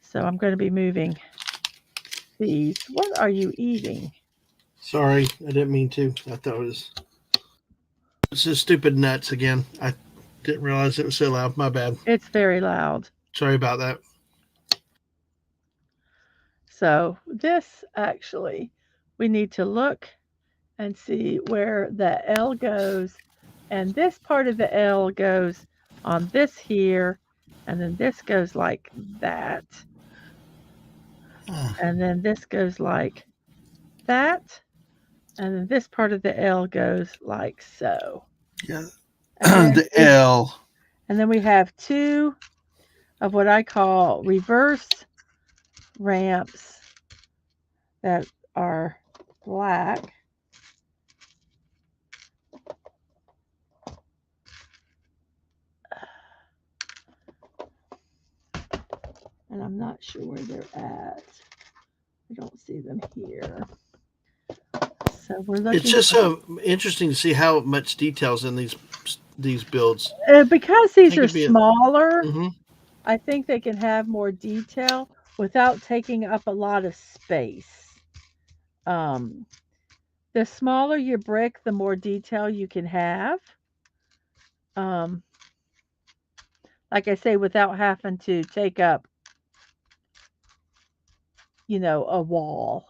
So I'm going to be moving these. What are you eating?
Sorry, I didn't mean to. I thought it was. It's just stupid nuts again. I didn't realize it was so loud. My bad.
It's very loud.
Sorry about that.
So this actually, we need to look and see where the L goes. And this part of the L goes on this here. And then this goes like that. And then this goes like that. And then this part of the L goes like so.
Yeah. The L.
And then we have 2 of what I call reverse ramps that are black. And I'm not sure where they're at. I don't see them here. So we're looking.
It's just so interesting to see how much details in these builds.
Because these are smaller,
Mm-hmm.
I think they can have more detail without taking up a lot of space. The smaller your brick, the more detail you can have. Like I say, without having to take up, a wall.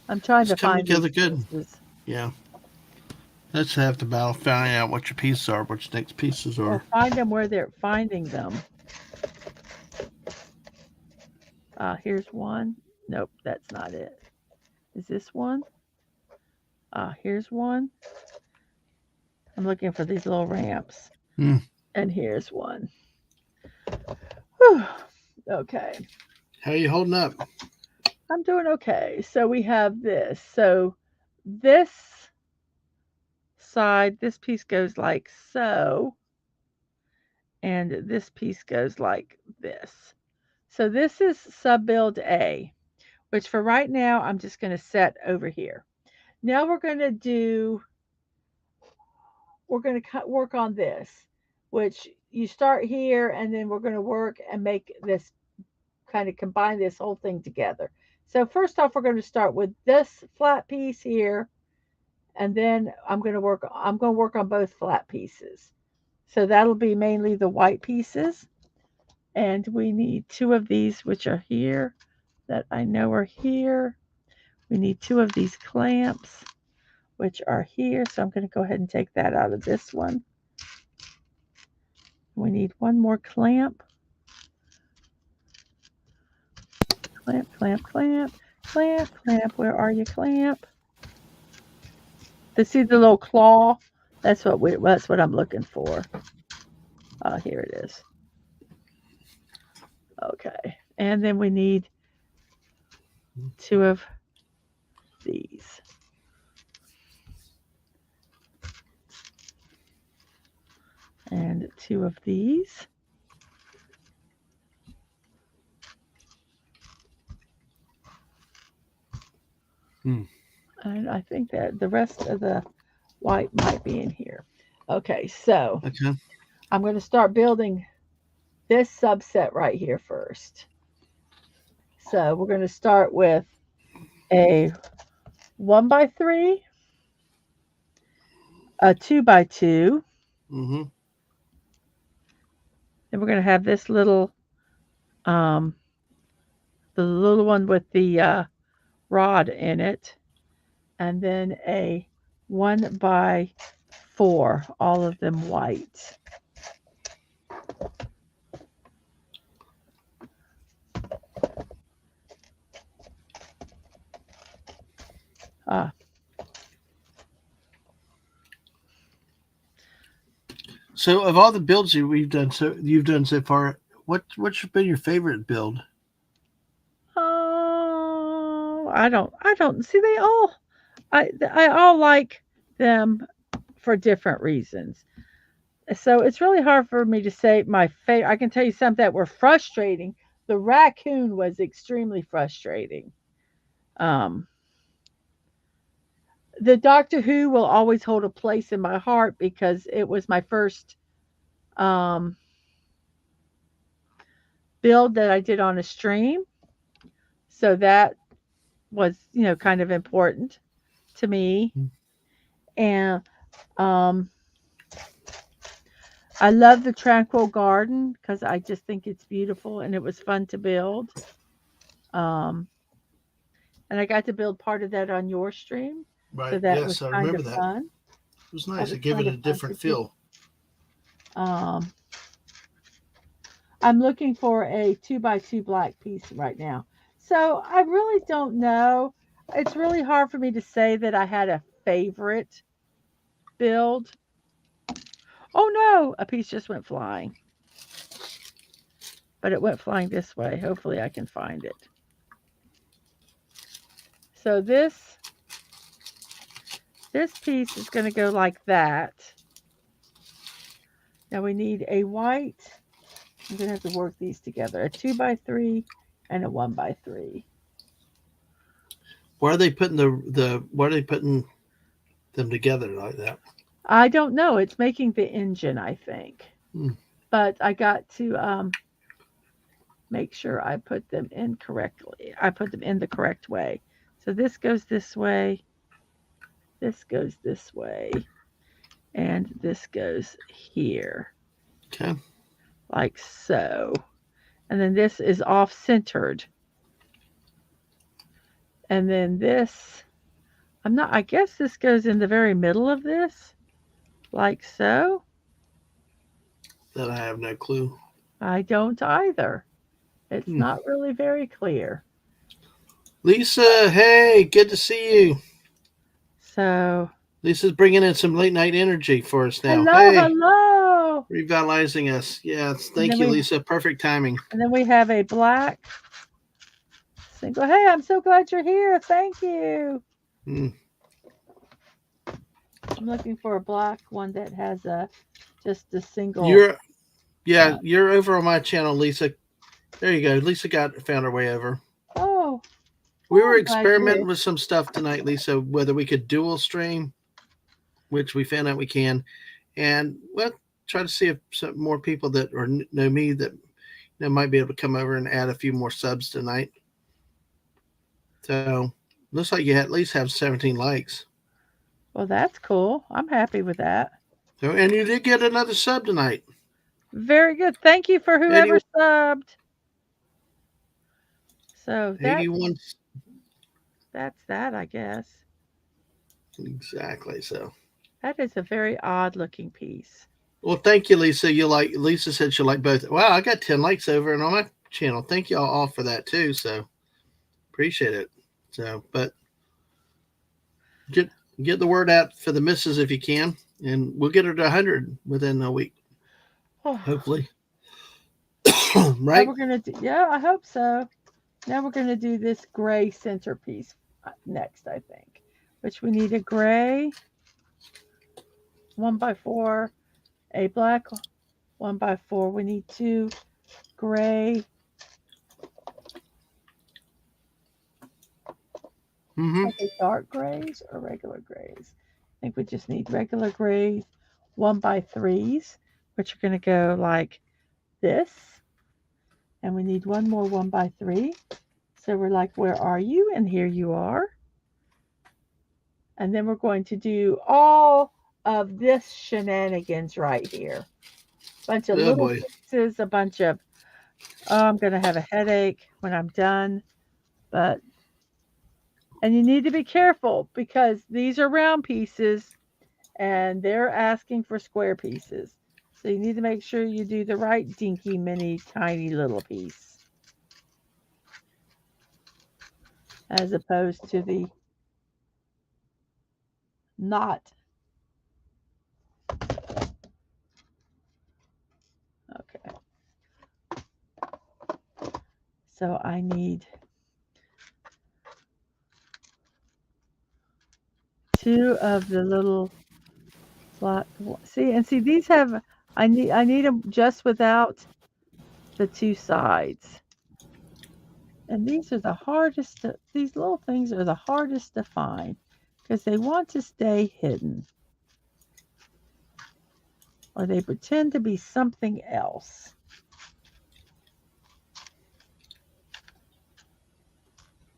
I'm trying to find
together good.
Pieces.
Yeah. Let's have the battle finding out what your pieces are, what your next pieces are.
Or find them where they're finding them. Here's one. Nope, that's not it. Is this one? Here's one. I'm looking for these little ramps. And here's one. Whew. Okay.
How are you holding up?
I'm doing okay. So we have this. So this side, this piece goes like so. And this piece goes like this. So this is sub-build A, which for right now, I'm just going to set over here. Now we're going to work on this, which you start here, and then we're going to work and make this, kind of combine this whole thing together. So first off, we're going to start with this flat piece here, and then I'm going to work on both flat pieces. So that'll be mainly the white pieces. And we need 2 of these, which are here, that I know are here. We need 2 of these clamps, which are here. So I'm going to go ahead and take that out of this one. We need 1 more clamp. Clamp, clamp, clamp, clamp, clamp. Where are you, clamp? To see the little claw, that's what I'm looking for. Here it is. Okay, and then we need 2 of these. And 2 of these. And I think that the rest of the white might be in here. Okay, so
Okay.
I'm going to start building this subset right here first. So we're going to start with a 1x3, a 2x2.
Mm-hmm.
Then we're going to have this little, the little one with the rod in it, and then a 1x4, all of them white. Ah,
So, of all the builds you've done so far, what's been your favorite build?
oh, I don't see they all. I all like them for different reasons. So it's really hard for me to say my favorite. I can tell you some that were frustrating. The raccoon was extremely frustrating. Um, the Doctor Who will always hold a place in my heart because it was my first um, build that I did on a stream. So that was, kind of important to me. And um, I love the Tranquil Garden because I just think it's beautiful and it was fun to build. Um, and I got to build part of that on your stream. So
Right.
that was
Yes, I
kind
remember
of
that.
fun.
It was
That
nice.
was
It gave it
kind
a
of fun to
different
do.
feel.
Um, I'm looking for a 2x2 black piece right now. So I really don't know. It's really hard for me to say that I had a favorite build. Oh no, a piece just went flying. But it went flying this way. Hopefully I can find it. So this piece is going to go like that. Now we need a white. I'm going to have to work these together. A 2x3 and a 1x3.
Why are they putting why are they putting them together like that?
I don't know. It's making the engine, I think.
Hmm.
But I got to make sure I put them in correctly. I put them in the correct way. So this goes this way. This goes this way. And this goes here.
Okay.
Like so. And then this is off centered. And then this, I guess this goes in the very middle of this, like so.
That I have no clue.
I don't either. It's
Hmm.
not really very clear.
Lisa, hey, good to see you.
So,
Lisa's bringing in some late night energy for us now.
hello,
Hey,
hello.
revitalizing us. Yes,
And
thank
then
you,
we
Lisa. Perfect timing.
have a black single. Hey, I'm so glad you're here. Thank you.
Hmm.
I'm looking for a black one that has just a single.
You're you're over on my channel, Lisa. There you go. Lisa found her way over.
Oh,
We
well,
were
I'm glad you're here.
experimenting with some stuff tonight, Lisa, whether we could dual stream, which we found out we can, and well, try to see if some more people that know me that might be able to come over and add a few more subs tonight. So looks like you at least have 17 likes.
Well, that's cool. I'm happy with that.
So and you did get another sub tonight.
Very good. Thank you for
80,
whoever subbed. So
81
that's that, I guess.
exactly. So
That is a very odd looking piece.
well, thank you, Lisa. Lisa said she liked both. Wow, I got 10 likes over and on my channel. Thank y'all all for that too. So appreciate it. So, but get the word out for the missus if you can, and we'll get her to 100 within a week, hopefully.
Now
Right?
we're gonna do, yeah, I hope so. Now we're gonna do this gray centerpiece next, I think. Which we need a gray 1x4, a black 1x4. We need two gray.
Mm-hmm.
Are they dark grays or regular grays? I think we just need regular grays, 1x3s, which are going to go like this. And we need one more 1x3. So we're like, where are you? And here you are. And then we're going to do all of this shenanigans right here. Bunch of
Oh
little
boy.
pieces, a bunch of, oh, I'm going to have a headache when I'm done. But, and you need to be careful because these are round pieces and they're asking for square pieces. So you need to make sure you do the right dinky, mini, tiny little piece as opposed to the not. Okay. So I need two of the little flat. See, these have, I need them just without the two sides. And these are the hardest, these little things are the hardest to find because they want to stay hidden or they pretend to be something else.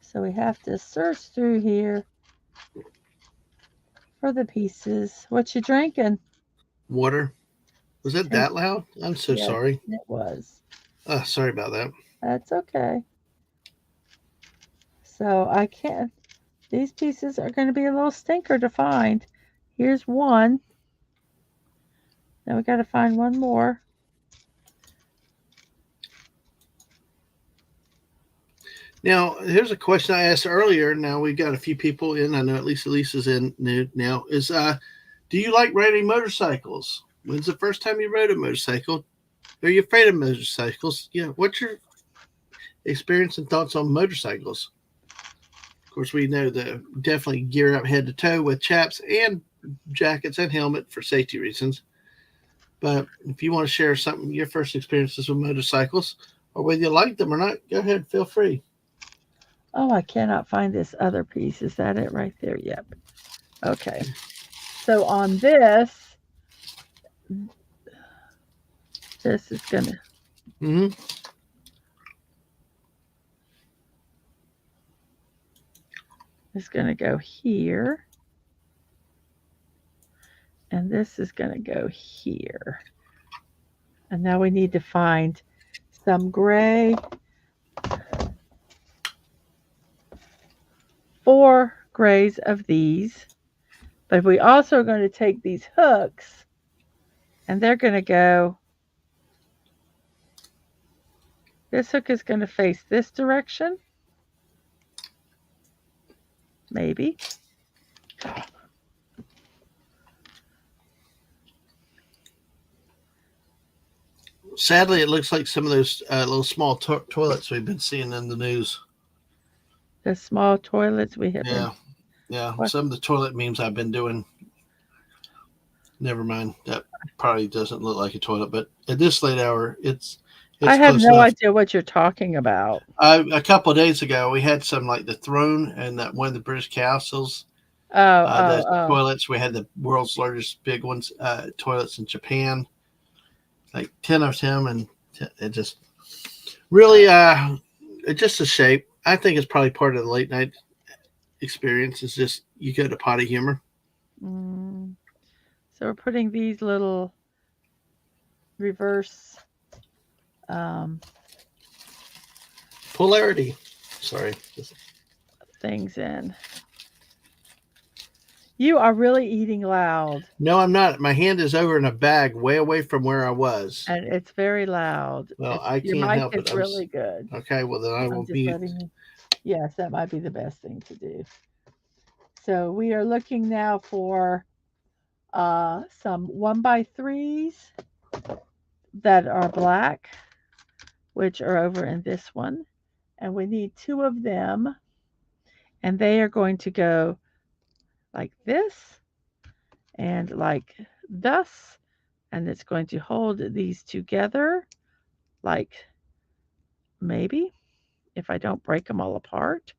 So we have to search through here for the pieces. What you drinking?
Water. Was it
Take,
that loud? I'm so
yes,
sorry.
it was.
Sorry about that.
That's okay. So I can't, these pieces are going to be a little stinker to find. Here's one. Now we got to find one more.
Now, here's a question I asked earlier. Now we've got a few people in. I know at least Elisa's in now. Do you like riding motorcycles? When's the first time you rode a motorcycle? Are you afraid of motorcycles? What's your experience and thoughts on motorcycles? Of course, we know that definitely gear up head to toe with chaps and jackets and helmet for safety reasons. But if you want to share something, your first experiences with motorcycles, or whether you like them or not, go ahead, feel free.
Oh, I cannot find this other piece. Is that it right there? Yep. Okay. So on this is going to,
Mm-hmm.
is going to go here. And this is going to go here. And now we need to find some gray. 4 grays of these. But we also are going to take these hooks and they're going to go, this hook is going to face this direction. Maybe.
Sadly, it looks like some of those little small toilets we've been seeing in the news.
The small toilets we have.
Yeah. Some of the toilet memes I've been doing. Never mind. That probably doesn't look like a toilet, but at this late hour, it's
I have
close
no
enough.
idea what you're talking about.
A couple of days ago, we had some like the Throne and that one of the British castles. The toilets. We had the world's largest big ones, toilets in Japan. Like 10 of them, and it just really it's just a shape. I think it's probably part of the late night experience. It's just you go to potty humor.
So we're putting these little reverse
polarity. Sorry.
Things in. You are really eating loud.
No, I'm not. My hand is over in a bag way away from where I was.
And it's very loud.
Well, I can't help it.
Your mic is really good.
Okay, well then I will be.
Yes, that might be the best thing to do. So we are looking now for some 1x3s that are black, which are over in this one. And we need 2 of them. And they are going to go like this and like thus. And it's going to hold these together like maybe if I don't break them all apart.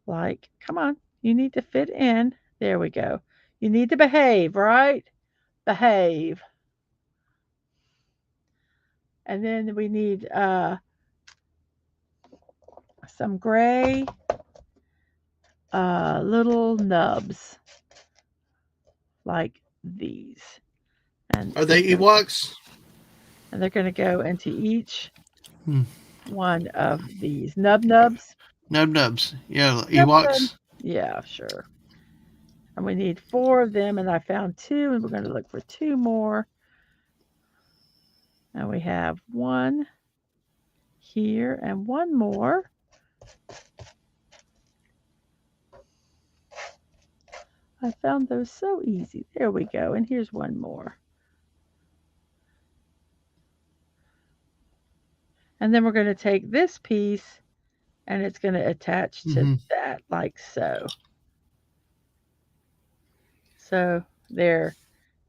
like, come on, you need to fit in. There we go. You need to behave, right? Behave. And then we need some gray little nubs like these. And
Are they Ewoks?
And they're going to go into each
Hmm.
one of these nubs.
Nubs. Yeah, Ewoks.
Yeah, sure. And we need 4 of them, and I found 2, and we're going to look for 2 more. And we have 1 here and 1 more. I found those so easy. There we go. And here's 1 more. And then we're going to take this piece and it's going to attach to that like so. So there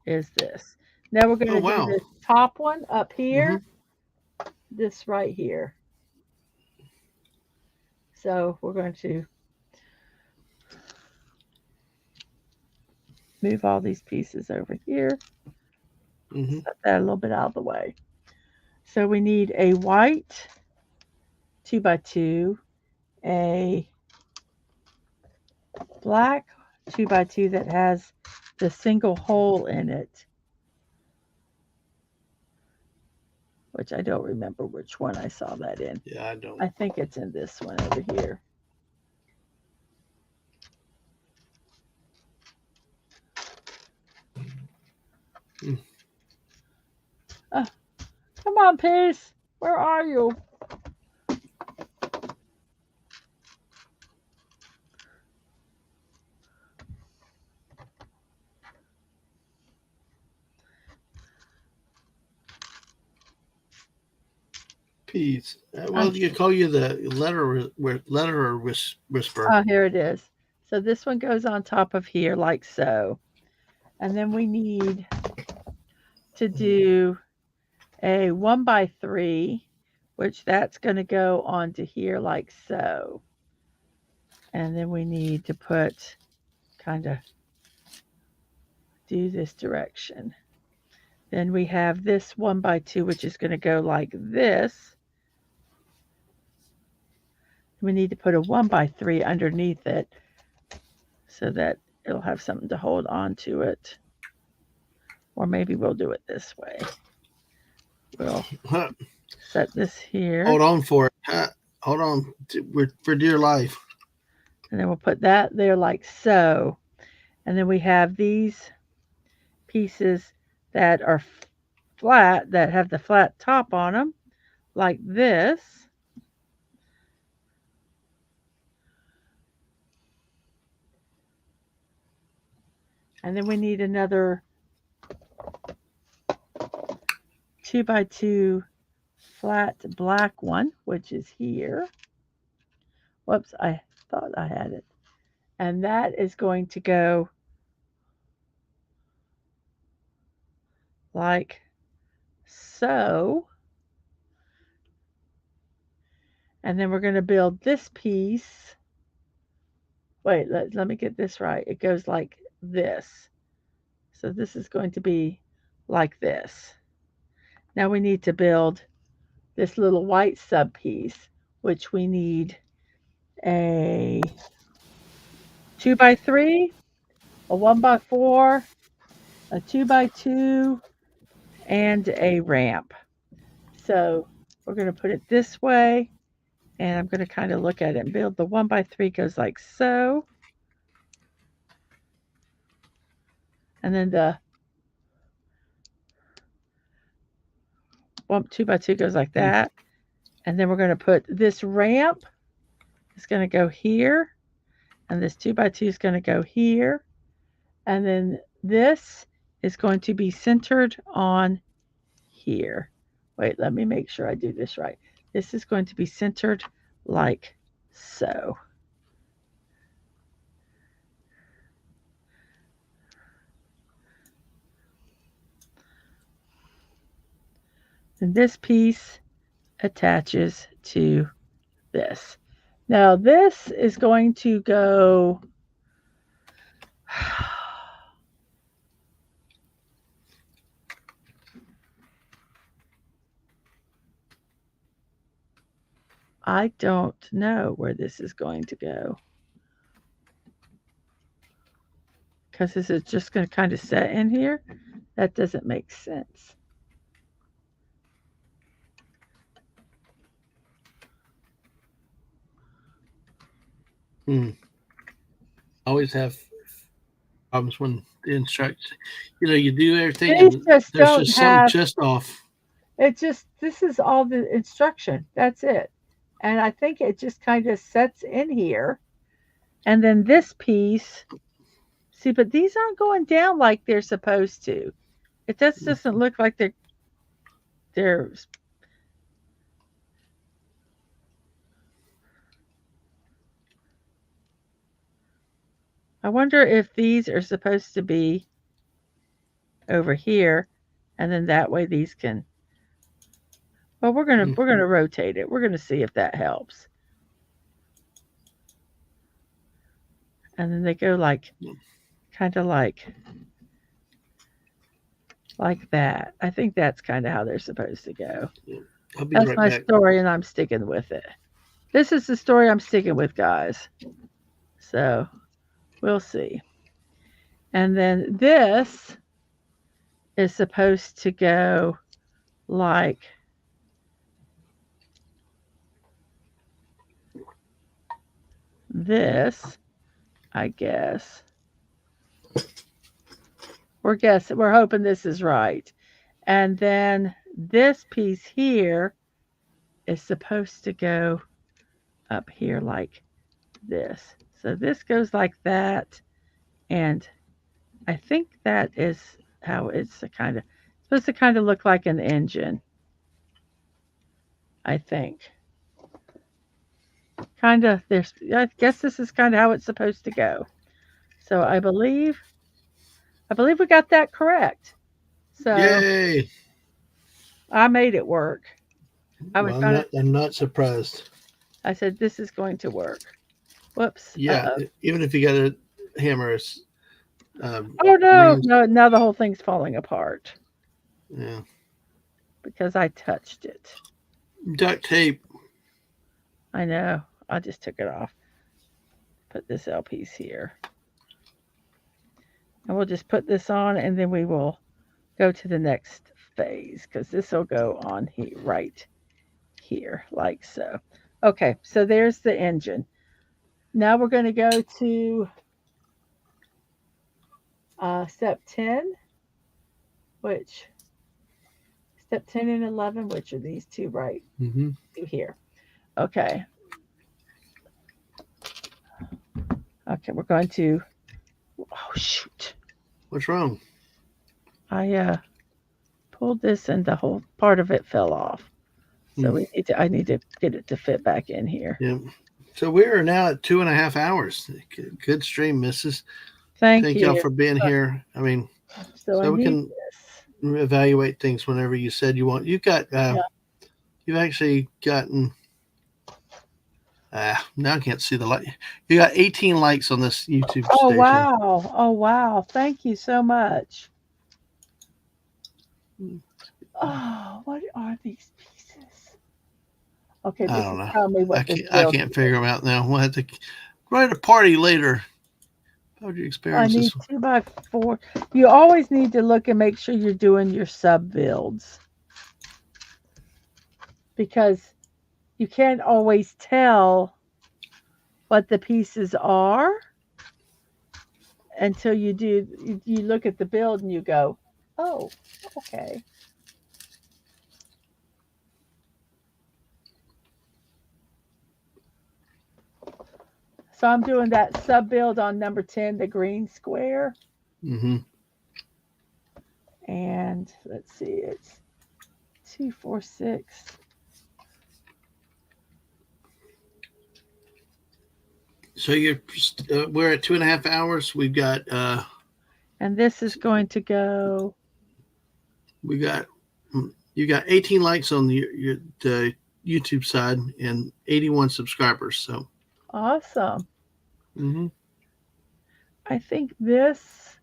is this. Now we're going to do this top one up here. This right here. So we're going to move all these pieces over here. Set that a little bit out of the way. So we need a white 2x2, a black 2x2 that has the single hole in it, which I don't remember which one I saw that in.
Yeah, I don't.
I think it's in this one over here. Come on, Peace. Where are you?
Peace. Well, you call you the letter whisper.
Oh, here it is. So this one goes on top of here like so. And then we need to do a 1x3, which that's going to go onto here like so. And then we need to put, kind of do this direction. Then we have this 1x2, which is going to go like this. We need to put a 1x3 underneath it so that it'll have something to hold on to it. Or maybe we'll do it this way. We'll set this here.
Hold on for it. Hold on for dear life.
And then we'll put that there like so. And then we have these pieces that are flat, that have the flat top on them, like this. And then we need another 2x2 flat black one, which is here. Whoops, I thought I had it. And that is going to go like so. And then we're going to build this piece. Wait, let me get this right. It goes like this. So this is going to be like this. Now we need to build this little white sub piece, which we need a 2x3, a 1x4, a 2x2, and a ramp. So we're going to put it this way, and I'm going to kind of look at it and build. The 1x3 goes like so. And then the 2x2 goes like that. And then we're going to put this ramp. It's going to go here. And this 2x2 is going to go here. And then this is going to be centered on here. Wait, let me make sure I do this right. This is going to be centered like so. And this piece attaches to this. Now this is going to go. I don't know where this is going to go. Because this is just going to kind of set in here. That doesn't make sense.
Always have problems when the instructions, you do everything
These
and
just
there's
don't
just something
have.
just off.
This is all the instruction. That's it. And I think it just kind of sets in here. And then this piece, see, but these aren't going down like they're supposed to. It just doesn't look like they're. I wonder if these are supposed to be over here, and then that way these can. Well, we're gonna rotate it. We're gonna see if that helps. And then they go like, kind of like that. I think that's kind of how they're supposed to go.
I'll be
That's
right
my
back.
story, and I'm sticking with it. This is the story I'm sticking with, guys. So we'll see. And then this is supposed to go like this, I guess. We're hoping this is right. And then this piece here is supposed to go up here like this. So this goes like that. And I think that is how it's supposed to kind of look like an engine. I think. I guess this is kind of how it's supposed to go. So I believe we got that correct. So
Yay!
I made it work.
I'm not surprised.
I said this is going to work. Whoops.
Yeah, even if you got a hammer.
Oh no! No! Now the whole thing's falling apart.
Yeah.
Because I touched it.
Duct tape.
I know. I just took it off. Put this L piece here. And we'll just put this on, and then we will go to the next phase, because this will go on here, right here, like so. Okay, so there's the engine. Now we're going to go to step 10, which step 10 and 11, which are these two right through here. Okay. Okay, we're going to. Oh shoot!
What's wrong?
I pulled this, and the whole part of it fell off. So I need to get it to fit back in here.
Yeah. So we are now at 2.5 hours. Good stream, Mrs.
Thank
you. Y'all for being here. I mean, so we can evaluate things whenever you said you want. You've got you've actually gotten now I can't see the light. You got 18 likes on this YouTube station.
Wow. Oh wow. Thank you so much. Oh, what are these pieces? Okay,
I don't know.
Tell me what
I can't figure them out now. We'll have to write a party later. How do you experience this?
I need 2x4. You always need to look and make sure you're doing your sub builds, because you can't always tell what the pieces are until you do. You look at the build and you go, oh, okay. So I'm doing that sub build on number 10, the green square. And let's see, it's 246.
So we're at 2.5 hours. We've got
and this is going to go.
You got 18 likes on the YouTube side and 81 subscribers. So
Awesome.
Mm-hmm.
I think this,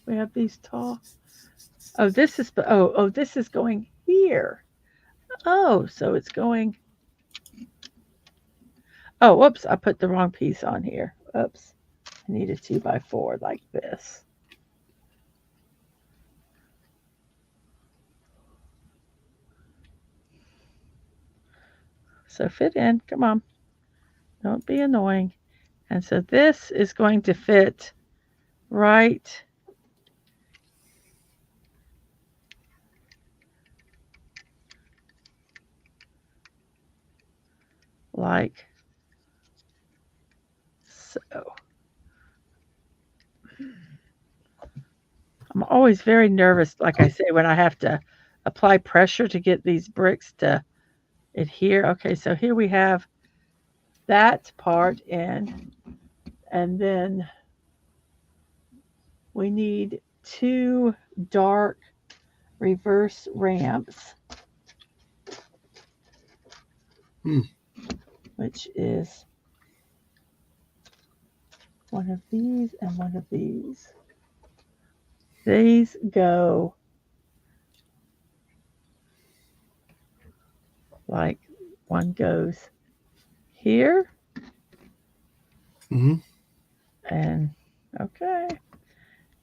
we have these tall. Oh, this is, this is going here. Oh, so it's going, oh, whoops, I put the wrong piece on here. Oops. I need a 2x4 like this. So fit in, come on. Don't be annoying. And so this is going to fit right like so. I'm always very nervous, like I say, when I have to apply pressure to get these bricks to adhere. Okay, so here we have that part in, and then we need 2 dark reverse ramps, which is one of these and one of these. These go like one goes here.
Mm-hmm.
And okay.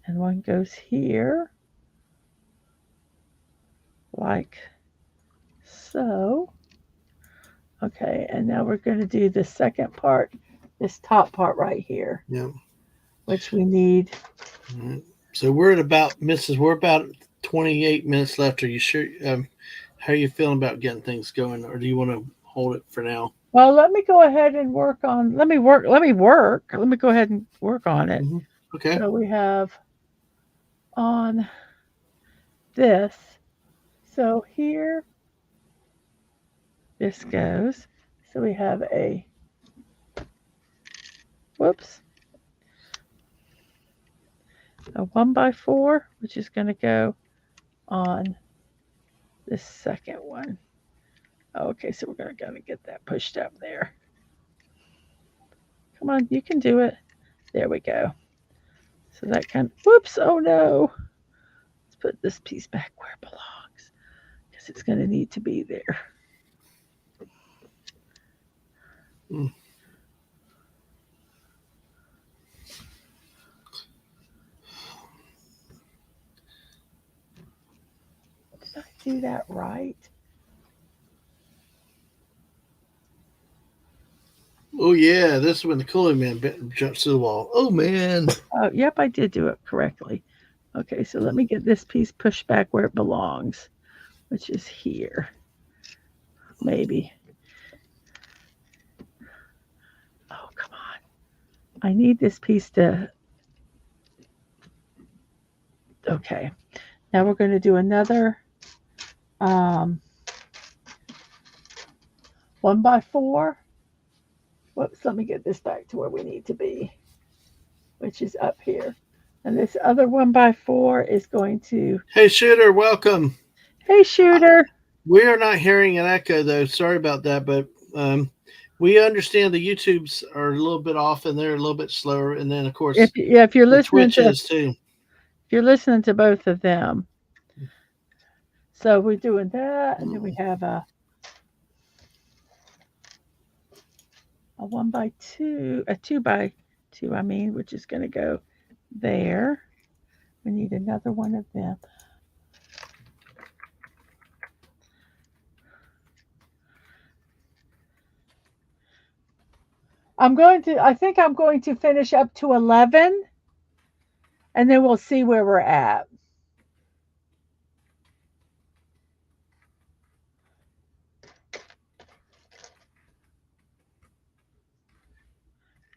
And one goes here. Like so. Okay, and now we're going to do the second part, this top part right here.
Yeah.
Which we need.
All right. So we're at about, Mrs. We're about 28 minutes left. Are you sure? How are you feeling about getting things going, or do you want to hold it for now?
Well, let me go ahead and work on. Let me go ahead and work on it.
Mm-hmm. Okay.
So we have on this. So here, this goes. So we have a. Whoops. A 1x4, which is going to go on this second one. Okay, so we're going to get that pushed up there. Come on, you can do it. There we go. So that whoops, oh no. Let's put this piece back where it belongs because it's going to need to be there.
Mm.
Did I do that right?
Oh yeah, this is when the cooling man jumps to the wall. Oh man.
Oh, yep, I did do it correctly. Okay, so let me get this piece pushed back where it belongs, which is here. Maybe. Oh, come on. I need this piece to. Okay. Now we're going to do another 1x4. Whoops, let me get this back to where we need to be, which is up here. And this other 1x4 is going to.
Hey, Shooter, welcome.
Hey, Shooter.
We are not hearing an echo, though. Sorry about that, but we understand the YouTubes are a little bit off and they're a little bit slower. And then, of course,
if you're listening
to too.
If you're listening to both of them. So we're doing that, and then we have a 1x2, a 2x2, I mean, which is going to go there. We need another one of them. I think I'm going to finish up to 11, and then we'll see where we're at.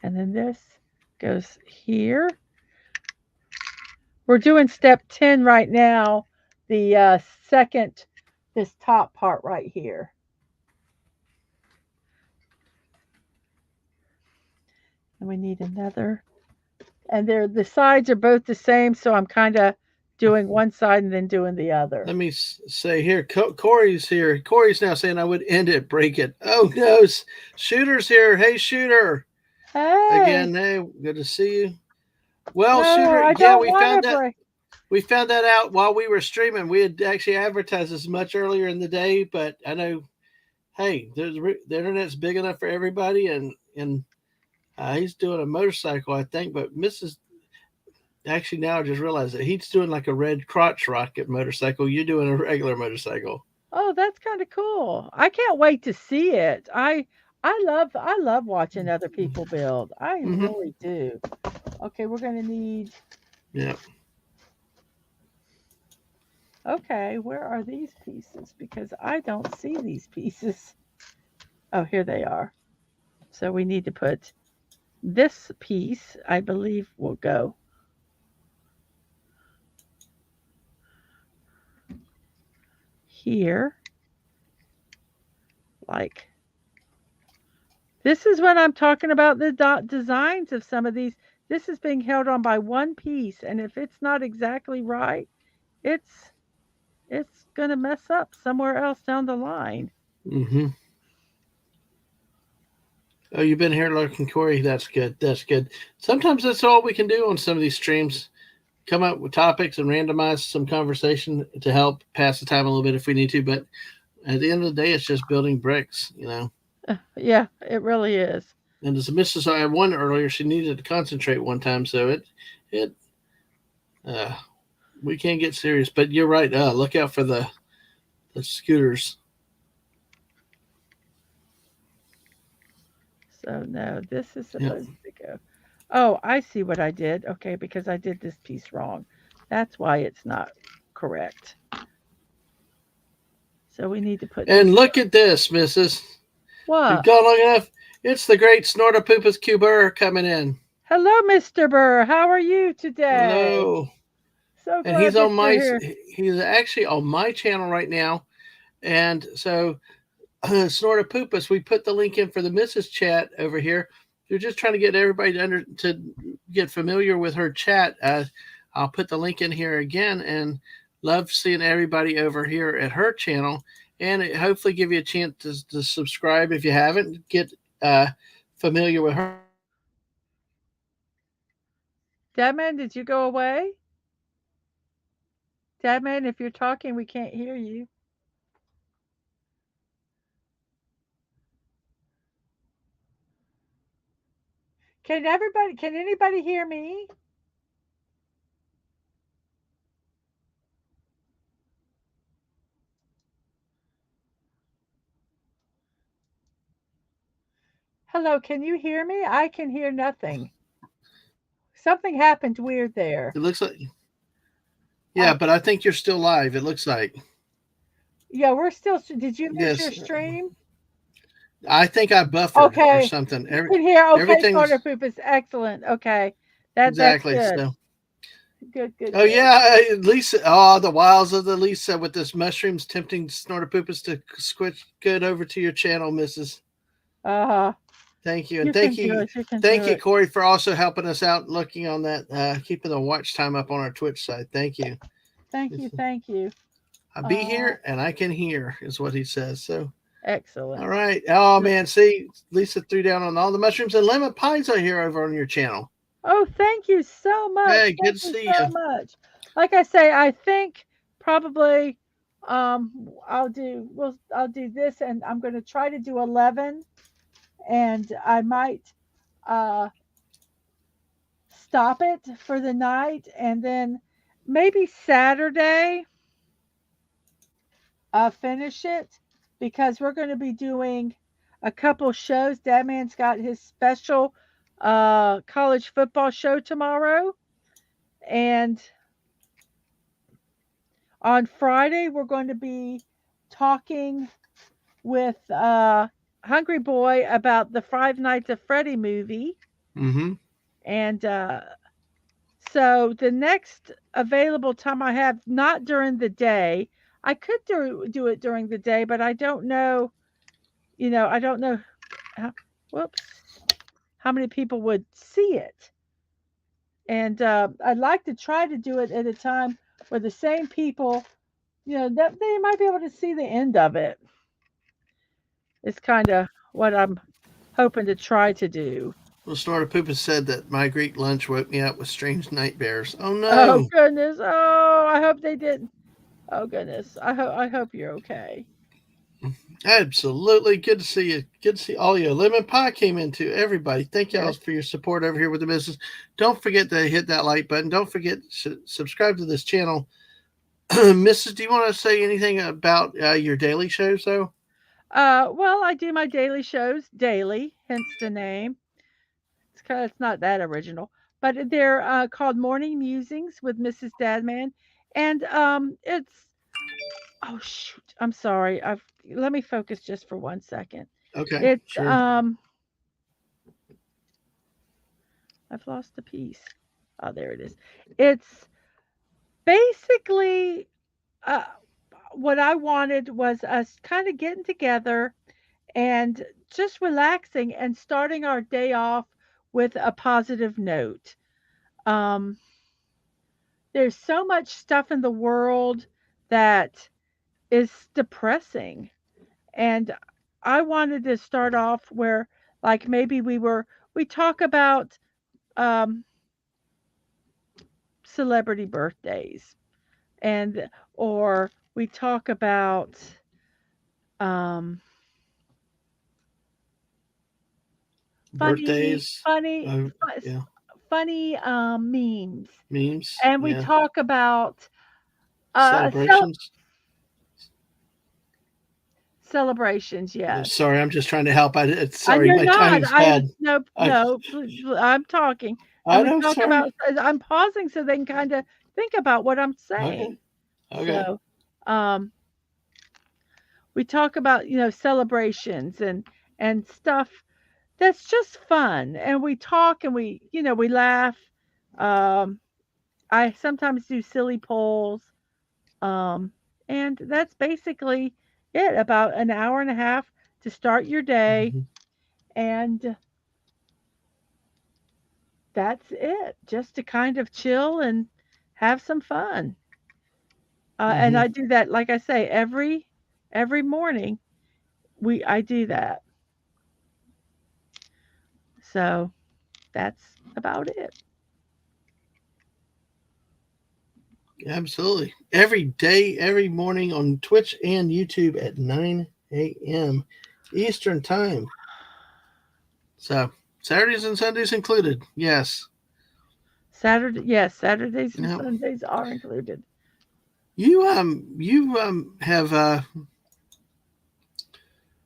And then this goes here. We're doing step 10 right now, the second, this top part right here. And we need another. And the sides are both the same, so I'm kind of doing one side and then doing the other.
Let me say here, Corey's here. Corey's now saying I would end it, break it. Oh no, Shooter's here. Hey, Shooter.
Hey.
Again, hey, good to see you. Well,
No,
Shooter,
I
yeah,
don't want to break.
we found that out while we were streaming. We had actually advertised this much earlier in the day, but I know, hey, the internet's big enough for everybody, and he's doing a motorcycle, I think, but Mrs. Actually, now I just realized that he's doing like a red crotch rocket motorcycle. You're doing a regular motorcycle.
Oh, that's kind of cool. I can't wait to see it. I love watching other people build. I really do. Okay, we're gonna need.
Yeah.
Okay, where are these pieces? Because I don't see these pieces. Oh, here they are. So we need to put this piece, I believe, will go here. Like, this is what I'm talking about, the designs of some of these. This is being held on by one piece, and if it's not exactly right, it's going to mess up somewhere else down the line.
Mm-hmm. Oh, you've been here lurking, Corey. That's good. That's good. Sometimes that's all we can do on some of these streams. Come up with topics and randomize some conversation to help pass the time a little bit if we need to. But at the end of the day, it's just building bricks, you know.
Yeah, it really is.
And as Mrs. I won earlier, she needed to concentrate one time, so we can't get serious. But you're right. Look out for the scooters.
So no, this is supposed to go. Oh, I see what I did. Okay, because I did this piece wrong. That's why it's not correct. So we need to put.
And look at this, Mrs.
What?
You've gone long enough. It's the great Snortopoopas Cuber coming in.
Hello, Mr. Burr. How are you today?
Hello.
So glad
and he's on my.
Here.
He's actually on my channel right now, and so Snortopoopas. We put the link in for the Mrs. Chat over here. You're just trying to get everybody to get familiar with her chat. I'll put the link in here again, and love seeing everybody over here at her channel, and it hopefully give you a chance to subscribe if you haven't. Get familiar with her.
Dadman, did you go away? Dadman, if you're talking, we can't hear you. Can anybody hear me? Hello, can you hear me? I can hear nothing. Something happened weird there.
It looks like, yeah, but I think you're still live. It looks like.
Yeah, we're still. Did you miss your stream?
I think I buffered or something.
You can hear. Okay, Poop is excellent. Okay,
exactly.
That's good.
So.
Good.
Oh yeah, Lisa. Oh, the wiles of the Lisa with this mushrooms tempting Snortopoopas to switch good over to your channel, Mrs. Thank you, and thank you, Corey, for also helping us out, looking on that, keeping the watch time up on our Twitch side. Thank you.
Thank you.
I be here and I can hear, is what he says. So
excellent.
All right. Oh man, see, Lisa threw down on all the mushrooms and lemon pies I hear over on your channel.
Oh, thank you so much.
Hey, good to see you.
So much. Like I say, I think probably I'll do this, and I'm going to try to do 11, and I might stop it for the night, and then maybe Saturday finish it, because we're going to be doing a couple shows. Dadman's got his special college football show tomorrow, and on Friday we're going to be talking with Hungry Boy about the Five Nights at Freddy movie. And so the next available time I have, not during the day. I could do it during the day, but I don't know. I don't know how many people would see it. And I'd like to try to do it at a time where the same people, that they might be able to see the end of it. It's kind of what I'm hoping to try to do.
Well, Snorter Poopa said that my Greek lunch woke me up with strange nightmares. Oh
Oh
no!
goodness. Oh, I hope they didn't. Oh goodness. I hope you're okay.
Absolutely. Good to see you. Good to see all you. Lemon Pie came in too. Everybody, thank y'all
Yes.
for your support over here with the business. Don't forget to hit that like button. Don't forget to subscribe to this channel. Mrs., do you want to say anything about your daily shows, though?
Well, I do my daily shows daily, hence the name. It's not that original, but they're called Morning Musings with Mrs. Dadman, and it's oh shoot, I'm sorry. I've Let me focus just for 1 second.
Okay,
It's
sure.
I've lost the piece. Oh, there it is. It's basically uh, what I wanted was us kind of getting together and just relaxing and starting our day off with a positive note. Um, there's so much stuff in the world that is depressing. And I wanted to start off where, like, maybe we talk about um, celebrity birthdays, and or we talk about um, funny,
Birthdays.
funny,
Uh, yeah.
funny memes,
Memes.
and we
Yeah.
talk about cel-
Celebrations.
celebrations. Yes,
Sorry, I'm just trying to help.
and
Sorry,
you're
my
not.
timing's bad.
No,
I
no. I'm talking, and
I
we
know.
talk about.
Sorry.
I'm pausing so they can kind of think about what I'm
Okay.
saying.
Okay.
So, um, we talk about celebrations and stuff that's just fun, and we talk and we laugh. Um, I sometimes do silly polls, um, and that's basically it. About an hour and a half to start your day,
Mhm.
and that's it. Just to kind of chill and have some fun. And
Mhm.
I do that, like I say, every morning. I do that. So that's about it.
Absolutely. Every day, every morning on Twitch and YouTube at 9 a.m. Eastern Time. So Saturdays and Sundays included. Yes.
Saturday, yes, Saturdays and
Now
Sundays are included.
you have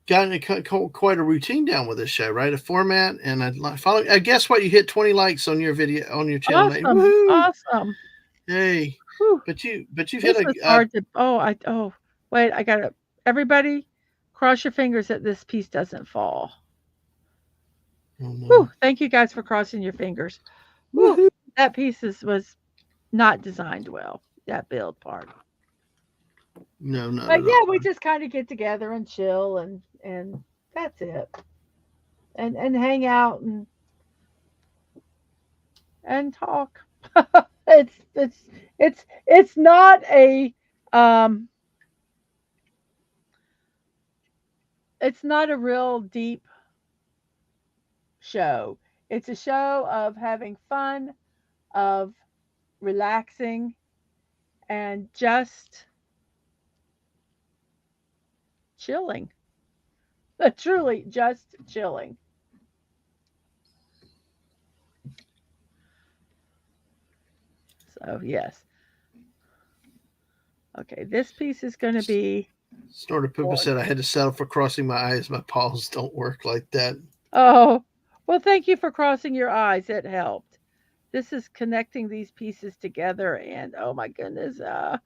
gotten quite a routine down with this show, right? A format, and I follow. I guess what, you hit 20 likes on your video on your channel.
Awesome,
Woohoo!
awesome.
Hey,
Whew,
but you've hit
this was
a
hard to. Wait, I got to. Everybody, cross your fingers that this piece doesn't fall.
oh
Whew,
no.
thank you guys for crossing your fingers. Whew,
Woohoo!
that piece was not designed well. That build part.
No, not
But
at
yeah,
all.
we just kind of get together and chill and that's it. And hang out and talk. it's it's it's not um a real deep show. It's a show of having fun, of relaxing, and just chilling. Truly just chilling. So yes. Okay, this piece is going to be
Snorter Poopa
board.
said I had to settle for crossing my eyes. My paws don't work like that.
Oh, well, thank you for crossing your eyes. It helped. This is connecting these pieces together, and oh my goodness, I'm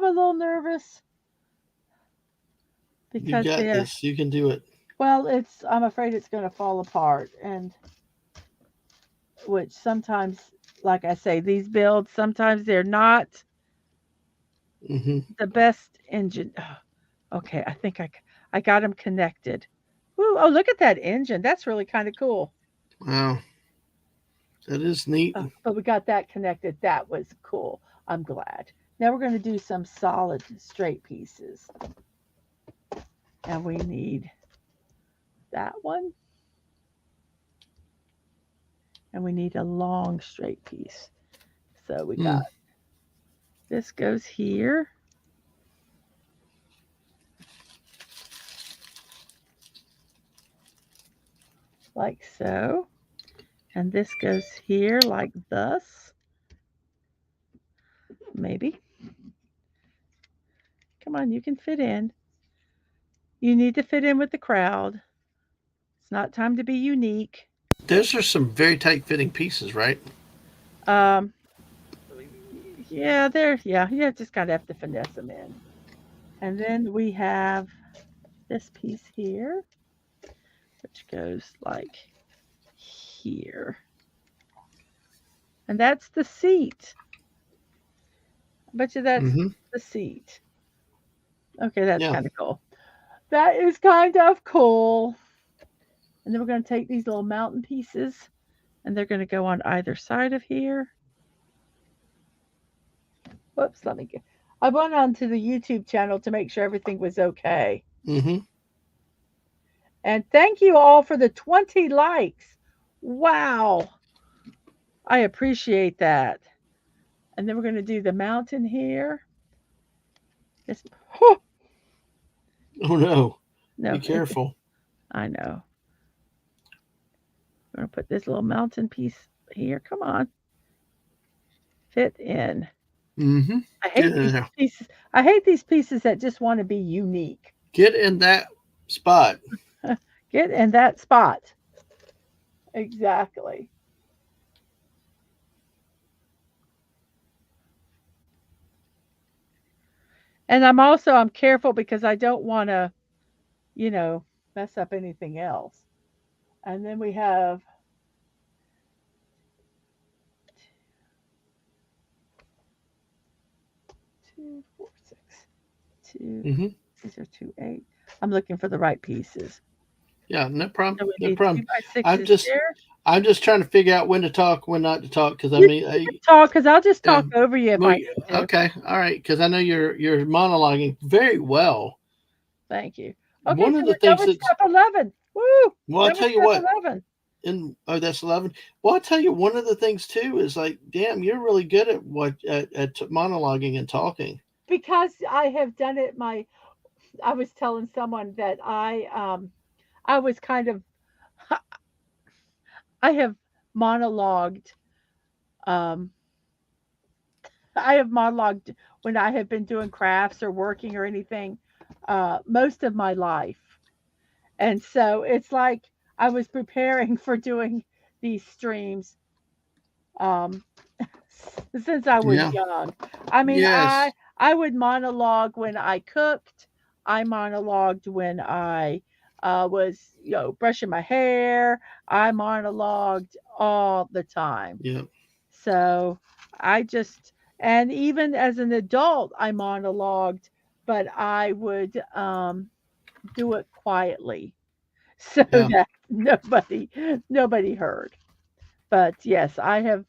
a little nervous
You
because
got
they're
this. You can do it.
well. I'm afraid it's going to fall apart, and which sometimes, like I say, these builds sometimes they're not
Hmm.
the best engine. Okay, I think I got them connected. Ooh, oh, look at that engine. That's really kind of cool.
Wow, that is neat.
But we got that connected. That was cool. I'm glad. Now we're going to do some solid straight pieces. And we need that one. And we need a long straight piece. So we got this goes here. Like so. And this goes here like thus. Maybe. Come on, you can fit in. You need to fit in with the crowd. It's not time to be unique.
Those are some very tight fitting pieces, right?
Um, yeah, yeah, just gotta have to finesse them in. And then we have this piece here, which goes like here. And that's the seat. I bet you that's the seat. Okay, that's kind of cool. That is kind of cool. And then we're going to take these little mountain pieces and they're going to go on either side of here. Whoops, let me get. I went onto the YouTube channel to make sure everything was okay. And thank you all for the 20 likes. Wow. I appreciate that. And then we're going to do the mountain here.
Oh, no. Be careful.
I know. I'm going to put this little mountain piece here. Come on. Fit in. I hate these pieces. I hate these pieces that just want to be unique.
Get in that spot.
Get in that spot. Exactly. And I'm careful because I don't want to, mess up anything else. And then we have 2, 4, 6, 2. These are 2, 8. I'm looking for the right pieces.
Yeah, no problem. So no problem. I'm just trying to figure out when to talk, when not to talk. Because
talk. Because I'll just talk over you.
Okay, all right. Because I know you're monologuing very well.
Thank you. Okay, one of the things that's step 11. Woo!
Well, I'll tell you what. 11. That's 11. Well, I'll tell you one of the things too is like, damn, you're really good at at monologuing and talking.
Because I have done it. I was telling someone that I was kind of. I have monologued. I have monologued when I have been doing crafts or working or anything most of my life. And so it's like I was preparing for doing these streams since I was young. I mean, yes. I would monologue when I cooked. I monologued when I was, brushing my hair. I monologued all the time.
Yeah.
So and even as an adult, I monologued, but I would do it quietly so that nobody heard. But yes, I have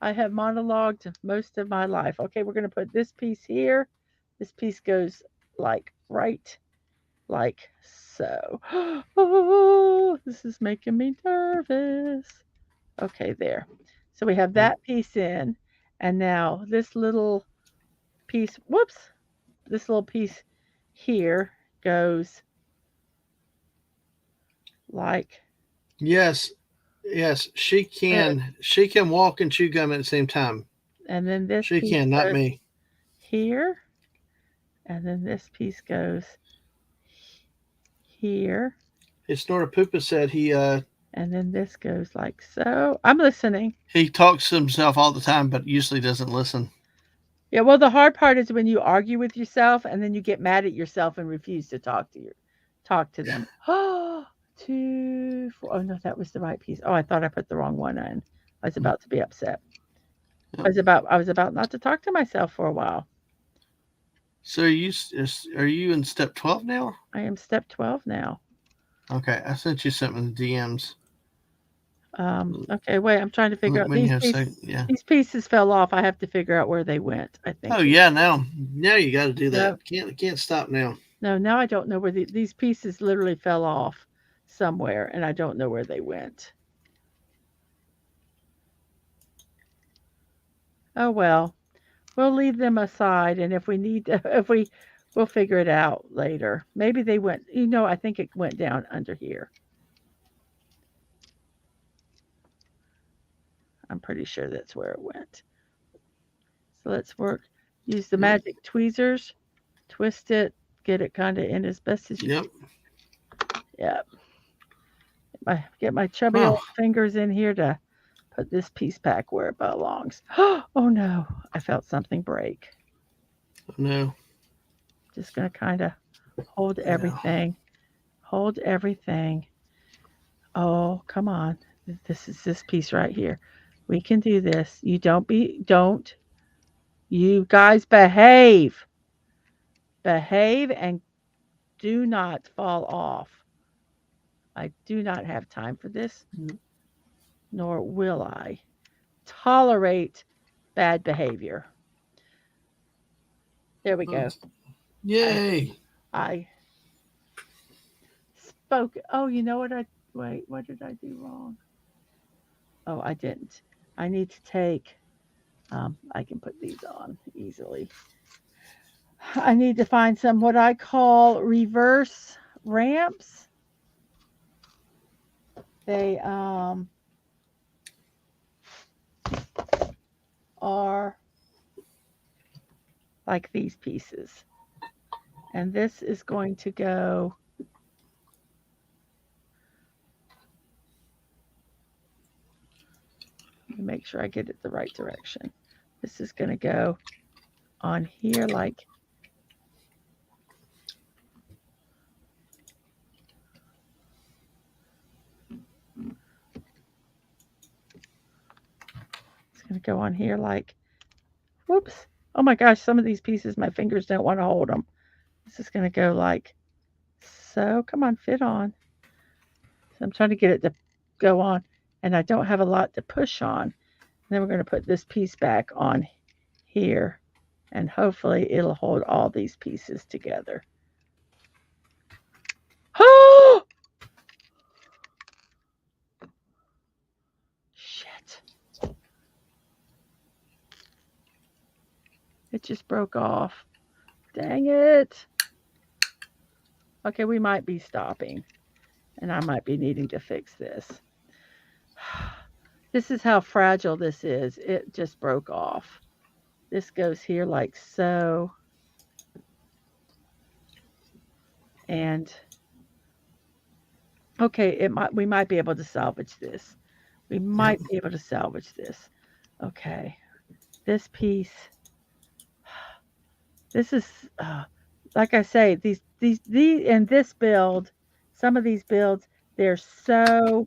monologued most of my life. Okay, we're going to put this piece here. This piece goes like so. Oh, this is making me nervous. Okay, there. So we have that piece in, and now this little piece, this little piece here goes like.
Yes, she can walk and chew gum at the same time.
And then this
she can, not me.
Here, and then this piece goes here.
His Snortapoopa said he
and then this goes like so. I'm listening.
He talks to himself all the time, but usually doesn't listen.
Yeah, well, the hard part is when you argue with yourself and then you get mad at yourself and refuse to talk to them. 2, 4. Oh no, that was the right piece. Oh, I thought I put the wrong one in. I was about to be upset. I was about not to talk to myself for a while.
So are you in step 12 now?
I am step 12 now.
Okay, I sent you something in the DMs.
Okay, wait, I'm trying to figure out
When you have yeah.
these pieces fell off. I have to figure out where they went, I think.
Oh yeah, now you got to do that.
No,
Can't stop now.
no, now I don't know where these pieces literally fell off somewhere, and I don't know where they went. Oh well, we'll leave them aside, and if we need to, we'll figure it out later. Maybe they went. I think it went down under here. I'm pretty sure that's where it went. So let's use the magic tweezers, twist it, get it kind of in as best as you
Yep.
can. Yep. Get my chubby old fingers in here to put this piece back where it belongs. Oh no, I felt something break.
No.
Just gonna kind of hold everything. Hold everything. Oh, come on. This is this piece right here. We can do this. You guys behave. Behave and do not fall off. I do not have time for this, nor will I tolerate bad behavior. There we go.
Yay.
I spoke. Oh, you know what wait, what did I do wrong? Oh, I didn't. I need to take, I can put these on easily. I need to find some what I call reverse ramps. They are like these pieces. And this is going to go let me make sure I get it the right direction. This is going to go on here like going to go on here like, whoops. Oh my gosh, some of these pieces, my fingers don't want to hold them. This is going to go like so. Come on, fit on. So I'm trying to get it to go on, and I don't have a lot to push on. And then we're going to put this piece back on here, and hopefully it'll hold all these pieces together. Oh! It just broke off. Dang it. Okay, we might be stopping. And I might be needing to fix this. This is how fragile this is. It just broke off. This goes here like so. And okay, we might be able to salvage this. We might be able to salvage this. Okay. This piece. This is like I say, these in this build, some of these builds, they're so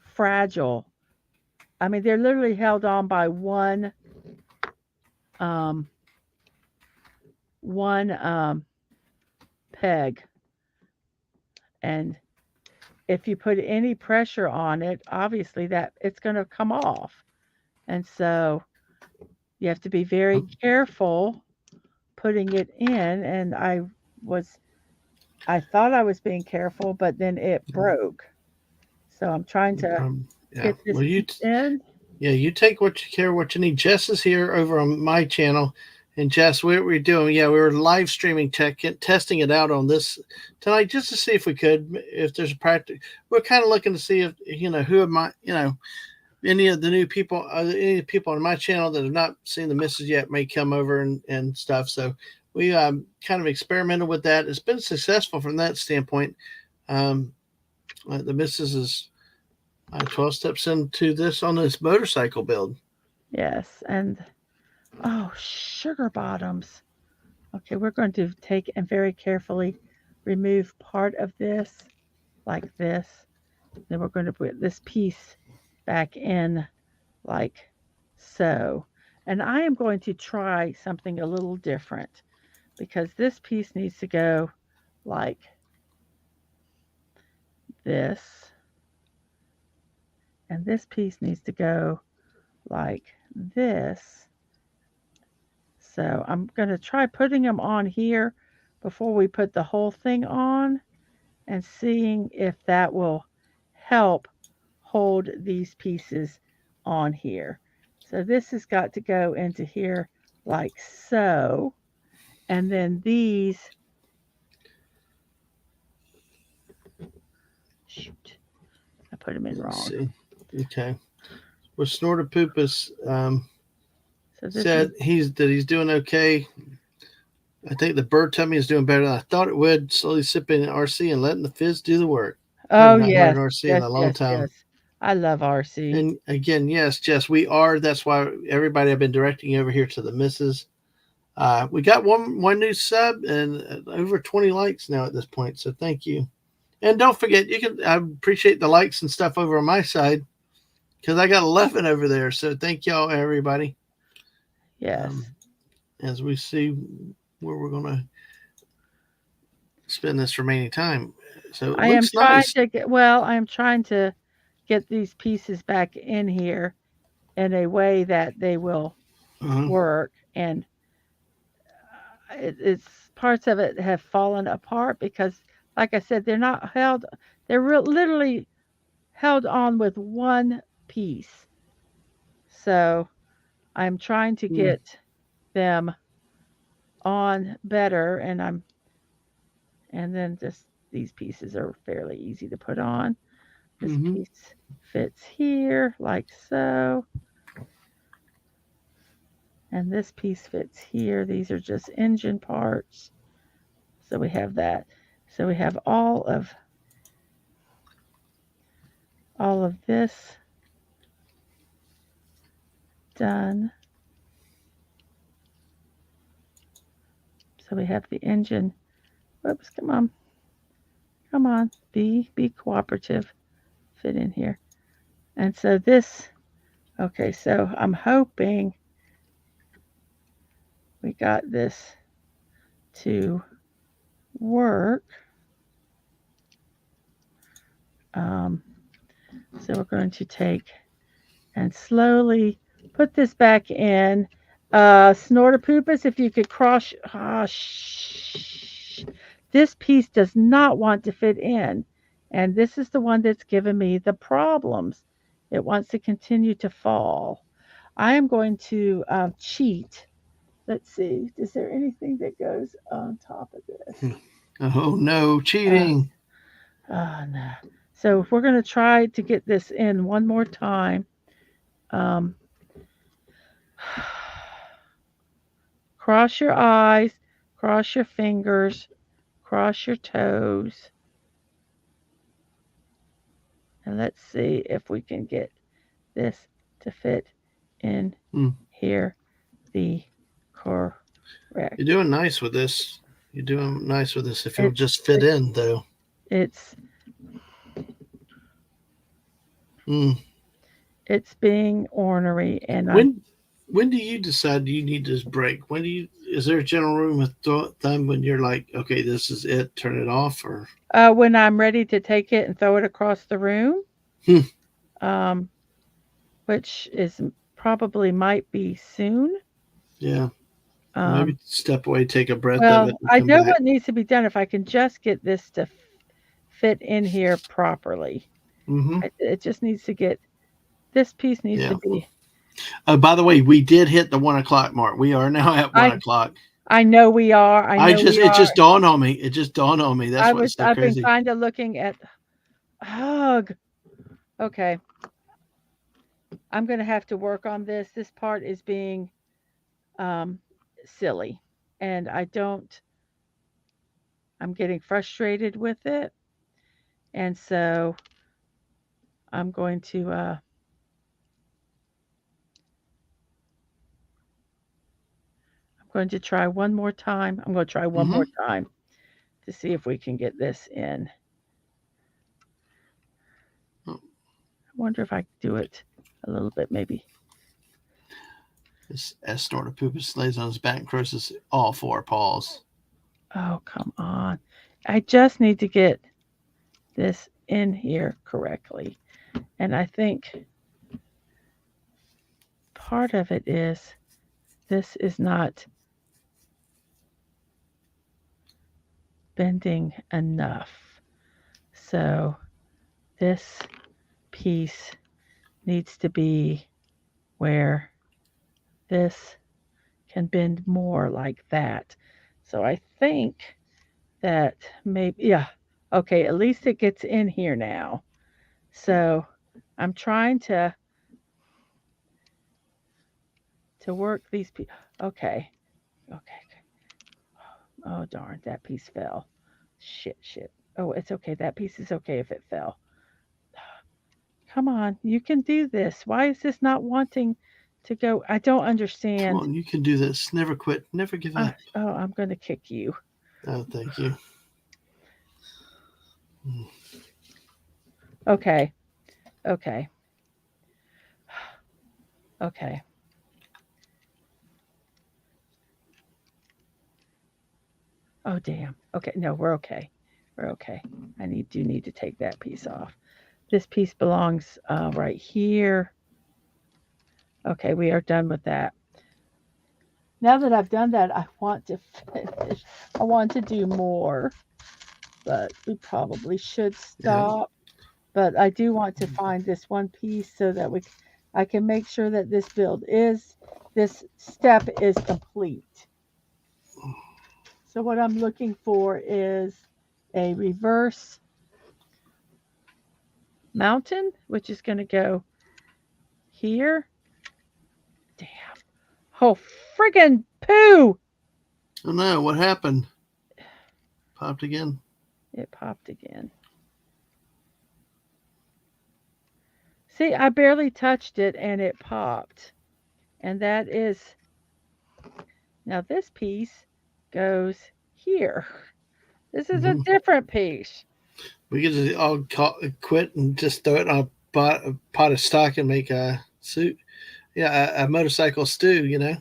fragile. I mean, they're literally held on by one peg. And if you put any pressure on it, obviously that it's going to come off. And so you have to be very careful putting it in. And I thought I was being careful, but then it broke. So I'm trying to get this in.
Yeah, you take what you need. Jess is here over on my channel. And Jess, what we're doing, we were live streaming testing it out on this tonight just to see if we could, if there's a practice. We're kind of looking to see if, who am I, any of the new people, any people on my channel that have not seen the missus yet may come over and stuff. So we kind of experimented with that. It's been successful from that standpoint. The missus is 12 steps into this on this motorcycle build.
Yes. And oh, sugar bottoms. Okay, we're going to take and very carefully remove part of this like this. Then we're going to put this piece back in like so. And I am going to try something a little different because this piece needs to go like this. And this piece needs to go like this. So I'm going to try putting them on here before we put the whole thing on and seeing if that will help hold these pieces on here. So this has got to go into here like so. And then these, shoot, I put them in
Let's
wrong.
see. Okay. Well, Snortopoopas
So this
said
is,
he's doing okay. I think the bird tummy is doing better than I thought it would. Slowly sipping in RC and letting the fizz do the work. I have
oh
not heard
yes,
an RC in
yes,
a long
yes,
time.
yes. I love RC.
And again, yes, Jess, we are. That's why everybody I've been directing over here to the missus. We got one new sub and over 20 likes now at this point. So thank you. And don't forget, I appreciate the likes and stuff over on my side because I got 11 over there. So thank y'all, everybody.
Yes.
As we see where we're going to spend this remaining time. So it
I am
looks
trying
nice.
to get, well, I am trying to get these pieces back in here in a way that they will work. And it's parts of it have fallen apart because, like I said, they're not held, they're literally held on with one piece. So I'm trying to get them on better, and then just these pieces are fairly easy to put on. This piece fits here like so. And this piece fits here. These are just engine parts. So we have that. So we have all of this done. So we have the engine. Whoops, come on. Come on. Be cooperative. Fit in here. And so this, okay, so I'm hoping we got this to work. So we're going to take and slowly put this back in. Snortopoopas, if you could cross, this piece does not want to fit in. And this is the one that's given me the problems. It wants to continue to fall. I am going to cheat. Let's see. Is there anything that goes on top of this?
Oh, no, cheating.
Oh, no. So we're going to try to get this in one more time. Cross your eyes, cross your fingers, cross your toes. And let's see if we can get this to fit in here the correct.
You're doing nice with this. You're doing nice with this if it'll just fit in, though.
It's being ornery. And
when do you decide you need this break? Is there a general rule of thumb when you're like, okay, this is it, turn it off? Or
when I'm ready to take it and throw it across the room, which is probably might be soon.
Yeah. Maybe step away, take a breath
well,
of it.
I know what needs to be done if I can just get this to fit in here properly. It just needs to get, this piece needs to be.
By the way, we did hit the 1 o'clock mark. We are now at 1 o'clock.
I know we are.
It just dawned on me. It just dawned on me. That's what's so crazy.
I've been kind of looking at hug. Okay. I'm going to have to work on this. This part is being silly. And I'm getting frustrated with it. And so I'm going to try one more time. I'm going to try one more time to see if we can get this in. I wonder if I can do it a little bit, maybe.
As Snortopoopas lays on his back and crosses all four paws.
Oh, come on. I just need to get this in here correctly. And I think part of it is this is not bending enough. So this piece needs to be where this can bend more like that. So I think that maybe, yeah, okay, at least it gets in here now. So I'm trying to work these pieces. Okay, okay. Oh darn, that piece fell. Shit. Oh, it's okay. That piece is okay if it fell. Come on, you can do this. Why is this not wanting to go? I don't
Come
understand.
on, you can do this. Never quit. Never give up.
Oh, I'm going to kick you.
Oh, thank you.
Okay. Okay. Okay. Oh damn. Okay, no, we're okay. We're okay. I do need to take that piece off. This piece belongs right here. Okay, we are done with that. Now that I've done that, I want to finish. I want to do more, but we probably should stop. But I do want to find this one piece so that I can make sure that this step is complete. So what I'm looking for is a reverse mountain, which is going to go here. Damn. Oh, friggin' poo!
Oh no, what happened? Popped again.
It popped again. See, I barely touched it and it popped. And that is, now this piece goes here. This is a different piece.
We could just all quit and just throw it on a pot of stock and make a soup. Yeah, a motorcycle stew, you know?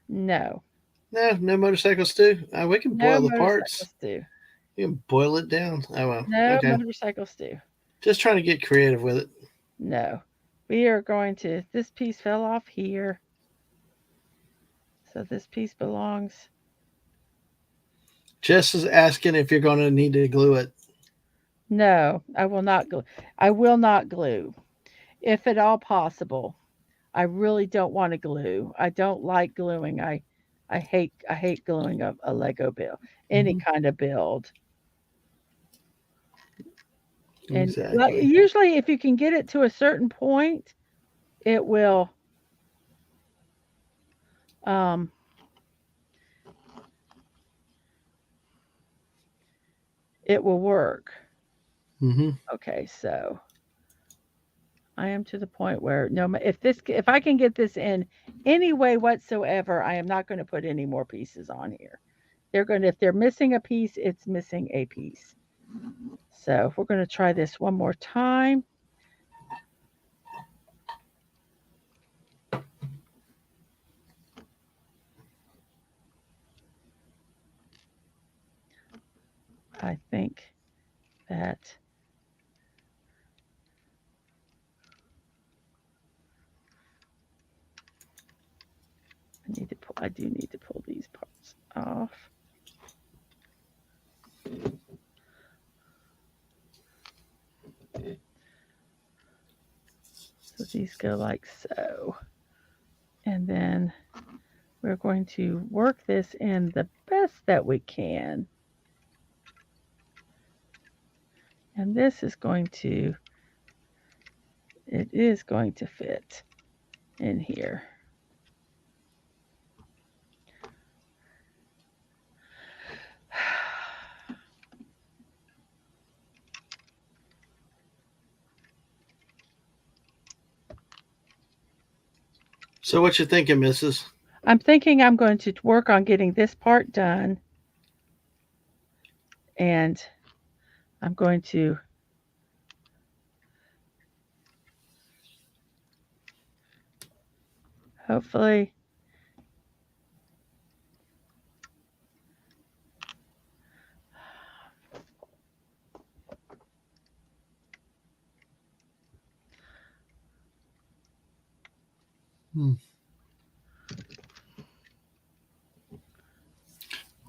No.
No motorcycle stew. We can
No
boil the
motorcycle
parts.
stew.
You can boil it down. Oh, well.
No
Okay.
motorcycle stew.
Just trying to get creative with it.
No. We are going to, this piece fell off here. So this piece belongs.
Jess is asking if you're going to need to glue it.
No, I will not glue. I will not glue. If at all possible. I really don't want to glue. I don't like gluing. I hate gluing a Lego build, any kind of build. And like,
Exactly.
usually if you can get it to a certain point, it will um it will work.
Mm-hmm.
Okay, so I am to the point where if I can get this in any way whatsoever, I am not going to put any more pieces on here. If they're missing a piece, it's missing a piece. So we're going to try this one more time. I think that I do need to pull these parts off. So these go like so. And then we're going to work this in the best that we can. And this is it is going to fit in here.
So what you thinking, Mrs.?
I'm thinking I'm going to work on getting this part done. And I'm going to hopefully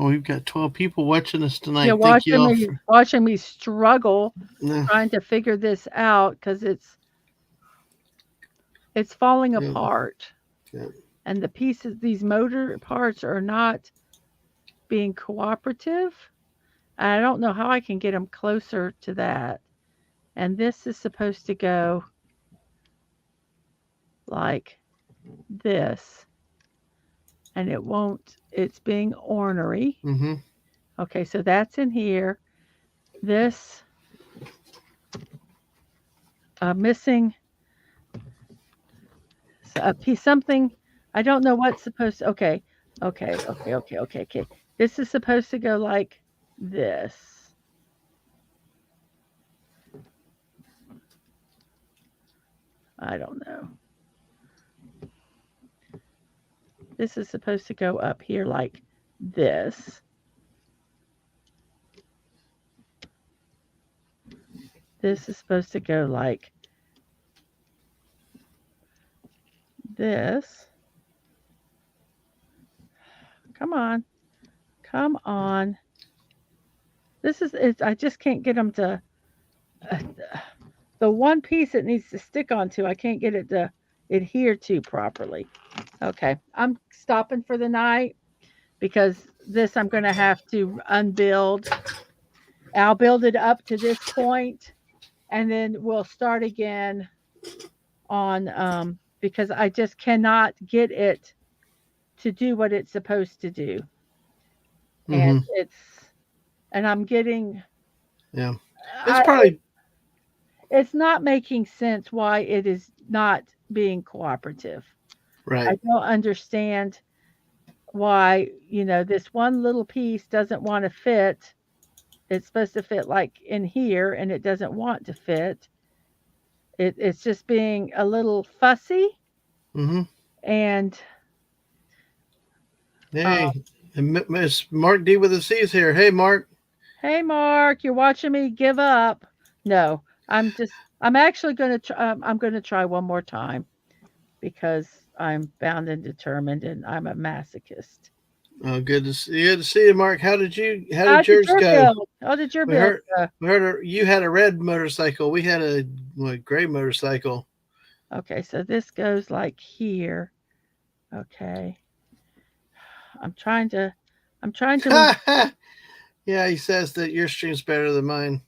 Oh, we've got 12 people watching us tonight.
You're
Thank you all
watching me struggle
yeah,
trying to figure this out because it's falling
yeah,
apart.
yeah.
And the pieces, these motor parts are not being cooperative. I don't know how I can get them closer to that. And this is supposed to go like this. And it won't, it's being ornery.
Mm-hmm.
Okay, so that's in here. This missing a piece, something, I don't know what's supposed to, okay. This is supposed to go like this. I don't know. This is supposed to go up here like this. This is supposed to go like this. Come on. Come on. This is it. I just can't get them to the one piece it needs to stick onto. I can't get it to adhere to properly. Okay, I'm stopping for the night because this I'm going to have to unbuild. I'll build it up to this point and then we'll start again on because I just cannot get it to do what it's supposed to do.
Mm-hmm.
And I'm getting
yeah. It's probably
it's not making sense why it is not being cooperative.
right.
I don't understand why, this one little piece doesn't want to fit. It's supposed to fit like in here and it doesn't want to fit. It's just being a little fussy.
Mm-hmm.
And
hey, Miss Mark D with the C's here. Hey, Mark.
Hey, Mark, you're watching me give up. No, I'm actually going to try. I'm going to try one more time because I'm bound and determined and I'm a masochist.
Oh, good to see you, Mark. How did yours go?
Build? How did your build go?
We heard you had a red motorcycle. We had a gray motorcycle.
Okay, so this goes like here. Okay. I'm trying to
yeah, he says that your stream's better than mine.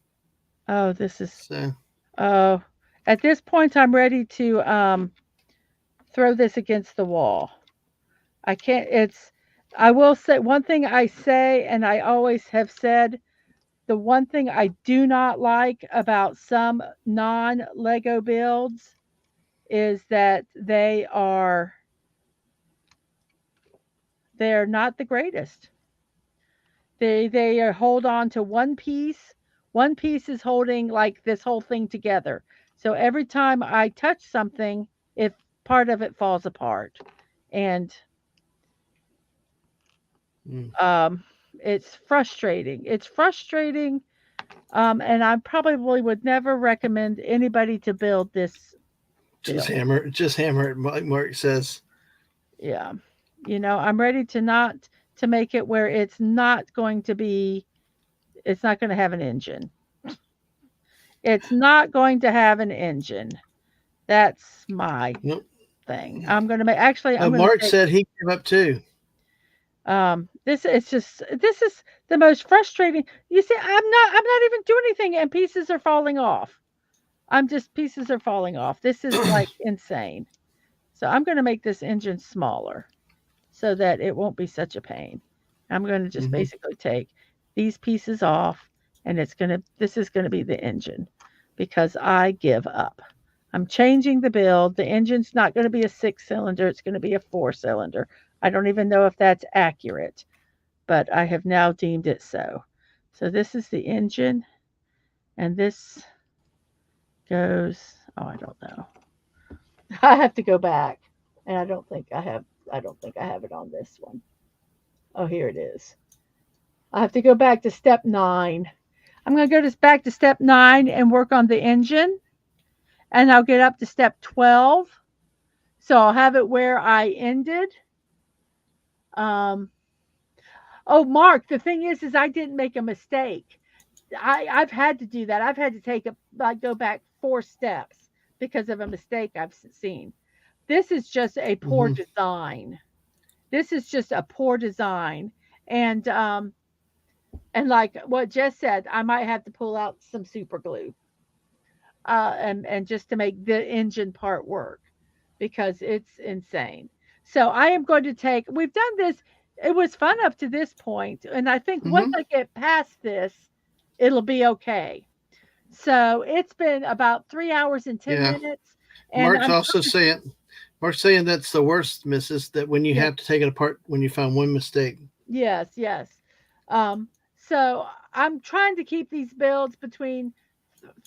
Oh, this is
so.
Oh, at this point I'm ready to throw this against the wall. I can't I will say one thing I say and I always have said, the one thing I do not like about some non-Lego builds is that they're not the greatest. They hold on to one piece. One piece is holding like this whole thing together. So every time I touch something, if part of it falls apart. And it's frustrating. It's frustrating. And I probably would never recommend anybody to build this.
Just hammer it, like Mark says.
Yeah. I'm ready to make it where it's not going to have an engine. It's not going to have an engine. That's my thing. I'm going to make, actually,
Mark said he gave up too.
This is the most frustrating. You see, I'm not even doing anything and pieces are falling off. Pieces are falling off. This is like insane. So I'm going to make this engine smaller so that it won't be such a pain. I'm going to just basically take these pieces off and this is going to be the engine because I give up. I'm changing the build. The engine's not going to be a 6-cylinder. It's going to be a 4-cylinder. I don't even know if that's accurate, but I have now deemed it so. So this is the engine and this goes, I don't know. I have to go back and I don't think I have it on this one. Oh, here it is. I have to go back to step 9. I'm going to go back to step 9 and work on the engine. And I'll get up to step 12. So I'll have it where I ended. Oh, Oh, Mark, the thing is I didn't make a mistake. I've had to do that. I've had to take a like go back 4 steps because of a mistake I've seen. This is just a poor
Hmm.
design. This is just a poor design. And and like what Jess said, I might have to pull out some super glue and just to make the engine part work because it's insane. So I am going to take. We've done this. It was fun up to this point, and I think once
Hmm.
I get past this, it'll be okay. So it's been about 3 hours and ten
Yeah.
minutes, and
Mark's
I'm
also saying, Mark's saying that's the worst, Mrs. That when you
yeah,
have to take it apart when you find one mistake.
yes, yes. Um, so I'm trying to keep these builds between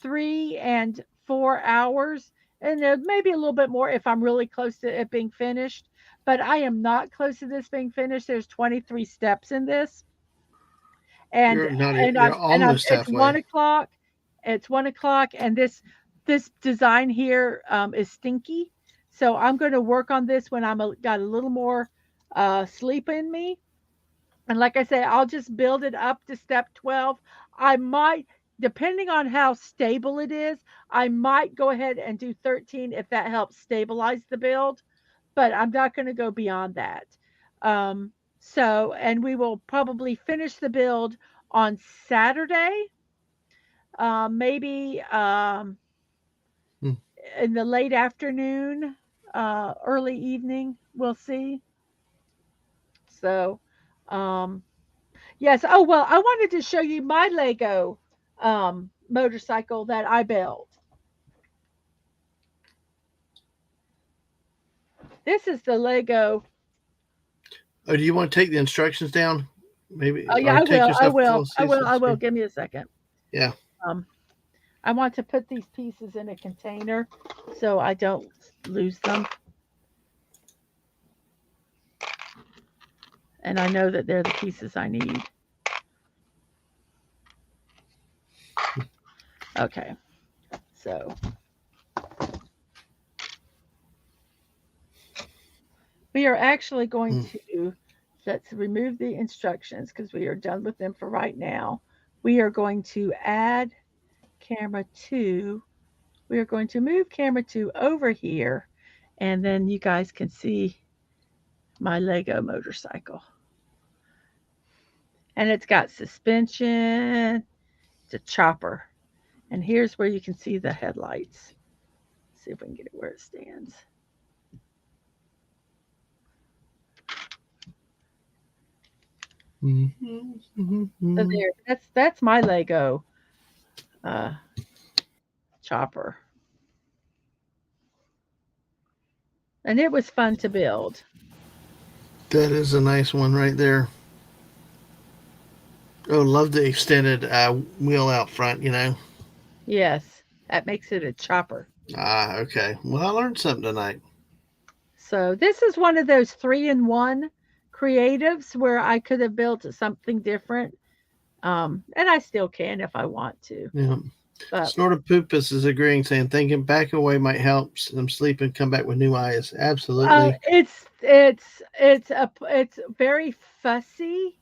3 and 4 hours, and there maybe a little bit more if I'm really close to it being finished. But I am not close to this being finished. There's 23 steps in this, and
You're not. You're
I'm
almost
it's
halfway.
1 o'clock. It's 1 o'clock, and this design here is stinky. So I'm going to work on this when got a little more sleep in me. And like I say, I'll just build it up to step 12. I might, depending on how stable it is, I might go ahead and do 13 if that helps stabilize the build, but I'm not going to go beyond that. And we will probably finish the build on Saturday, maybe
Hmm.
in the late afternoon, early evening. We'll see. So, um, yes. Oh, well, I wanted to show you my Lego motorcycle that I built. This is the Lego.
Oh, do you want to take the instructions down? Maybe,
Oh, yeah,
or
I
take
will. I
yourself
will.
full
I will.
season
I will.
screen?
Give me a second.
Yeah.
Um, I want to put these pieces in a container so I don't lose them. And I know that they're the pieces I need. Okay. So we are actually going
Hmm.
to let's remove the instructions because we are done with them for right now. We are going to add camera 2. We are going to move camera 2 over here, and then you guys can see my Lego motorcycle. And it's got suspension, it's a chopper. And here's where you can see the headlights. See if we can get it where it stands. So
Mm-hmm.
there, that's my Lego uh, chopper, and it was fun to build.
That is a nice one right there. Oh, love the extended wheel out front.
Yes, that makes it a chopper.
Ah, okay. Well, I learned something tonight.
So this is one of those 3-in-1 creatives where I could have built something different, and I still can if I want to.
Yeah.
But
Snortopoopus is agreeing, saying thinking back away might help them sleep and come back with new eyes. Absolutely.
it's very fussy,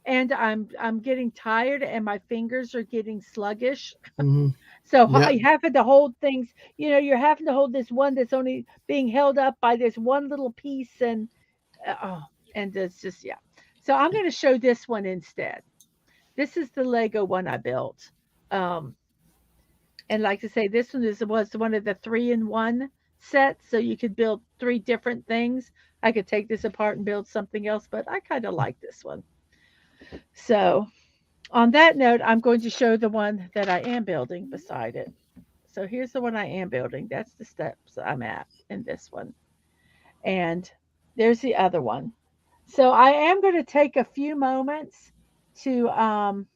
and I'm getting tired, and my fingers are getting sluggish.
Hmm.
So
Yep.
I having to hold things. You're having to hold this one that's only being held up by this one little piece, and oh, and it's just yeah. So I'm going to show this one instead. This is the Lego one I built. Um, and like to say, this one was one of the 3-in-1 sets, so you could build 3 different things. I could take this apart and build something else, but I kind of like this one. So on that note, I'm going to show the one that I am building beside it. So here's the one I am building. That's the steps I'm at in this one. And there's the other one. So I am going to take a few moments to um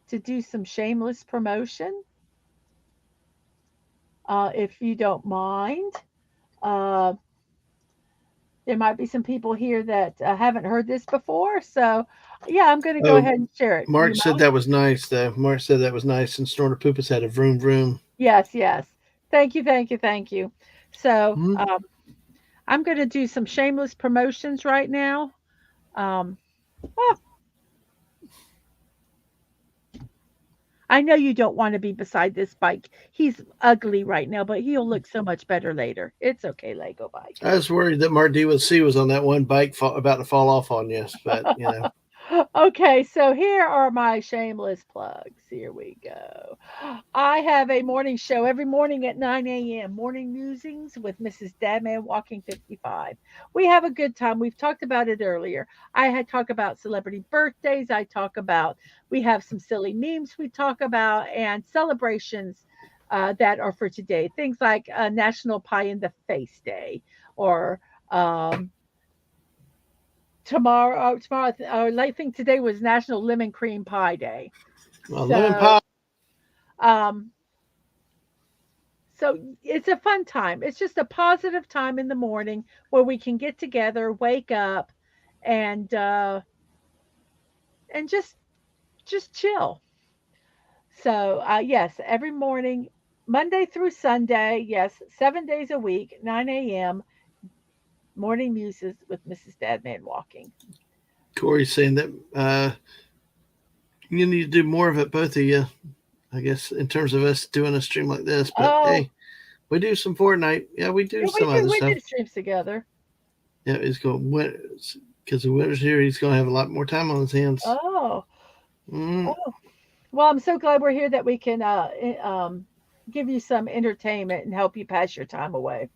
to do some shameless promotion, if you don't mind. Uh, there might be some people here that haven't heard this before, so yeah, I'm going to go
Oh,
ahead and share it. You
Mark said
mind?
that was nice, though. Mark said that was nice, and Snortopoopus had a vroom vroom.
Yes, yes. Thank you, thank you, thank you. So
Hmm.
I'm going to do some shameless promotions right now. Um, well, I know you don't want to be beside this bike. He's ugly right now, but he'll look so much better later. It's okay, Lego bike.
I was worried that Marty with C was on that one bike about to fall off on you, but
Okay, so here are my shameless plugs. Here we go. I have a morning show every morning at 9 a.m. Morning musings with Mrs. DadmanWalking55. We have a good time. We've talked about it earlier. I had talked about celebrity birthdays. I talk about, we have some silly memes we talk about, and celebrations that are for today. Things like National Pie in the Face Day, or um, I think today was National Lemon Cream Pie Day.
well, lemon
So,
pie.
um, so it's a fun time. It's just a positive time in the morning where we can get together, wake up, and uh, and just chill. So yes, every morning, Monday through Sunday, yes, 7 days a week, 9 a.m. Morning muses with Mrs. Dadman Walking.
Corey's saying that you need to do more of it, both of you. I guess in terms of us doing a stream like this, but
Oh,
hey, we do some Fortnite. Yeah, we do
yeah,
some other
we
stuff.
do streams together.
Yeah, he's going because the winter's here. He's going to have a lot more time on his hands.
Oh,
Mm,
oh. Well, I'm so glad we're here that we can give you some entertainment and help you pass your time away.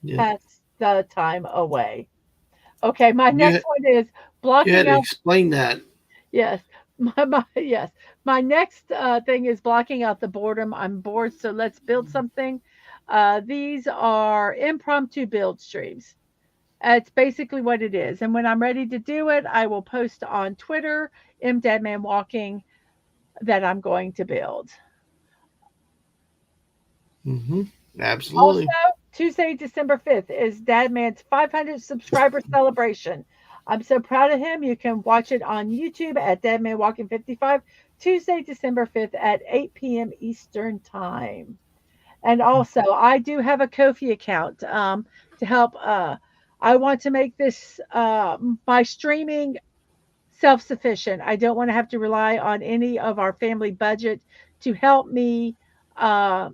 yeah,
Pass the time away. Okay, my
you
next one is
you had
blocking
to
out.
explain that.
Yes, yes. My next thing is blocking out the boredom. I'm bored, so let's build something. These are impromptu build streams. It's basically what it is. And when I'm ready to do it, I will post on Twitter, mdeadmanwalking, that I'm going to build.
Hmm.
Also,
Absolutely.
Tuesday, December 5th is Dadman's 500 subscriber celebration. I'm so proud of him. You can watch it on YouTube at DadmanWalking55, Tuesday, December 5th at 8 p.m. Eastern Time. And also, I do have a Kofi account to help. I want to make this my streaming self sufficient. I don't want to have to rely on any of our family budget to help me uh,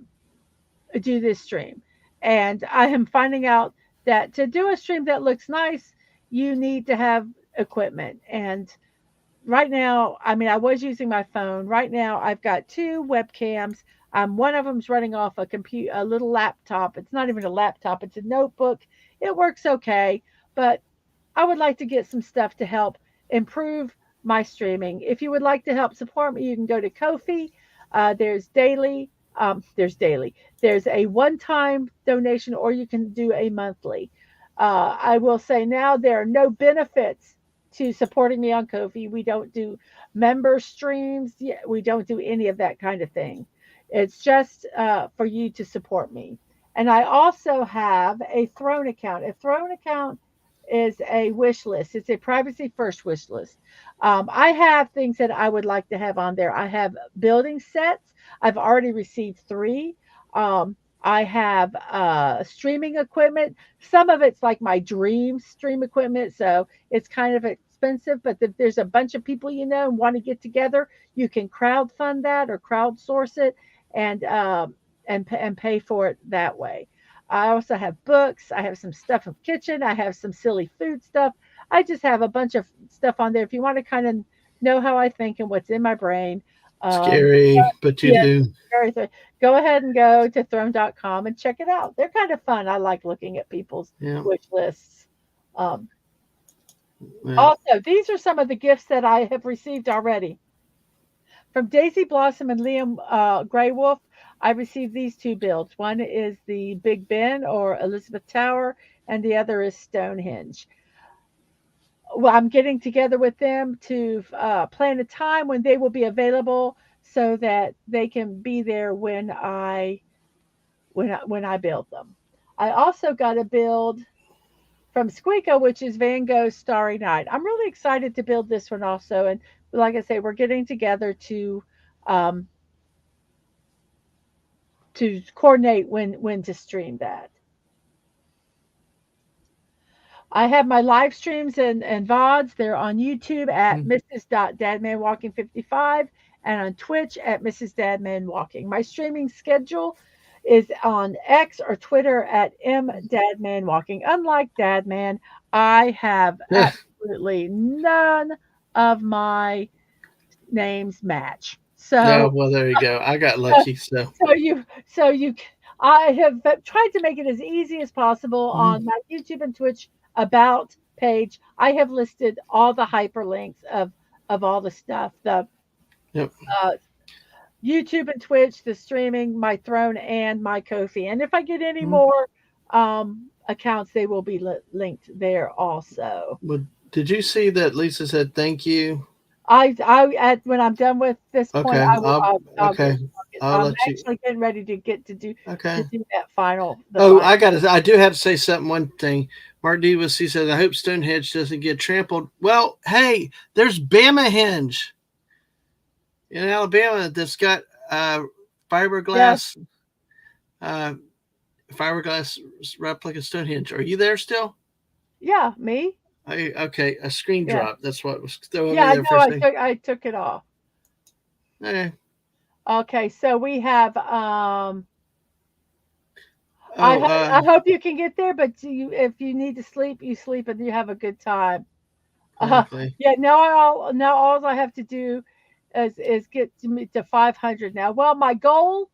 do this stream. And I am finding out that to do a stream that looks nice, you need to have equipment. And right now, I mean, I was using my phone. Right now, I've got two webcams. One of them's running off a little laptop. It's not even a laptop; it's a notebook. It works okay, but I would like to get some stuff to help improve my streaming. If you would like to help support me, you can go to Kofi. There's daily. There's daily. There's a one-time donation, or you can do a monthly. I will say now there are no benefits to supporting me on Kofi. We don't do member streams. Yeah, we don't do any of that kind of thing. It's just for you to support me. And I also have a Throne account. A Throne account is a wish list. It's a privacy first wish list. I have things that I would like to have on there. I have building sets. I've already received three. I have streaming equipment. Some of it's like my dream stream equipment, so it's kind of expensive. But if there's a bunch of people you know and want to get together, you can crowdfund that or crowdsource it and and pay for it that way. I also have books. I have some stuff from kitchen. I have some silly food stuff. I just have a bunch of stuff on there. If you want to kind of know how I think and what's in my brain, um,
Scary, but you
yeah,
do.
very go ahead and go to throne.com and check it out. They're kind of fun. I like looking at people's
Yeah.
wish lists. Um,
Yeah.
Also, these are some of the gifts that I have received already. From Daisy Blossom and Liam Grey Wolf, I received these two builds. One is the Big Ben or Elizabeth Tower, and the other is Stonehenge. Well, I'm getting together with them to plan a time when they will be available so that they can be there when I build them. I also got a build from Squeako, which is Van Gogh's Starry Night. I'm really excited to build this one also, and like I say, we're getting together um, to coordinate when to stream that. I have my live streams and VODs. They're on YouTube at
Mm.
Mrs.DadmanWalking55 and on Twitch at Mrs.DadmanWalking. My streaming schedule is on X or Twitter at MDadmanWalking. Unlike Dadman, I have absolutely none of my names match.
Yeah,
So,
well, there you go. I got
uh,
lucky. So,
so you, I have tried to make it as easy as possible
mm,
on my YouTube and Twitch about page. I have listed all the hyperlinks of all the stuff, the
yep.
uh, YouTube and Twitch, the streaming, my throne, and my Kofi. And if I get any
Mm.
more accounts, they will be linked there also.
Well, did you see that Lisa said thank you?
When I'm done with this point,
Okay.
I will. I'll
Okay. I'll
I'm
let you.
actually getting ready to get to do
Okay.
that final.
Oh, I do have to say something. One thing. Mark Divas, he says, I hope Stonehenge doesn't get trampled. Well, hey, there's Bamahenge in Alabama that's got fiberglass fiberglass replica Stonehenge. Are you there still?
Yeah, me.
Okay, a screen drop. That's what was throwing
Yeah,
me
I
there
know.
for a second.
I took it off.
Okay.
Okay, so we have. I hope you can get there, but if you need to sleep, you sleep and you have a good time.
Exactly.
Yeah. Now all I have to do is get to 500 now. Well, my goal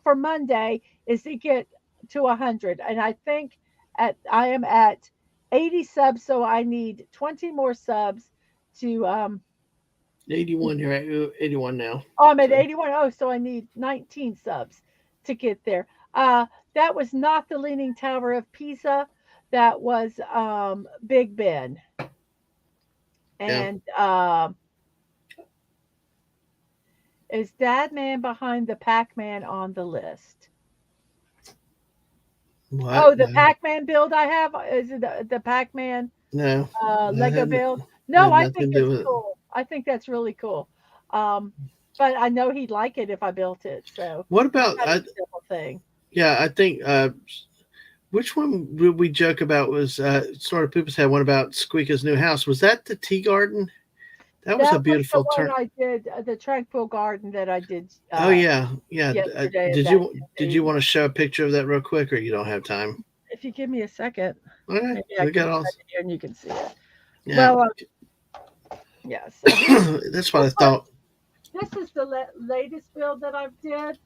for Monday is to get to 100, and I think I am at 80 subs, so I need 20 more subs to
81. You're at 81 now.
Oh, I'm at 81. Oh, so I need 19 subs to get there. That was not the Leaning Tower of Pisa. That was Big Ben.
Yeah.
And is Dadman behind the Pac-Man on the list?
What?
Oh, the Pac-Man build I have? Is it the Pac-Man
No.
Lego build? No, I think it's cool. I think that's really cool. But I know he'd like it if I built it. So
what about
a simple thing?
Yeah, I think which one would we joke about was sort of Poopas had one about Squeaka's new house. Was that the tea garden? That was a beautiful turn.
I did the tranquil garden that I did.
Oh yeah.
Yesterday.
Did you want to show a picture of that real quick, or you don't have time?
If you give me a second,
okay, we got all
here and you can see it.
Yeah.
Well, yes.
That's what I thought.
This is the latest build that I did.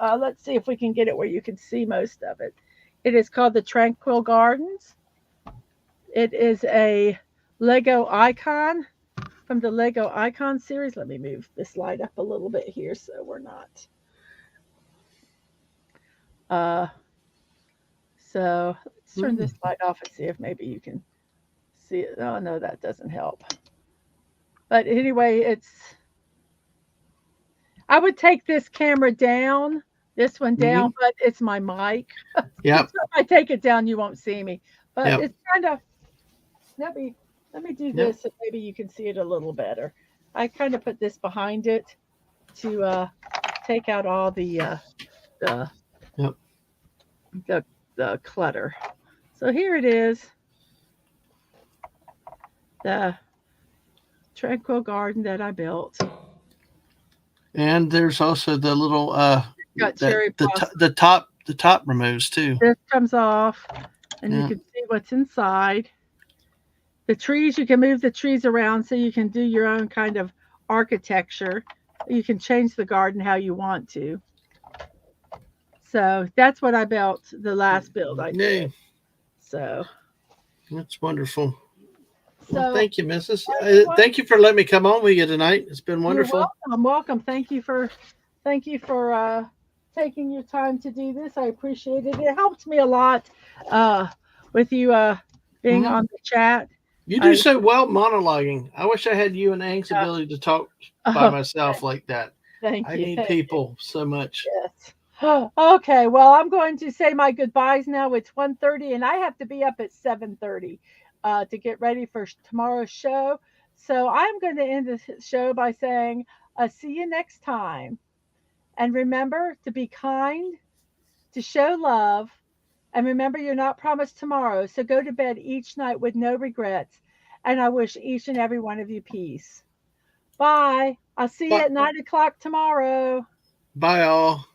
Let's see if we can get it where you can see most of it. It is called the Tranquil Gardens. It is a Lego icon from the Lego Icon series. Let me move this light up a little bit here so we're not. So let's turn this light off and see if maybe you can see it. Oh no, that doesn't help. But anyway, I would take this camera down, this one down, but it's my mic.
Yeah.
If I take it down, you won't see me. But it's kind of, let me do this so maybe you can see it a little better. I kind of put this behind it to take out all the clutter. So here it is, the Tranquil Garden that I built.
And there's also the little the top removes too.
This comes off, and you can see what's inside. The trees, you can move the trees around so you can do your own kind of architecture. You can change the garden how you want to. So that's what I built the last build I did. So
that's wonderful.
So,
well, thank you, Mrs. Thank you for letting me come on with you tonight. It's been wonderful.
You're welcome. Thank you for taking your time to do this. I appreciate it. It helped me a lot with you being on the chat.
You do so well monologuing. I wish I had you and Ang's ability to talk by myself like that.
Thank you.
I need people so much.
Yes. Okay. Well, I'm going to say my goodbyes now. It's 1:30 and I have to be up at 7:30 to get ready for tomorrow's show. So I'm going to end the show by saying, see you next time. And remember to be kind, to show love, And remember, you're not promised tomorrow, so go to bed each night with no regrets. And I wish each and every one of you peace. Bye. I'll see you
Bye,
at 9 o'clock tomorrow.
bye all.